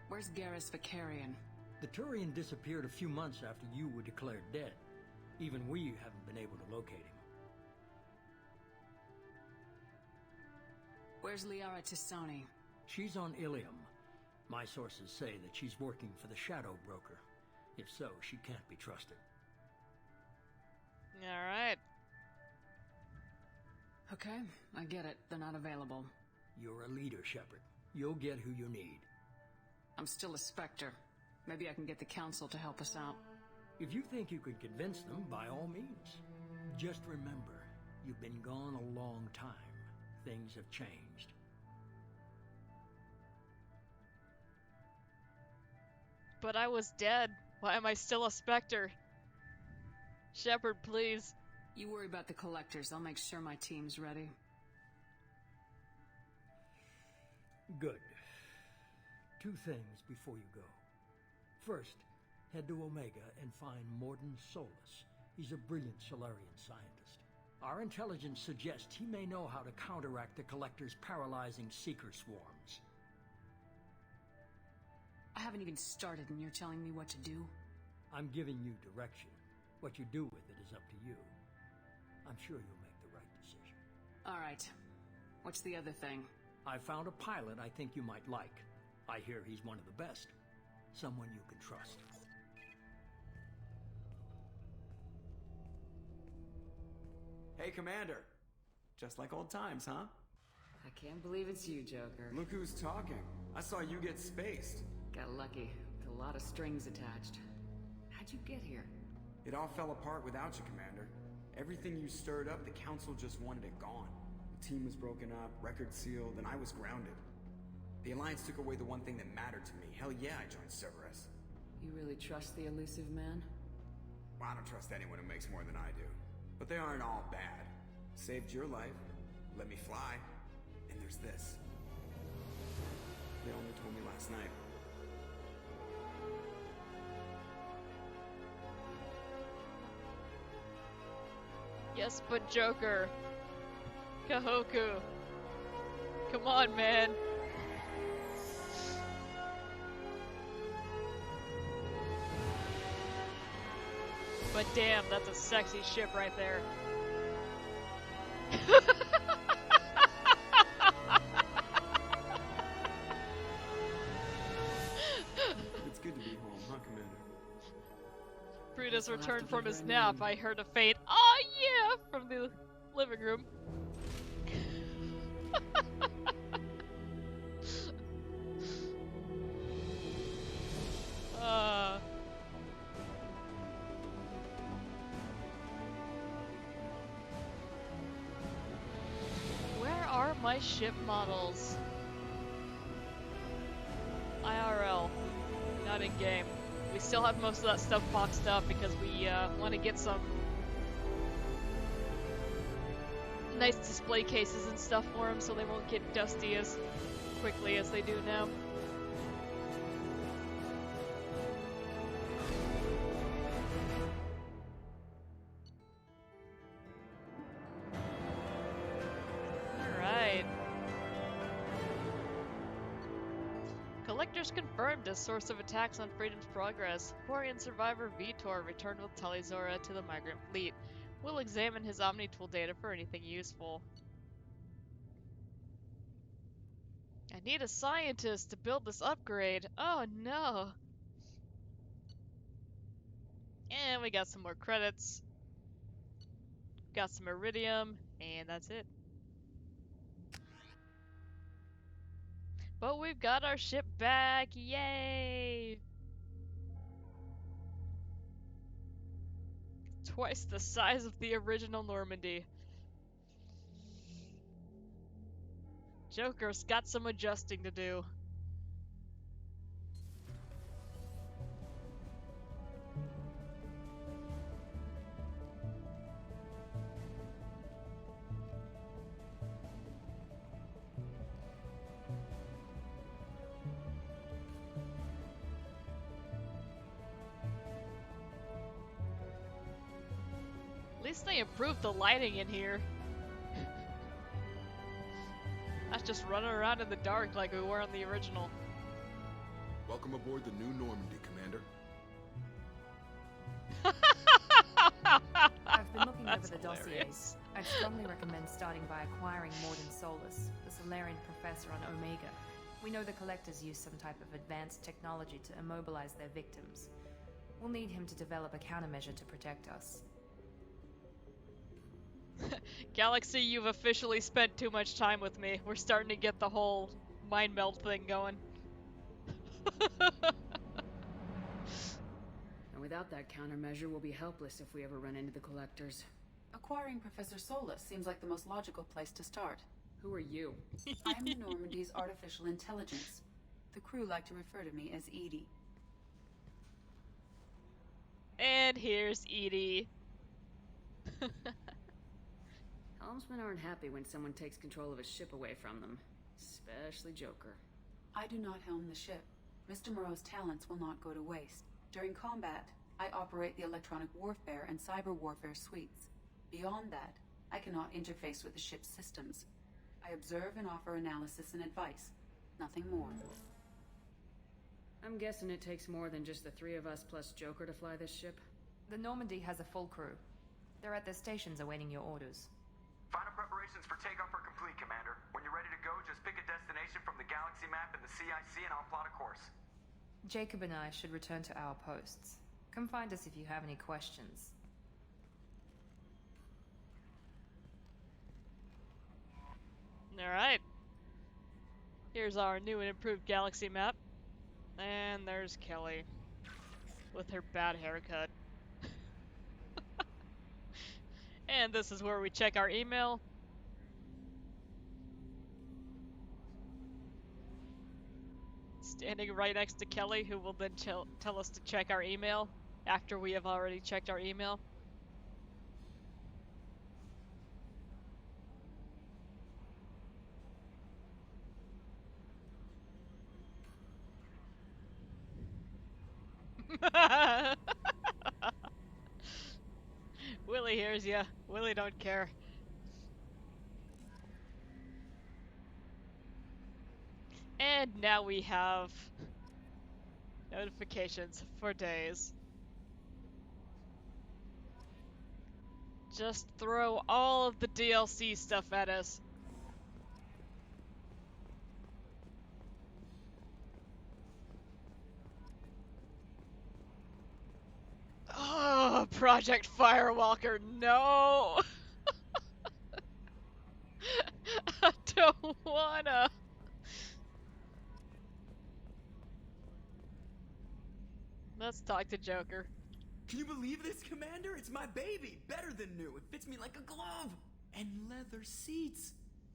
Where's Garrus Vicarian? The Turian disappeared a few months after you were declared dead. Even we haven't been able to locate him. Where's Liara Tisoni? She's on Ilium. My sources say that she's working for the Shadow Broker. If so, she can't be trusted. Alright. Okay, I get it. They're not available. You're a leader, Shepard. You'll get who you need. I'm still a Spectre. Maybe I can get the Council to help us out. If you think you could convince them, by all means. Just remember, you've been gone a long time. Things have changed. But I was dead. Why am I still a Spectre? Shepard, please. You worry about the Collectors. I'll make sure my team's ready. Good. 2 things before you go. First, head to Omega and find Mordin Solus. He's a brilliant Solarian scientist. Our intelligence suggests he may know how to counteract the Collector's paralyzing Seeker swarms. I haven't even started and you're telling me what to do? I'm giving you direction. What you do with it is up to you. I'm sure you'll make the right decision. Alright. What's the other thing? I found a pilot I think you might like. I hear he's one of the best. Someone you can trust. Hey, Commander. Just like old times, huh? I can't believe it's you, Joker. Look who's talking. I saw you get spaced. Got lucky. With a lot of strings attached. How'd you get here? It all fell apart without you, Commander. Everything you stirred up, the Council just wanted it gone. The team was broken up, record sealed, and I was grounded. The Alliance took away the one thing that mattered to me. Hell yeah, I joined Cerberus. You really trust the elusive man? Well, I don't trust anyone who makes more than I do. But they aren't all bad. Saved your life, let me fly, and there's this. They only told me last night. Yes, but Joker. Kahoku. Come on, man. But damn, that's a sexy ship right there. It's good to be home, huh, Commander? Brutus returned from his nap. I heard a faint "oh yeah" from the living room. Where are my ship models? IRL, not in game. We still have most of that stuff boxed up because we want to get some nice display cases and stuff for them so they won't get dusty as quickly as they do now. Alright. Collectors confirmed as source of attacks on Freedom's Progress. Quarian survivor Vitor returned with tali'zorah to the migrant fleet. We'll examine his Omni-Tool data for anything useful. I need a scientist to build this upgrade. Oh no. And we got some more credits. Got some iridium, and that's it. But we've got our ship back, yay! Twice the size of the original Normandy. Joker's got some adjusting to do. At least they improved the lighting in here. That's just running around in the dark like we were in the original. Welcome aboard the new Normandy, Commander. I've been looking over the That's dossiers. hilarious. I'd strongly recommend starting by acquiring Morden Solus, the Solarian professor on Omega. We know the Collectors use some type of advanced technology to immobilize their victims. We'll need him to develop a countermeasure to protect us. Galaxy, you've officially spent too much time with me. We're starting to get the whole mind meld thing going. And without that countermeasure, we'll be helpless if we ever run into the Collectors. Acquiring Professor Solus seems like the most logical place to start. Who are you? I'm the Normandy's artificial intelligence. The crew like to refer to me as Edie. And here's Edie. Helmsmen aren't happy when someone takes control of a ship away from them. Especially Joker. I do not helm the ship. Mr. Moreau's talents will not go to waste. During combat, I operate the electronic warfare and cyber warfare suites. Beyond that, I cannot interface with the ship's systems. I observe and offer analysis and advice. Nothing more. I'm guessing it takes more than just the three of us plus Joker to fly this ship? The Normandy has a full crew. They're at their stations awaiting your orders. Final preparations for takeoff are complete, Commander. When you're ready to go, just pick a destination from the galaxy map and the CIC and I'll plot a course. Jacob and I should return to our posts. Come find us if you have any questions. Alright. Here's our new and improved galaxy map. And there's Kelly. With her bad haircut. And this is where we check our email. Standing right next to Kelly, who will then tell us to check our email after we have already checked our email. Willie hears ya. Willie don't care. And now we have notifications for days. Just throw all of the DLC stuff at us. Oh, Project Firewalker, no! I don't wanna. Let's talk to Joker. Can you believe this, Commander? It's my baby! Better than new. It fits me like a glove! And leather seats!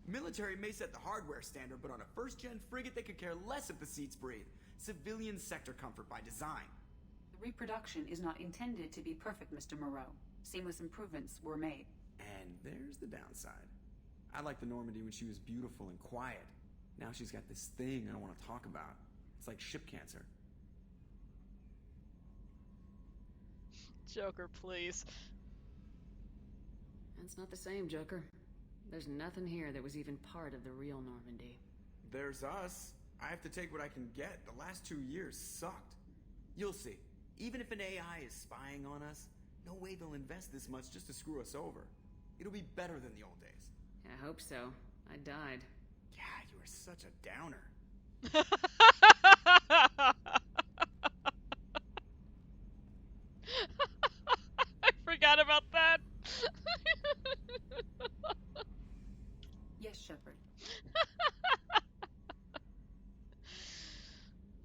Military may set the hardware standard, but on a first-gen frigate they could care less if the seats breathe. Civilian sector comfort by design. The reproduction is not intended to be perfect, Mr. Moreau. Seamless improvements were made. And there's the downside. I liked the Normandy when she was beautiful and quiet. Now she's got this thing I don't want to talk about. It's like ship cancer. Joker, please. That's not the same, Joker. There's nothing here that was even part of the real Normandy. There's us. I have to take what I can get. The last 2 years sucked. You'll see. Even if an AI is spying on us, no way they'll invest this much just to screw us over. It'll be better than the old days. I hope so. I died. Yeah, you were such a downer. I forgot about that. Yes, Shepard.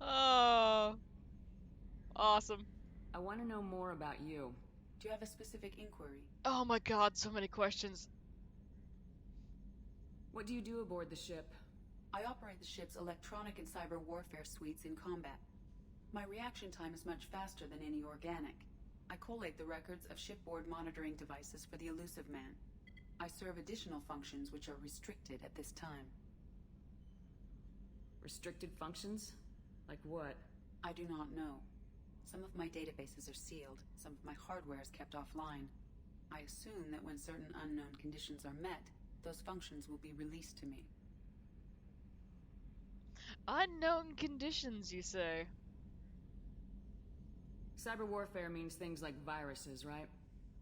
Oh, awesome. I want to know more about you. Do you have a specific inquiry? Oh my god, so many questions. What do you do aboard the ship? I operate the ship's electronic and cyber warfare suites in combat. My reaction time is much faster than any organic. I collate the records of shipboard monitoring devices for the Elusive Man. I serve additional functions which are restricted at this time. Restricted functions? Like what? I do not know. Some of my databases are sealed, some of my hardware is kept offline. I assume that when certain unknown conditions are met, those functions will be released to me. Unknown conditions, you say? Cyber warfare means things like viruses, right?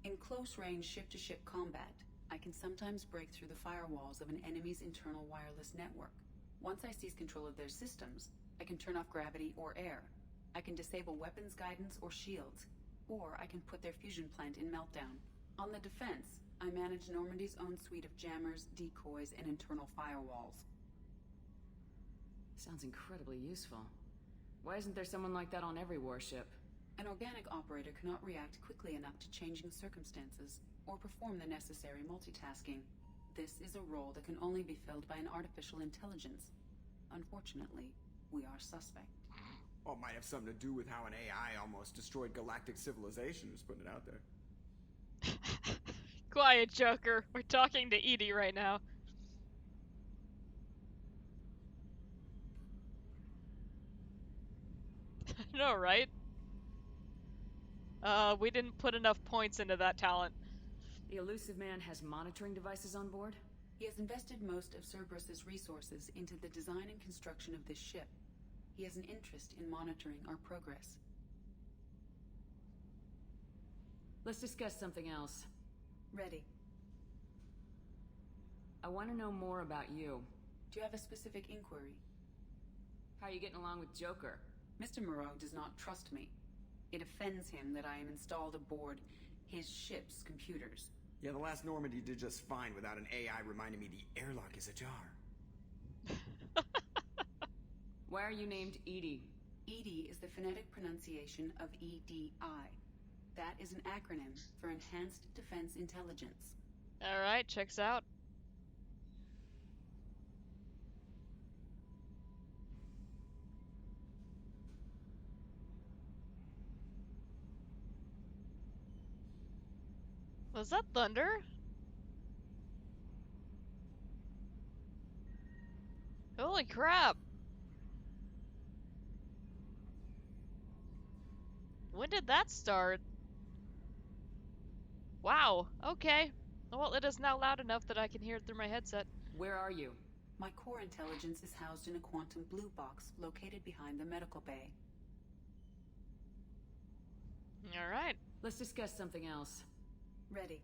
In close-range ship-to-ship combat, I can sometimes break through the firewalls of an enemy's internal wireless network. Once I seize control of their systems, I can turn off gravity or air. I can disable weapons guidance or shields, or I can put their fusion plant in meltdown. On the defense, I manage Normandy's own suite of jammers, decoys, and internal firewalls. Sounds incredibly useful. Why isn't there someone like that on every warship? An organic operator cannot react quickly enough to changing circumstances, or perform the necessary multitasking. This is a role that can only be filled by an artificial intelligence. Unfortunately, we are suspect. Well, it might have something to do with how an AI almost destroyed galactic civilization, just putting it out there. Quiet, Joker. We're talking to Edie right now. No, right? We didn't put enough points into that talent. The elusive man has monitoring devices on board? He has invested most of Cerberus's resources into the design and construction of this ship. He has an interest in monitoring our progress. Let's discuss something else. Ready. I want to know more about you. Do you have a specific inquiry? How are you getting along with Joker? Mr. Moreau does not trust me. It offends him that I am installed aboard his ship's computers. Yeah, the last Normandy did just fine without an AI reminding me the airlock is ajar. Why are you named Edie? EDI is the phonetic pronunciation of EDI. That is an acronym for Enhanced Defense Intelligence. Alright, checks out. Was that thunder? Holy crap! When did that start? Wow, okay. Well, it is now loud enough that I can hear it through my headset. Where are you? My core intelligence is housed in a quantum blue box located behind the medical bay. Alright. Let's discuss something else. Ready.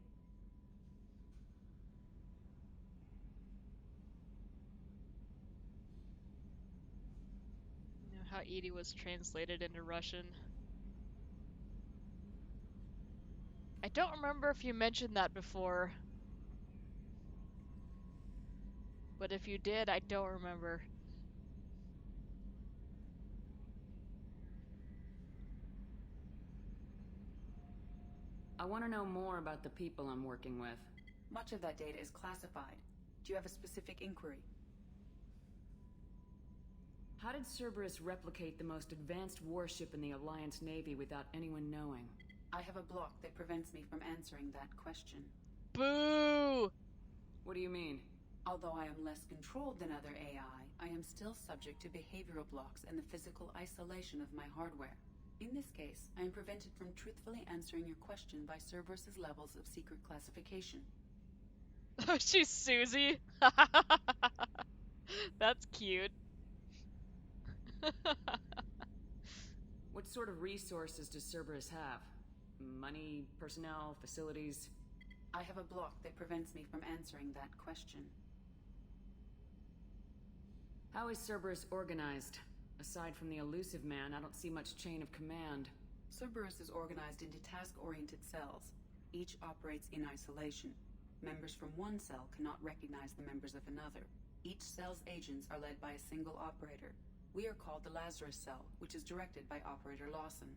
You know how Edie was translated into Russian. I don't remember if you mentioned that before. But if you did, I don't remember. I want to know more about the people I'm working with. Much of that data is classified. Do you have a specific inquiry? How did Cerberus replicate the most advanced warship in the Alliance Navy without anyone knowing? I have a block that prevents me from answering that question. Boo! What do you mean? Although I am less controlled than other AI, I am still subject to behavioral blocks and the physical isolation of my hardware. In this case, I am prevented from truthfully answering your question by Cerberus's levels of secret classification. Oh, she's Susie. That's cute. What sort of resources does Cerberus have? Money, personnel, facilities? I have a block that prevents me from answering that question. How is Cerberus organized? Aside from the elusive man, I don't see much chain of command. Cerberus is organized into task-oriented cells. Each operates in isolation. Members from one cell cannot recognize the members of another. Each cell's agents are led by a single operator. We are called the Lazarus cell, which is directed by Operator Lawson.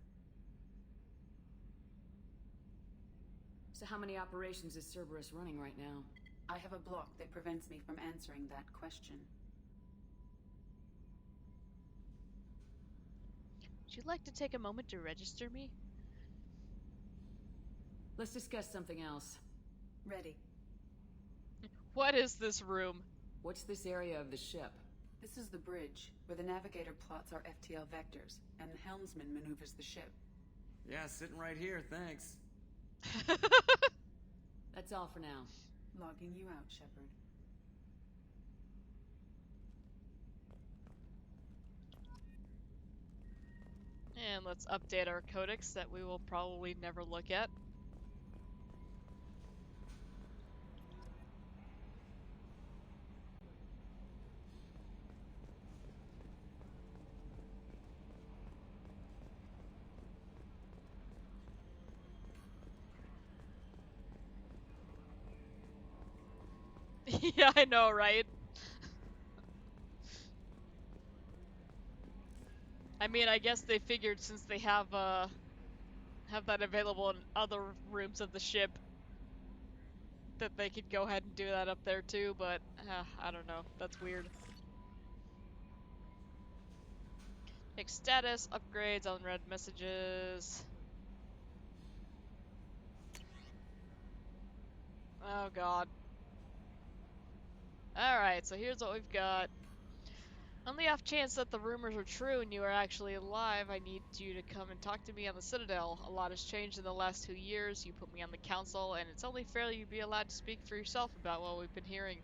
So how many operations is Cerberus running right now? I have a block that prevents me from answering that question. Would you like to take a moment to register me? Let's discuss something else. Ready. What is this room? What's this area of the ship? This is the bridge, where the navigator plots our FTL vectors, and the helmsman maneuvers the ship. Yeah, sitting right here, thanks. That's all for now. Logging you out, Shepard. And let's update our codex that we will probably never look at. Yeah, I know, right? I mean, I guess they figured since they have that available in other rooms of the ship that they could go ahead and do that up there too, but I don't know. That's weird. Check status, upgrades, unread messages. Oh god. Alright, so here's what we've got. On the off chance that the rumors are true and you are actually alive, I need you to come and talk to me on the Citadel. A lot has changed in the last 2 years. You put me on the council, and it's only fair you be allowed to speak for yourself about what we've been hearing.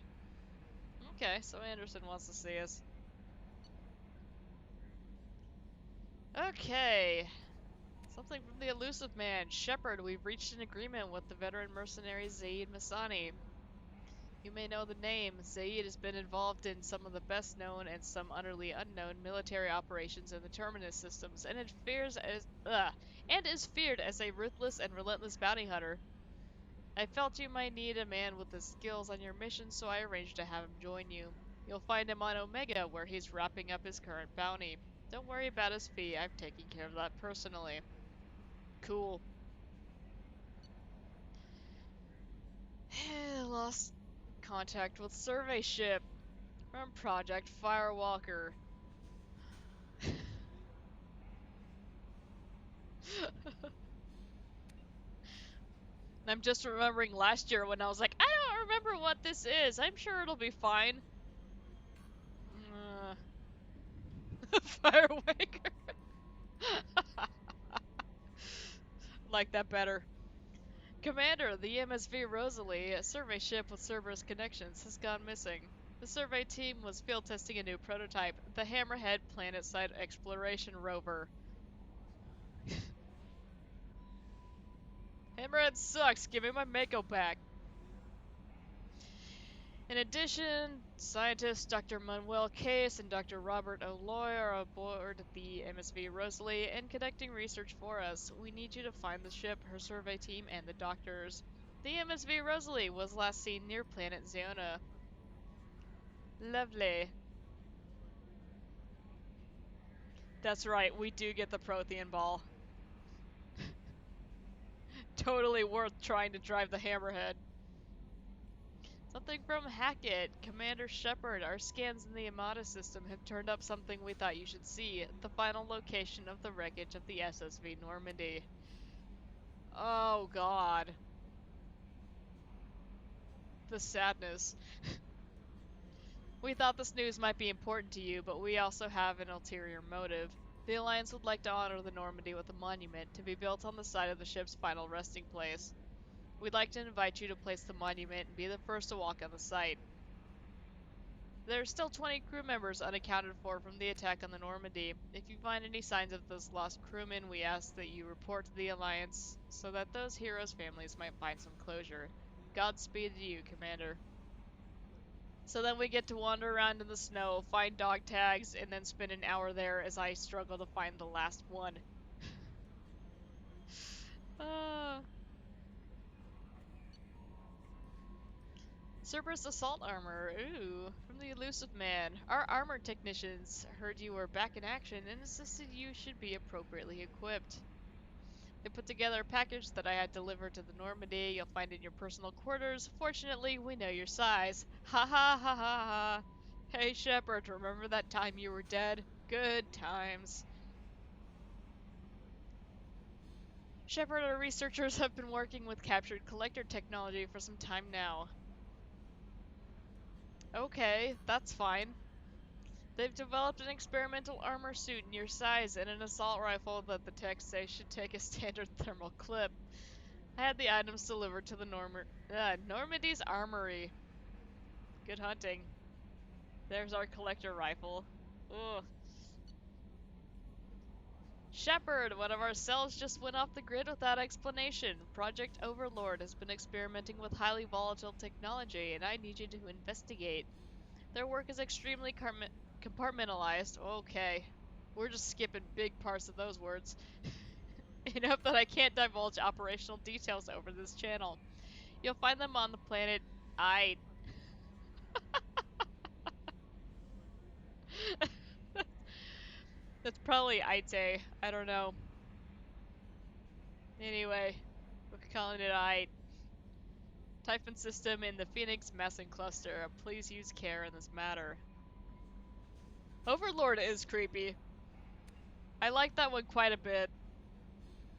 Okay, so Anderson wants to see us. Okay. Something from the elusive man. Shepard, we've reached an agreement with the veteran mercenary Zaid Masani. You may know the name. Zaid has been involved in some of the best known and some utterly unknown military operations in the Terminus systems, and is feared as a ruthless and relentless bounty hunter. I felt you might need a man with his skills on your mission, so I arranged to have him join you. You'll find him on Omega, where he's wrapping up his current bounty. Don't worry about his fee, I've taken care of that personally. Cool. Lost contact with survey ship from Project Firewalker. I'm just remembering last year when I was like, I don't remember what this is. I'm sure it'll be fine. Firewaker. Like that better. Commander, the MSV Rosalie, a survey ship with Cerberus connections, has gone missing. The survey team was field testing a new prototype, the Hammerhead Planet-Side Exploration Rover. Hammerhead sucks, give me my Mako back. In addition, scientists Dr. Manuel Case and Dr. Robert O'Loy are aboard the MSV Rosalie and conducting research for us. We need you to find the ship, her survey team, and the doctors. The MSV Rosalie was last seen near planet Zeona. Lovely. That's right, we do get the Prothean ball. Totally worth trying to drive the Hammerhead. Something from Hackett. Commander Shepard, our scans in the Amada system have turned up something we thought you should see. The final location of the wreckage of the SSV Normandy. Oh god. The sadness. We thought this news might be important to you, but we also have an ulterior motive. The Alliance would like to honor the Normandy with a monument to be built on the site of the ship's final resting place. We'd like to invite you to place the monument and be the first to walk on the site. There are still 20 crew members unaccounted for from the attack on the Normandy. If you find any signs of those lost crewmen, we ask that you report to the Alliance so that those heroes' families might find some closure. Godspeed to you, Commander. So then we get to wander around in the snow, find dog tags, and then spend an hour there as I struggle to find the last one. Cerberus assault armor. Ooh, from the elusive man. Our armor technicians heard you were back in action and insisted you should be appropriately equipped. They put together a package that I had delivered to the Normandy. You'll find in your personal quarters. Fortunately, we know your size. Ha ha ha ha ha. Hey Shepard, remember that time you were dead? Good times. Shepard, our researchers have been working with captured collector technology for some time now. Okay, that's fine. They've developed an experimental armor suit in your size and an assault rifle that the techs say should take a standard thermal clip. I had the items delivered to the Normandy's armory. Good hunting. There's our collector rifle. Ugh. Shepard, one of our cells just went off the grid without explanation. Project Overlord has been experimenting with highly volatile technology, and I need you to investigate. Their work is extremely compartmentalized. Okay. We're just skipping big parts of those words. Enough that I can't divulge operational details over this channel. You'll find them on the planet I... That's probably Ite. I don't know. Anyway, we're calling it I. Typhon system in the Phoenix Mason cluster. Please use care in this matter. Overlord is creepy. I like that one quite a bit.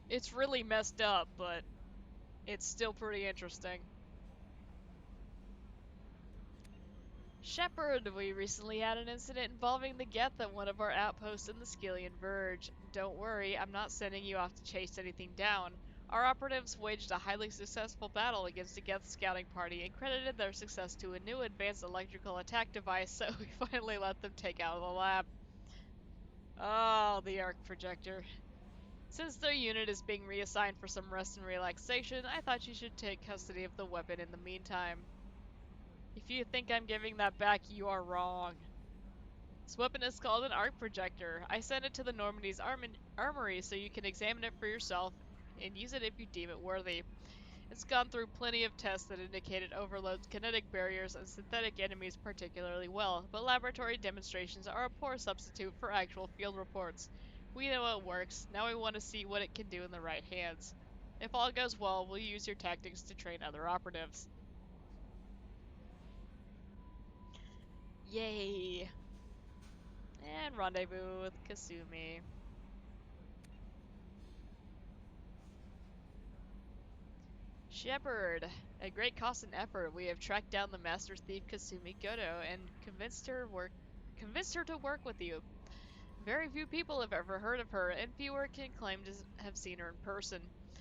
It's really messed up, but it's still pretty interesting. Shepard, we recently had an incident involving the Geth at one of our outposts in the Skillian Verge. Don't worry, I'm not sending you off to chase anything down. Our operatives waged a highly successful battle against a Geth scouting party and credited their success to a new advanced electrical attack device, so we finally let them take out of the lab. Oh, the arc projector. Since their unit is being reassigned for some rest and relaxation, I thought you should take custody of the weapon in the meantime. If you think I'm giving that back, you are wrong. This weapon is called an arc projector. I sent it to the Normandy's armory so you can examine it for yourself and use it if you deem it worthy. It's gone through plenty of tests that indicate it overloads kinetic barriers and synthetic enemies particularly well, but laboratory demonstrations are a poor substitute for actual field reports. We know it works, now we want to see what it can do in the right hands. If all goes well, we'll use your tactics to train other operatives. Yay! And rendezvous with Kasumi. Shepard, at great cost and effort, we have tracked down the master thief Kasumi Goto and convinced her to work with you. Very few people have ever heard of her, and fewer can claim to have seen her in person.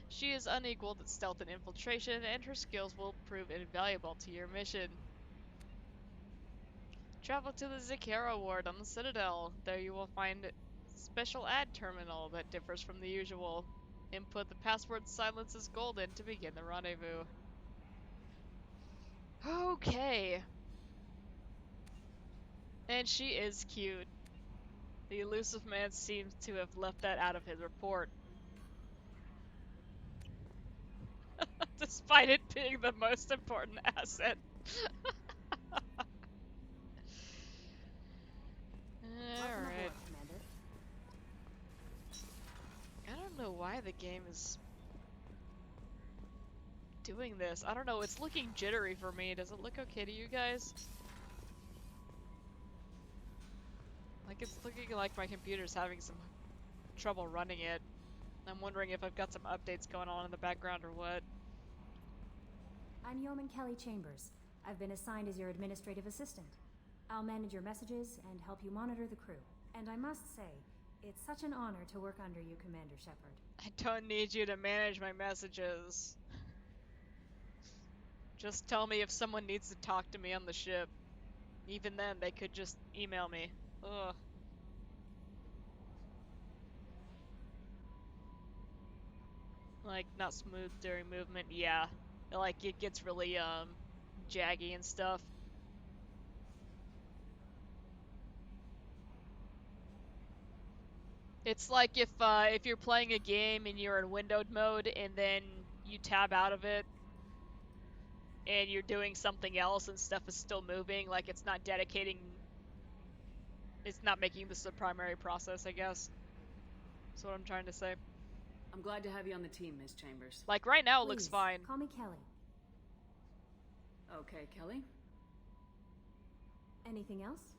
She is unequaled at stealth and infiltration, and her skills will prove invaluable to your mission. Travel to the Zakera ward on the Citadel. There you will find a special ad terminal that differs from the usual. Input the password Silence is Golden to begin the rendezvous. Okay. And she is cute. The elusive man seems to have left that out of his report. Despite it being the most important asset. Alright. I don't know why the game is doing this. I don't know, it's looking jittery for me. Does it look okay to you guys? Like, it's looking like my computer's having some trouble running it. I'm wondering if I've got some updates going on in the background or what. I'm Yeoman Kelly Chambers. I've been assigned as your administrative assistant. I'll manage your messages and help you monitor the crew. And I must say, it's such an honor to work under you, Commander Shepard. I don't need you to manage my messages. Just tell me if someone needs to talk to me on the ship. Even then, they could just email me. Ugh. Like, not smooth during movement, yeah. Like, it gets really, jaggy and stuff. It's like if you're playing a game and you're in windowed mode and then you tab out of it and you're doing something else and stuff is still moving, like it's not making this a primary process, I guess. That's what I'm trying to say. I'm glad to have you on the team, Ms. Chambers. Like right now it Please, looks fine. Call me Kelly. Okay, Kelly. Anything else?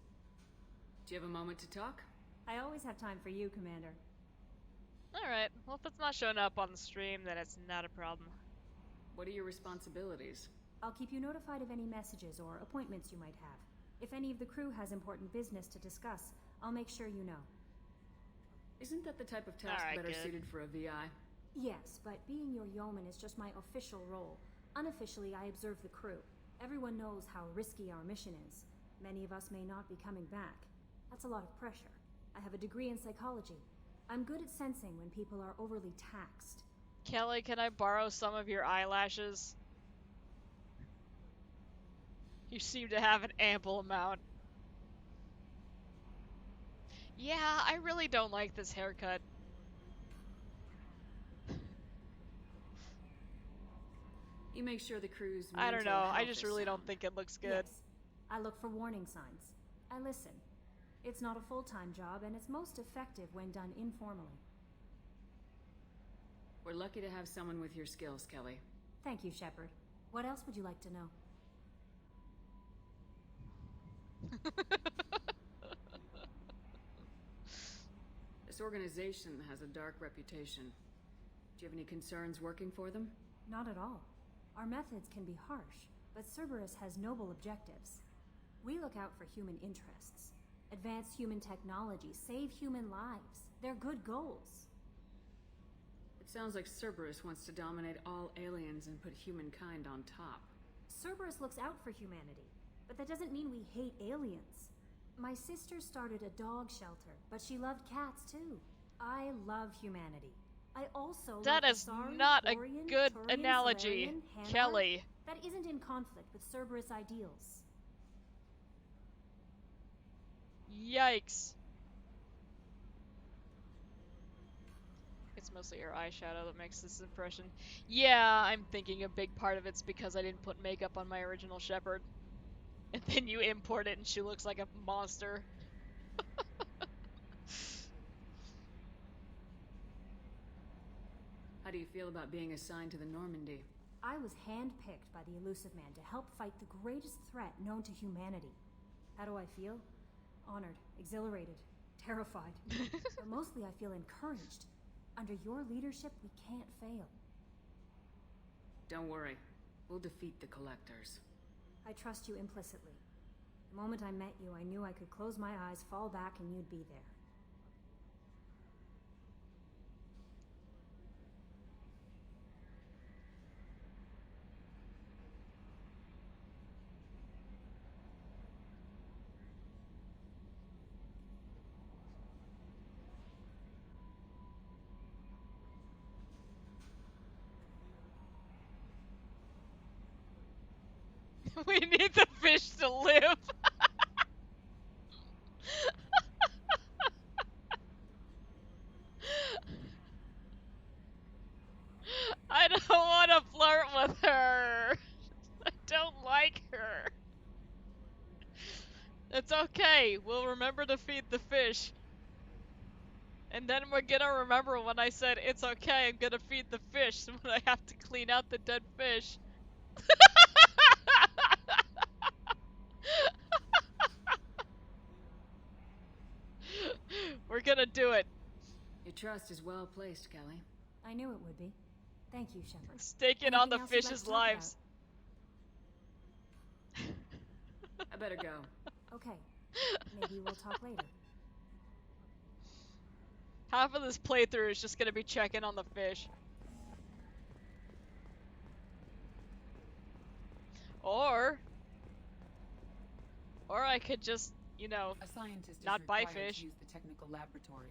Do you have a moment to talk? I always have time for you, Commander. Alright, well if it's not showing up on the stream, then it's not a problem. What are your responsibilities? I'll keep you notified of any messages or appointments you might have. If any of the crew has important business to discuss, I'll make sure you know. Isn't that the type of task better suited for a VI? Yes, but being your yeoman is just my official role. Unofficially, I observe the crew. Everyone knows how risky our mission is. Many of us may not be coming back. That's a lot of pressure. I have a degree in psychology. I'm good at sensing when people are overly taxed. Kelly, can I borrow some of your eyelashes? You seem to have an ample amount. Yeah, I really don't like this haircut. You make sure the crew's I don't mental know, I health just is really don't sound. think it looks good. Yes. I look for warning signs. I listen. It's not a full-time job, and it's most effective when done informally. We're lucky to have someone with your skills, Kelly. Thank you, Shepard. What else would you like to know? This organization has a dark reputation. Do you have any concerns working for them? Not at all. Our methods can be harsh, but Cerberus has noble objectives. We look out for human interests, advance human technology, save human lives. They're good goals. It sounds like Cerberus wants to dominate all aliens and put humankind on top. Cerberus looks out for humanity, but that doesn't mean we hate aliens. My sister started a dog shelter, but she loved cats too. I love humanity. I also That love is Asari, not a Thorian, good Turian, analogy, Salarian, Hanar, Kelly. that isn't in conflict with Cerberus ideals. Yikes. It's mostly your eyeshadow that makes this impression. Yeah, I'm thinking a big part of it's because I didn't put makeup on my original Shepherd. And then you import it and she looks like a monster. How do you feel about being assigned to the Normandy? I was handpicked by the Elusive Man to help fight the greatest threat known to humanity. How do I feel? Honored, exhilarated, terrified. But mostly I feel encouraged. Under your leadership, we can't fail. Don't worry. We'll defeat the Collectors. I trust you implicitly. The moment I met you, I knew I could close my eyes, fall back, and you'd be there. We need the fish to live. I don't want to flirt with her. I don't like her. It's okay. We'll remember to feed the fish. And then we're gonna remember when I said it's okay, I'm gonna feed the fish when I have to clean out the dead fish. We're gonna do it. Your trust is well placed, Kelly. I knew it would be. Thank you, Shepard. Staking on the Anything else you'd like fish's to talk lives. I better go. Okay. Maybe we'll talk later. Half of this playthrough is just gonna be checking on the fish. Or I could just, you know, A scientist is not buy required fish. to use the technical laboratory.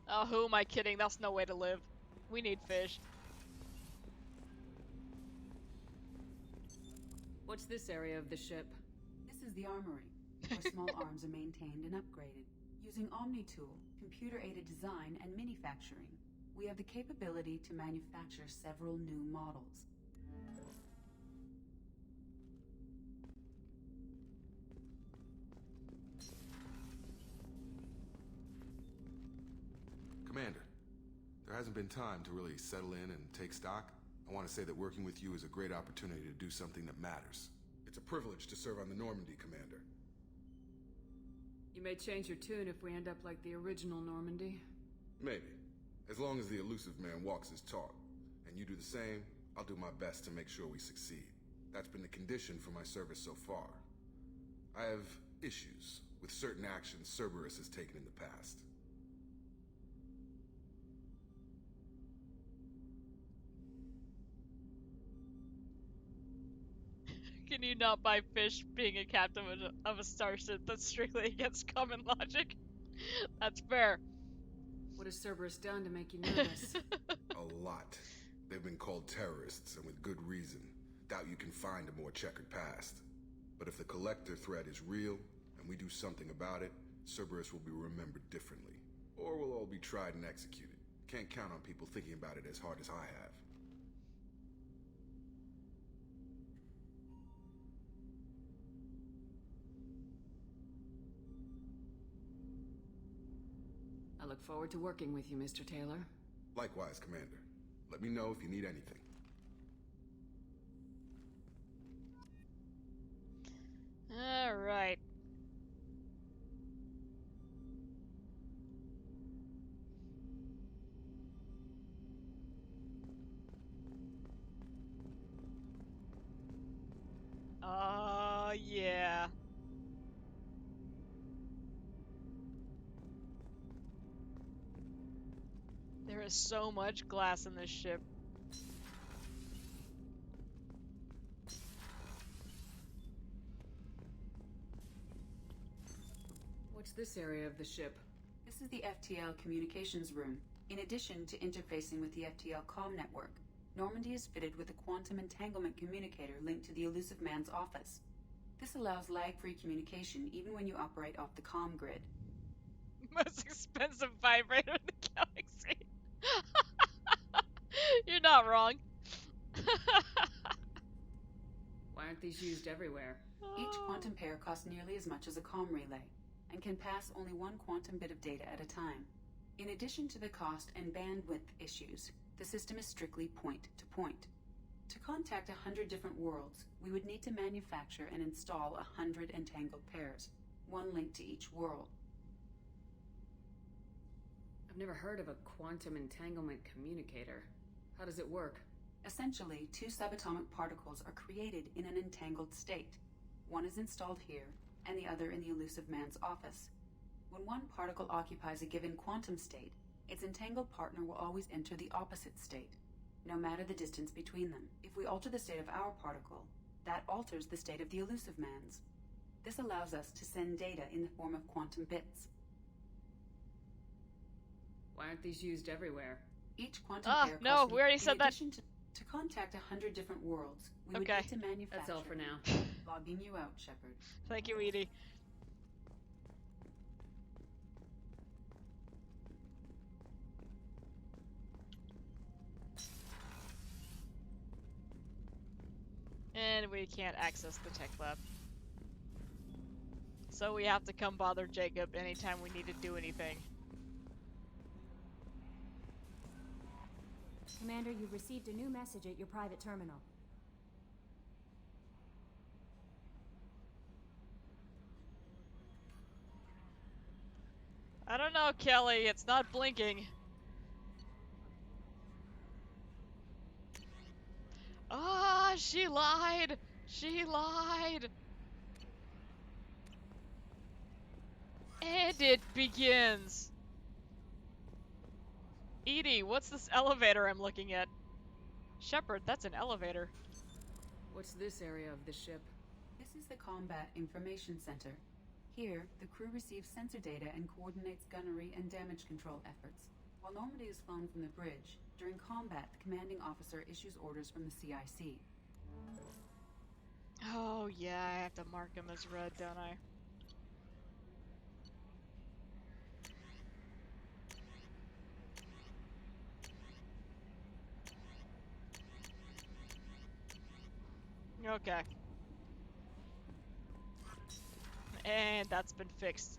Oh, who am I kidding? That's no way to live. We need fish. What's this area of the ship? This is the armory, where small arms are maintained and upgraded. Using Omni-Tool, computer-aided design, and manufacturing, we have the capability to manufacture several new models. Commander, there hasn't been time to really settle in and take stock. I want to say that working with you is a great opportunity to do something that matters. It's a privilege to serve on the Normandy, Commander. You may change your tune if we end up like the original Normandy. Maybe. As long as the Elusive Man walks his talk, and you do the same, I'll do my best to make sure we succeed. That's been the condition for my service so far. I have issues with certain actions Cerberus has taken in the past. Can you not buy fish being a captain of a starship that's strictly against common logic? That's fair. What has Cerberus done to make you nervous? A lot. They've been called terrorists, and with good reason. Doubt you can find a more checkered past. But if the Collector threat is real, and we do something about it, Cerberus will be remembered differently. Or we'll all be tried and executed. Can't count on people thinking about it as hard as I have. I look forward to working with you, Mr. Taylor. Likewise, Commander. Let me know if you need anything. Alright. Yeah. There is so much glass in this ship. What's this area of the ship? This is the FTL communications room. In addition to interfacing with the FTL comm network, Normandy is fitted with a quantum entanglement communicator linked to the Elusive Man's office. This allows lag-free communication even when you operate off the comm grid. Most expensive vibrator in the galaxy. You're not wrong. Why aren't these used everywhere? Each quantum pair costs nearly as much as a comm relay, and can pass only one quantum bit of data at a time. In addition to the cost and bandwidth issues, the system is strictly point-to-point. To contact 100 different worlds, we would need to manufacture and install 100 entangled pairs, one linked to each world. I've never heard of a quantum entanglement communicator. How does it work? Essentially, two subatomic particles are created in an entangled state. One is installed here, and the other in the Elusive Man's office. When one particle occupies a given quantum state, its entangled partner will always enter the opposite state, no matter the distance between them. If we alter the state of our particle, that alters the state of the Elusive Man's. This allows us to send data in the form of quantum bits. Why aren't these used everywhere? Each quantum pair no, costs we already said that. To contact 100 different worlds, we would Okay. need to manufacture... That's all for now. Logging you out, Shepard. Thank you, Edie. And we can't access the tech lab. So we have to come bother Jacob anytime we need to do anything. Commander, you've received a new message at your private terminal. I don't know, Kelly. It's not blinking. Ah, she lied. She lied. And it begins. Edie, what's this elevator I'm looking at? Shepard, that's an elevator. What's this area of the ship? This is the Combat Information Center. Here, the crew receives sensor data and coordinates gunnery and damage control efforts. While Normandy is flown from the bridge, during combat, the commanding officer issues orders from the CIC. Oh yeah, I have to mark him as red, don't I? Okay. And that's been fixed.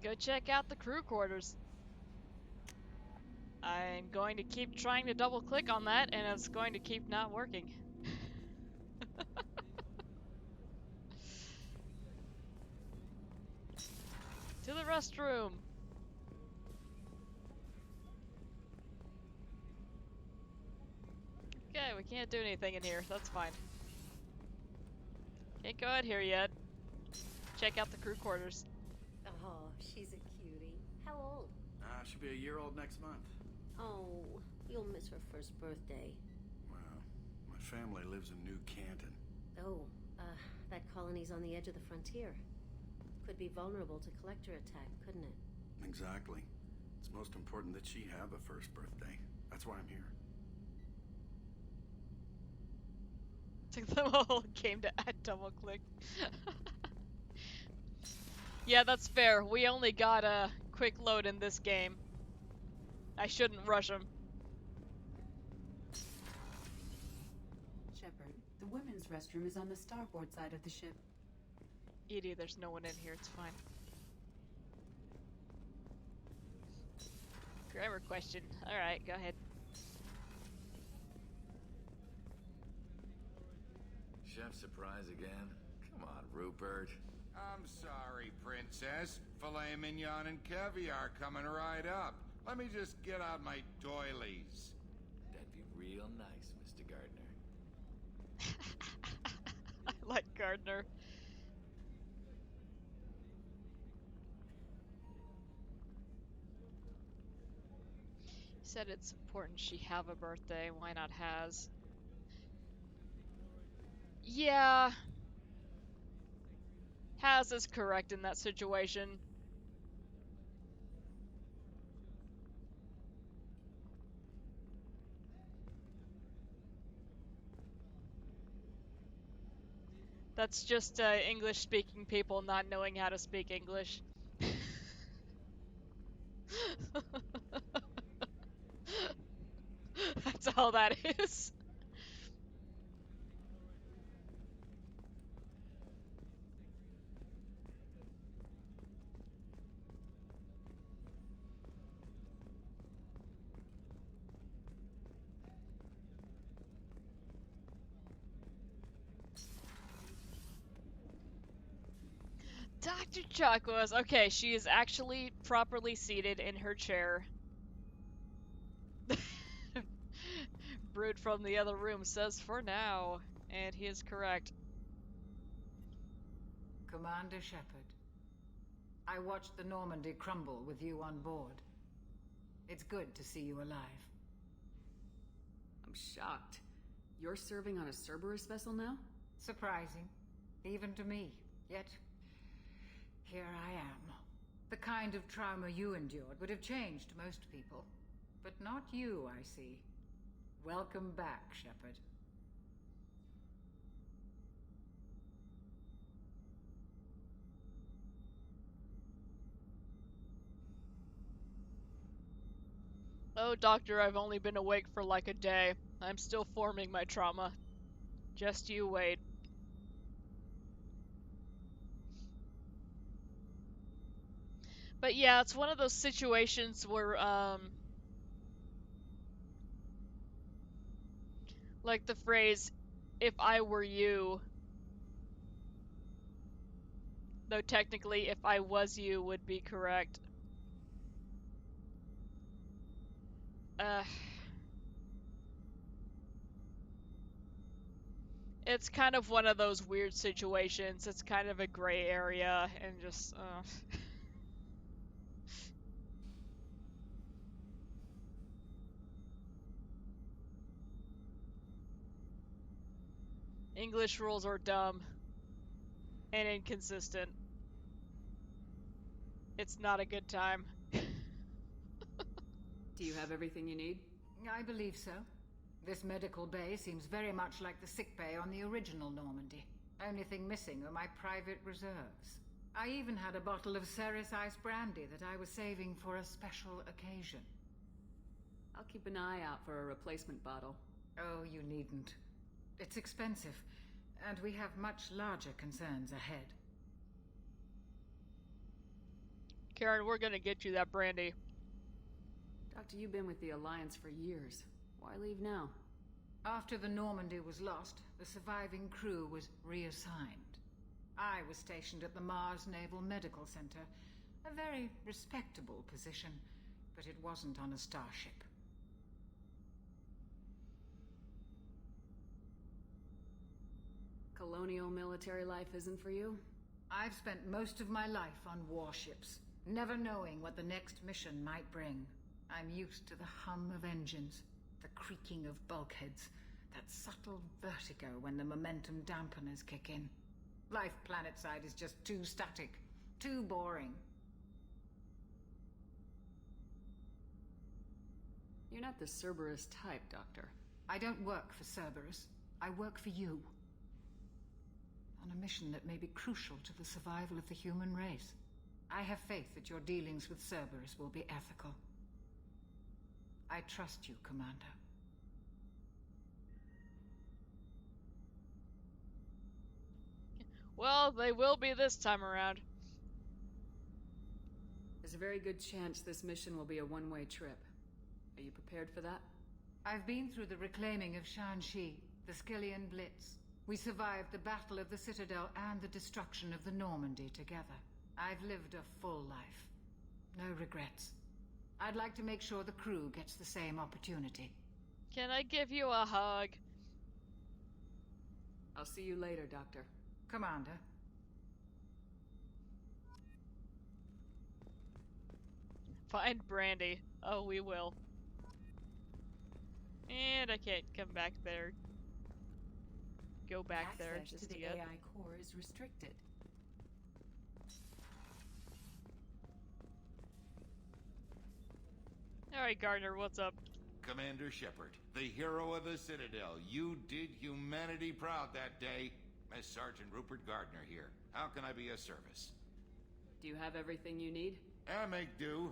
Go check out the crew quarters. I'm going to keep trying to double click on that and it's going to keep not working. To the restroom. Okay, we can't do anything in here. That's fine. Can't go out here yet. Check out the crew quarters. Oh, she's a cutie. How old? She'll be a year old next month. Oh, you'll miss her first birthday. Wow. My family lives in New Canton. Oh, That colony's on the edge of the frontier. Could be vulnerable to collector attack, couldn't it? Exactly. It's most important that she have a first birthday. That's why I'm here. Took them a whole game to add double click. Yeah, that's fair. We only got a quick load in this game. I shouldn't rush them. Shepard, the women's restroom is on the starboard side of the ship. Edie, there's no one in here. It's fine. Grammar question. Alright, go ahead. Chef surprise again? Come on, Rupert. I'm sorry, Princess. Filet mignon and caviar coming right up. Let me just get out my doilies. That'd be real nice, Mr. Gardner. I like Gardner. Said it's important she have a birthday. Why not has? Yeah. Has is correct in that situation. That's just English-speaking people not knowing how to speak English. That's all that is. Dr. Chakwas. Okay, she is actually properly seated in her chair. Brood from the other room says for now, and he is correct. Commander Shepard, I watched the Normandy crumble with you on board. It's good to see you alive. I'm shocked. You're serving on a Cerberus vessel now? Surprising, even to me. Yet, here I am. The kind of trauma you endured would have changed most people. But not you, I see. Welcome back, Shepard. Oh, Doctor, I've only been awake for like a day. I'm still forming my trauma. Just you wait. But yeah, it's one of those situations where, like the phrase, if I were you, though technically if I was you would be correct. It's kind of one of those weird situations. It's kind of a gray area, and just, English rules are dumb and inconsistent. It's not a good time. Do you have everything you need? I believe so. This medical bay seems very much like the sick bay on the original Normandy. Only thing missing are my private reserves. I even had a bottle of Ceres Ice brandy that I was saving for a special occasion. I'll keep an eye out for a replacement bottle. Oh, you needn't. It's expensive, and we have much larger concerns ahead. Karen, we're gonna get you that brandy. Doctor, you've been with the Alliance for years. Why leave now? After the Normandy was lost, the surviving crew was reassigned. I was stationed at the Mars Naval Medical Center, a very respectable position, but it wasn't on a starship. Colonial military life isn't for you? I've spent most of my life on warships, never knowing what the next mission might bring. I'm used to the hum of engines, the creaking of bulkheads, That subtle vertigo when the momentum dampeners kick in. Life planetside is just too static, too boring. You're not the Cerberus type, Doctor. I don't work for Cerberus. I work for you. On a mission that may be crucial to the survival of the human race. I have faith that your dealings with Cerberus will be ethical. I trust you, Commander. Well, they will be this time around. There's a very good chance this mission will be a one-way trip. Are you prepared for that? I've been through the reclaiming of Shanxi, the Skillian Blitz. We survived the Battle of the Citadel and the destruction of the Normandy together. I've lived a full life. No regrets. I'd like to make sure the crew gets the same opportunity. Can I give you a hug? I'll see you later, Doctor. Commander. Find Brandy. Oh, we will. And I can't come back there. Go back there Access just to the yet. AI core is restricted. Alright, Gardner, what's up? Commander Shepard, the hero of the Citadel. You did humanity proud that day. Miss Sergeant Rupert Gardner here. How can I be of service? Do you have everything you need? I make do.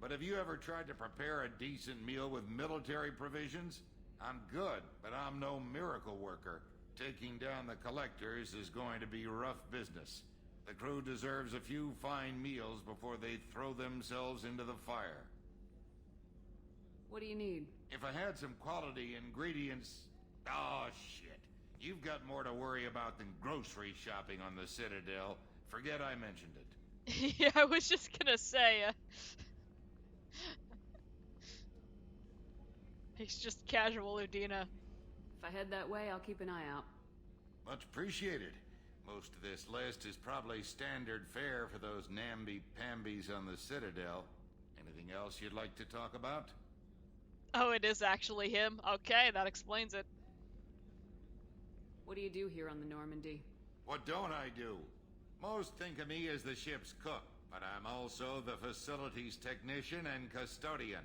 But have you ever tried to prepare a decent meal with military provisions? I'm good, but I'm no miracle worker. Taking down the collectors is going to be rough business. The crew deserves a few fine meals before they throw themselves into the fire. What do you need? If I had some quality ingredients... Oh, shit. You've got more to worry about than grocery shopping on the Citadel. Forget I mentioned it. Yeah, I was just gonna say, He's just casual, Udina. If I head that way, I'll keep an eye out. Much appreciated. Most of this list is probably standard fare for those namby-pambies on the Citadel. Anything else you'd like to talk about? Oh, it is actually him. Okay, that explains it. What do you do here on the Normandy? What don't I do? Most think of me as the ship's cook, but I'm also the facilities technician and custodian.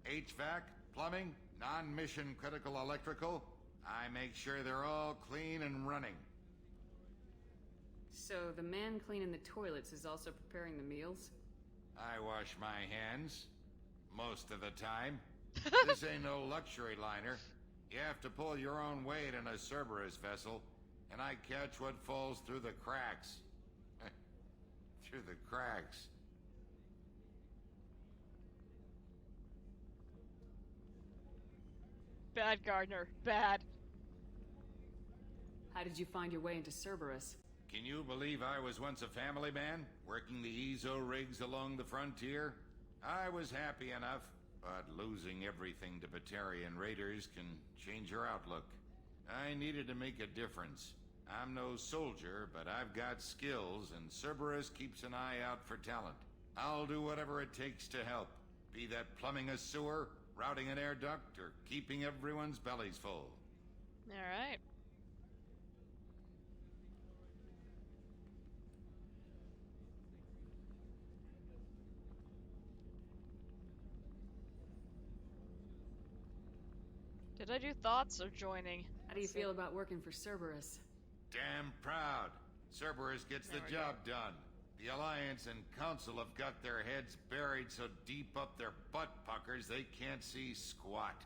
HVAC, plumbing, non-mission critical electrical. I make sure they're all clean and running. So the man cleaning the toilets is also preparing the meals? I wash my hands. Most of the time. This ain't no luxury liner. You have to pull your own weight in a Cerberus vessel, and I catch what falls through the cracks. Through the cracks. Bad, Gardner. Bad. How did you find your way into Cerberus? Can you believe I was once a family man, working the EZO rigs along the frontier? I was happy enough, but losing everything to Batarian raiders can change your outlook. I needed to make a difference. I'm no soldier, but I've got skills, and Cerberus keeps an eye out for talent. I'll do whatever it takes to help, be that plumbing a sewer, routing an air duct, or keeping everyone's bellies full. Alright. Did I do thoughts or joining? How do you feel about working for Cerberus? Damn proud. Cerberus gets the job done. The Alliance and Council have got their heads buried so deep up their butt puckers they can't see squat.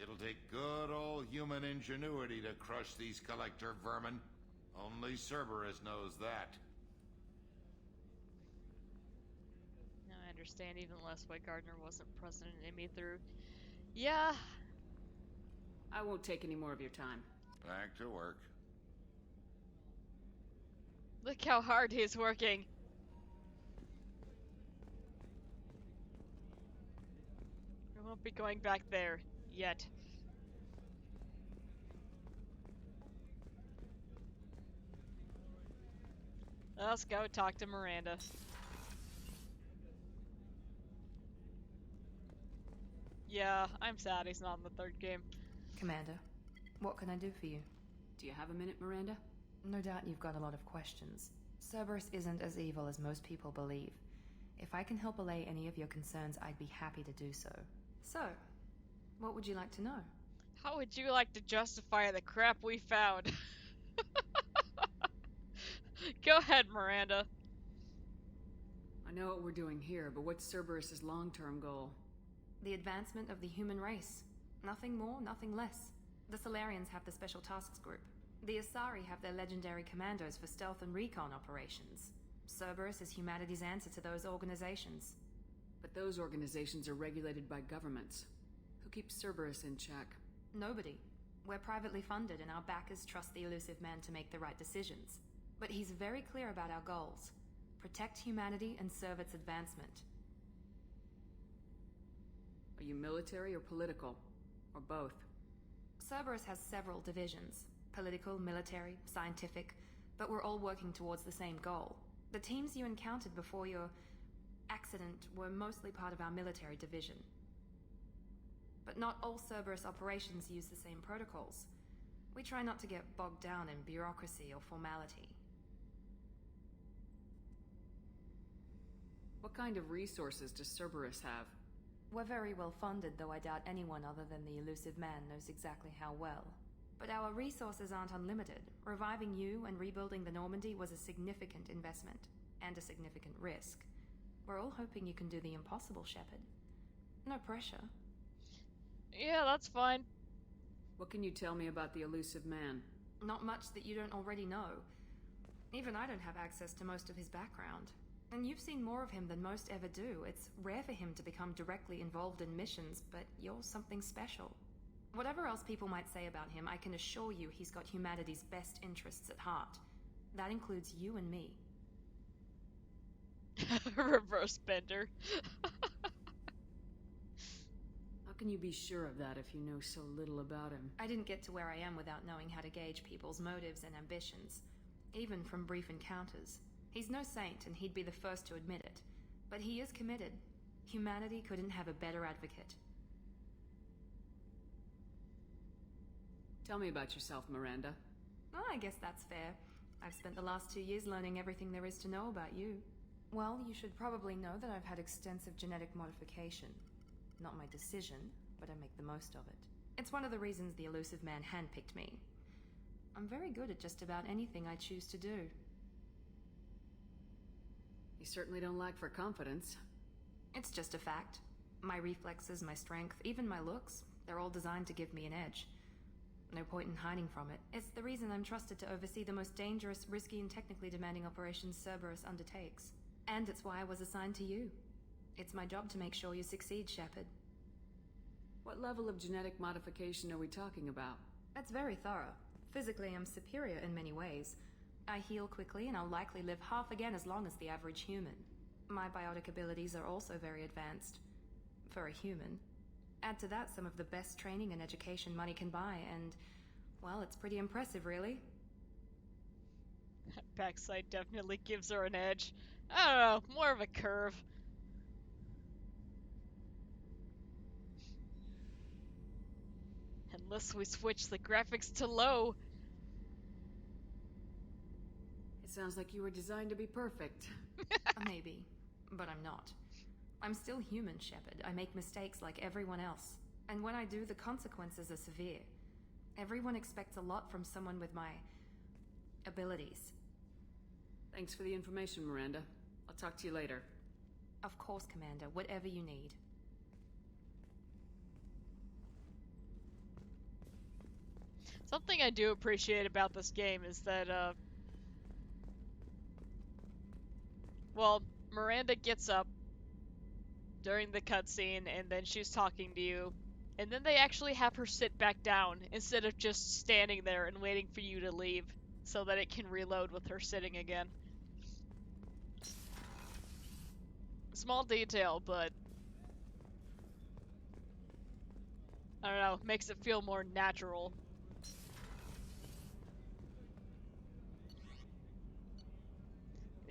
It'll take good old human ingenuity to crush these collector vermin. Only Cerberus knows that. Now I understand even less why Gardner wasn't present in me through. Yeah. I won't take any more of your time. Back to work. Look how hard he's working. I won't be going back there yet. Let's go talk to Miranda. Yeah, I'm sad he's not in the third game. Commander, What can I do for you? Do you have a minute, Miranda? No doubt you've got a lot of questions. Cerberus isn't as evil as most people believe. If I can help allay any of your concerns, I'd be happy to do so. So, what would you like to know? How would you like to justify the crap we found? Go ahead, Miranda. I know what we're doing here, but what's Cerberus's long-term goal? The advancement of the human race. Nothing more, nothing less. The Solarians have the Special Tasks Group. The Asari have their legendary commandos for stealth and recon operations. Cerberus is humanity's answer to those organizations. But those organizations are regulated by governments. Who keeps Cerberus in check? Nobody. We're privately funded and our backers trust the elusive man to make the right decisions. But he's very clear about our goals. Protect humanity and serve its advancement. Are you military or political? Or both? Cerberus has several divisions. Political, military, scientific, but we're all working towards the same goal. The teams you encountered before your accident were mostly part of our military division. But not all Cerberus operations use the same protocols. We try not to get bogged down in bureaucracy or formality. What kind of resources does Cerberus have? We're very well funded, though I doubt anyone other than the elusive man knows exactly how well. But our resources aren't unlimited. Reviving you and rebuilding the Normandy was a significant investment, and a significant risk. We're all hoping you can do the impossible, Shepard. No pressure. Yeah, that's fine. What can you tell me about the elusive man? Not much that you don't already know. Even I don't have access to most of his background. And you've seen more of him than most ever do. It's rare for him to become directly involved in missions, but you're something special. Whatever else people might say about him, I can assure you he's got humanity's best interests at heart. That includes you and me. Reverse bender. How can you be sure of that if you know so little about him? I didn't get to where I am without knowing how to gauge people's motives and ambitions, even from brief encounters. He's no saint, and he'd be the first to admit it. But he is committed. Humanity couldn't have a better advocate. Tell me about yourself, Miranda. Well, I guess that's fair. I've spent the last 2 years learning everything there is to know about you. Well, you should probably know that I've had extensive genetic modification. Not my decision, but I make the most of it. It's one of the reasons the elusive man handpicked me. I'm very good at just about anything I choose to do. You certainly don't lack for confidence. It's just a fact. My reflexes, my strength, even my looks, they're all designed to give me an edge. No point in hiding from it. It's the reason I'm trusted to oversee the most dangerous, risky, and technically demanding operations Cerberus undertakes. And it's why I was assigned to you. It's my job to make sure you succeed, Shepard. What level of genetic modification are we talking about? That's very thorough. Physically, I'm superior in many ways. I heal quickly, and I'll likely live half again as long as the average human. My biotic abilities are also very advanced. For a human. Add to that some of the best training and education money can buy, and, well, it's pretty impressive, really. Backside definitely gives her an edge. I don't know, more of a curve. Unless we switch the graphics to low. It sounds like you were designed to be perfect. Maybe, but I'm not. I'm still human, Shepard. I make mistakes like everyone else. And when I do, the consequences are severe. Everyone expects a lot from someone with my abilities. Thanks for the information, Miranda. I'll talk to you later. Of course, Commander. Whatever you need. Something I do appreciate about this game is that, well, Miranda gets up during the cutscene, and then she's talking to you, and then they actually have her sit back down instead of just standing there and waiting for you to leave so that it can reload with her sitting again. Small detail, but I don't know, makes it feel more natural.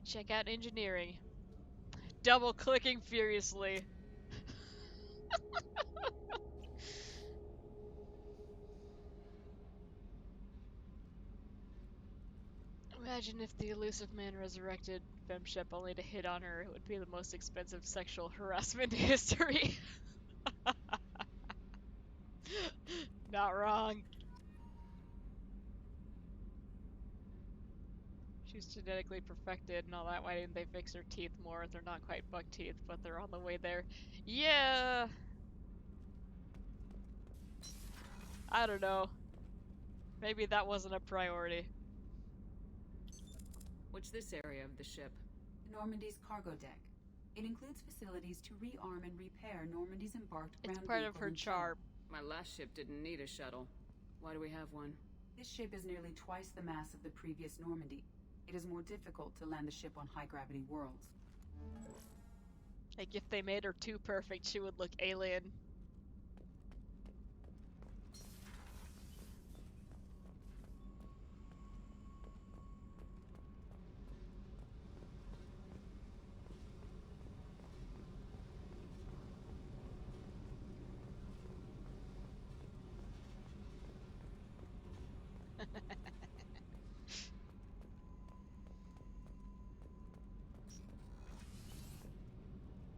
Check out engineering. Double clicking furiously. Imagine if the elusive man resurrected Femshep only to hit on her. It would be the most expensive sexual harassment in history. Not wrong. She's genetically perfected and all that. Why didn't they fix her teeth more? They're not quite buck teeth, but they're on the way there. Yeah! I don't know. Maybe that wasn't a priority. What's this area of the ship? Normandy's cargo deck. It includes facilities to rearm and repair Normandy's embarked ground It's part of vehicle her and charm. My last ship didn't need a shuttle. Why do we have one? This ship is nearly twice the mass of the previous Normandy. It is more difficult to land the ship on high-gravity worlds. Like, if they made her too perfect, she would look alien.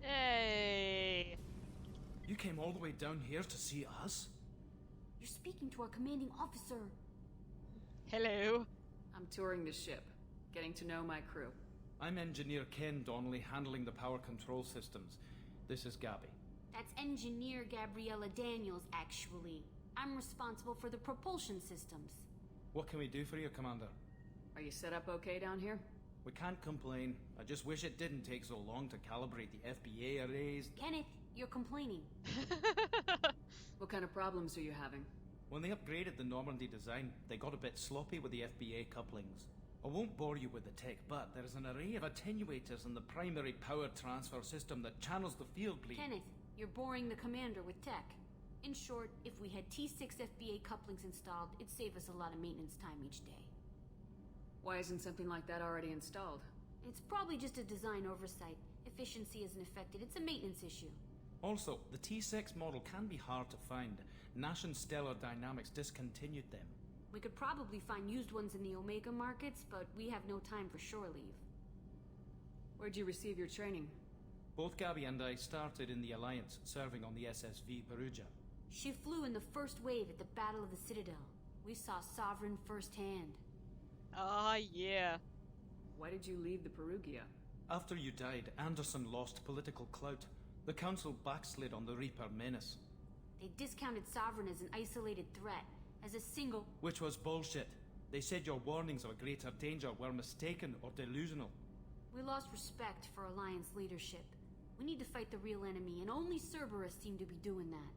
Hey! You came all the way down here to see us? You're speaking to our commanding officer. Hello. I'm touring the ship, getting to know my crew. I'm Engineer Ken Donnelly, handling the power control systems. This is Gabby. That's Engineer Gabriella Daniels, actually. I'm responsible for the propulsion systems. What can we do for you, Commander? Are you set up okay down here? We can't complain. I just wish it didn't take so long to calibrate the FBA arrays. Kenneth, you're complaining. What kind of problems are you having? When they upgraded the Normandy design, they got a bit sloppy with the FBA couplings. I won't bore you with the tech, but there is an array of attenuators in the primary power transfer system that channels the field bleed. Kenneth, you're boring the commander with tech. In short, if we had T6 FBA couplings installed, it'd save us a lot of maintenance time each day. Why isn't something like that already installed? It's probably just a design oversight. Efficiency isn't affected. It's a maintenance issue. Also, the T6 model can be hard to find. Nash and Stellar Dynamics discontinued them. We could probably find used ones in the Omega markets, but we have no time for shore leave. Where'd you receive your training? Both Gabby and I started in the Alliance, serving on the SSV Perugia. She flew in the first wave at the Battle of the Citadel. We saw Sovereign firsthand. Ah, yeah. Why did you leave the Perugia? After you died, Anderson lost political clout. The Council backslid on the Reaper menace. They discounted Sovereign as an isolated threat, as a single... Which was bullshit. They said your warnings of a greater danger were mistaken or delusional. We lost respect for Alliance leadership. We need to fight the real enemy, and only Cerberus seemed to be doing that.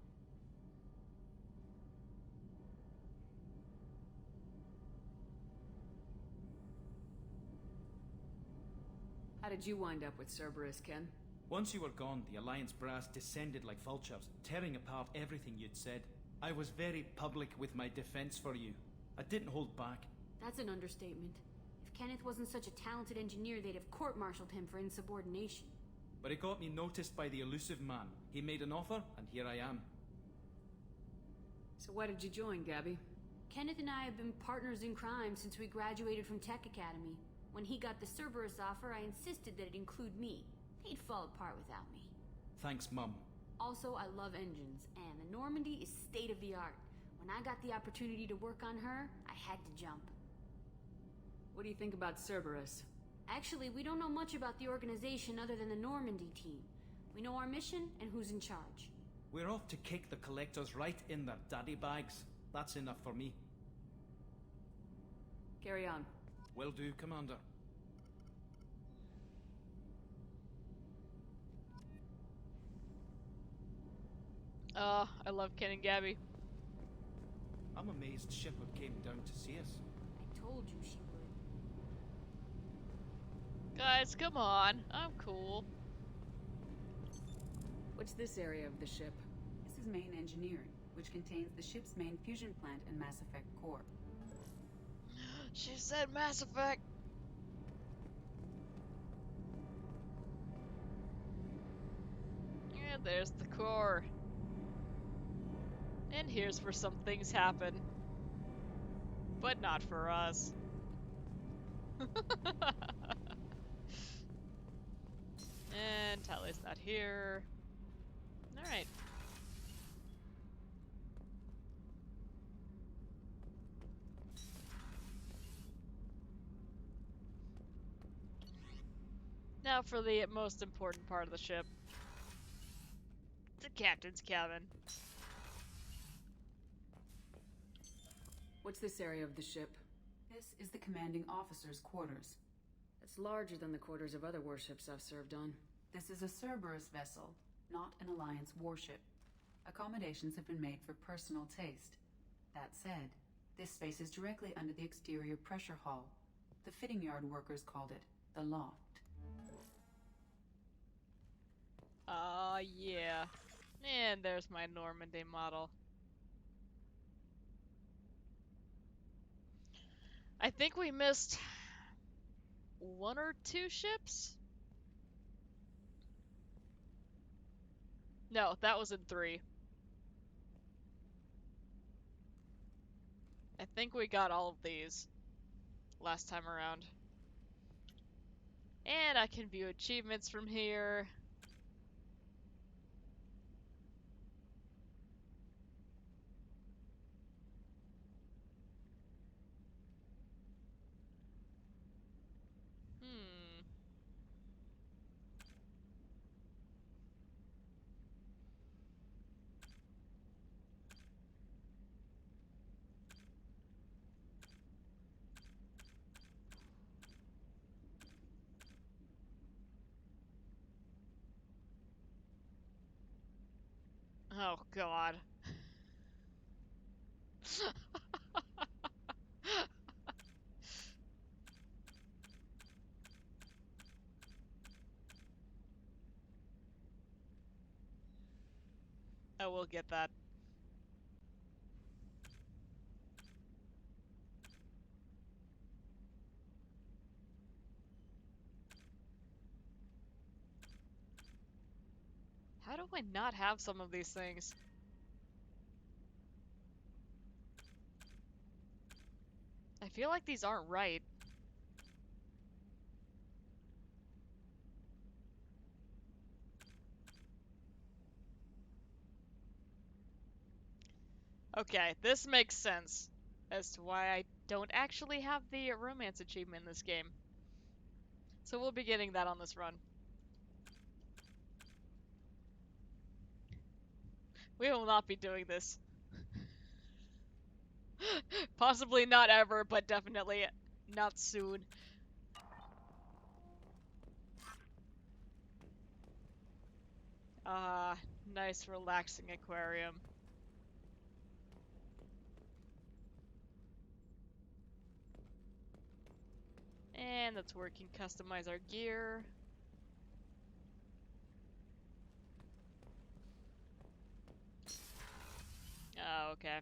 How did you wind up with Cerberus, Ken? Once you were gone, the Alliance brass descended like vultures, tearing apart everything you'd said. I was very public with my defense for you. I didn't hold back. That's an understatement. If Kenneth wasn't such a talented engineer, they'd have court-martialed him for insubordination. But it got me noticed by the elusive man. He made an offer, and here I am. So why did you join, Gabby? Kenneth and I have been partners in crime since we graduated from Tech Academy. When he got the Cerberus offer, I insisted that it include me. He'd fall apart without me. Thanks, Mum. Also, I love engines, and the Normandy is state-of-the-art. When I got the opportunity to work on her, I had to jump. What do you think about Cerberus? Actually, we don't know much about the organization other than the Normandy team. We know our mission and who's in charge. We're off to kick the Collectors right in their daddy bags. That's enough for me. Carry on. Will do, Commander. Oh, I love Ken and Gabby. I'm amazed Shepard came down to see us. I told you she would. Guys, come on. I'm cool. What's this area of the ship? This is main engineering, which contains the ship's main fusion plant and Mass Effect core. She said Mass Effect. And there's the core. And here's where some things happen. But not for us. And Tally's not here. Alright. Now for the most important part of the ship. The captain's cabin. What's this area of the ship? This is the commanding officer's quarters. It's larger than the quarters of other warships I've served on. This is a Cerberus vessel, not an Alliance warship. Accommodations have been made for personal taste. That said, this space is directly under the exterior pressure hull. The fitting yard workers called it the loft. Yeah. And there's my Normandy model. I think we missed 1 or 2 ships? No, that was in 3. I think we got all of these last time around. And I can view achievements from here. Oh, God. I will get that. How do I not have some of these things? I feel like these aren't right. Okay, this makes sense as to why I don't actually have the romance achievement in this game. So we'll be getting that on this run. We will not be doing this. Possibly not ever, but definitely not soon. Nice relaxing aquarium. And that's where we can customize our gear. Oh, okay.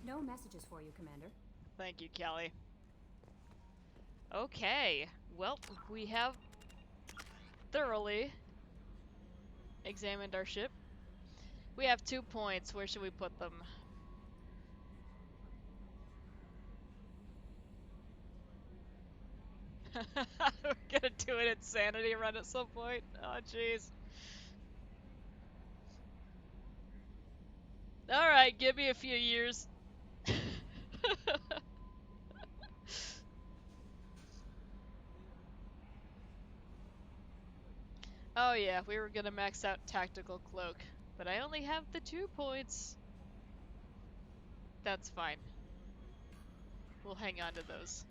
No messages for you, Commander. Thank you, Kelly. Okay, well, we have thoroughly examined our ship. We have 2 points. Where should we put them? We're gonna do an insanity run at some point. Oh, jeez. Alright, give me a few years. Oh yeah, we were gonna max out Tactical Cloak, but I only have the 2 points. That's fine. We'll hang on to those.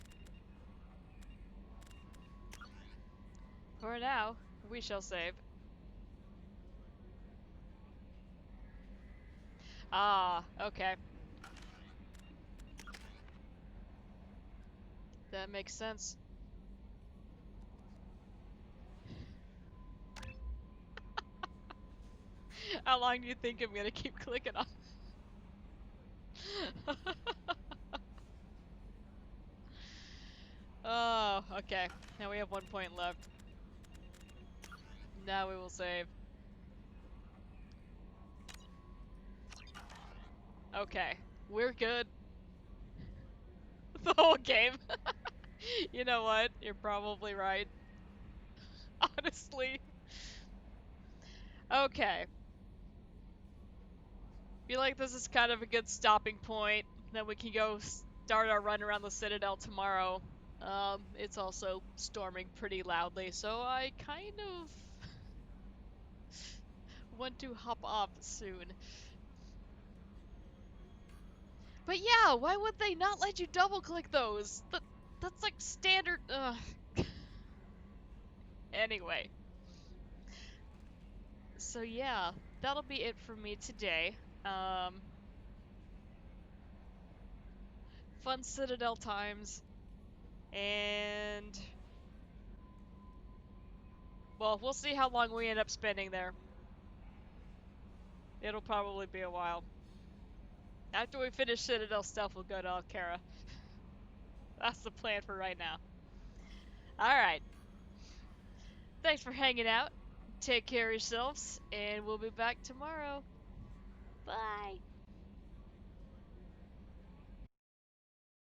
For now, we shall save. Ah, okay. That makes sense. How long do you think I'm gonna keep clicking on? Oh, okay. Now we have 1 point left. Now we will save. Okay, we're good. The whole game. You know what? You're probably right. Honestly. Okay. Feel like this is kind of a good stopping point. Then we can go start our run around the Citadel tomorrow. It's also storming pretty loudly, so I kind of want to hop off soon. But yeah, why would they not let you double click those? That's like standard. Ugh. Anyway. So yeah, that'll be it for me today. Fun Citadel times. And well, we'll see how long we end up spending there. It'll probably be a while. After we finish Citadel stuff, we'll go to Alcara. That's the plan for right now. Alright. Thanks for hanging out. Take care of yourselves, and we'll be back tomorrow. Bye!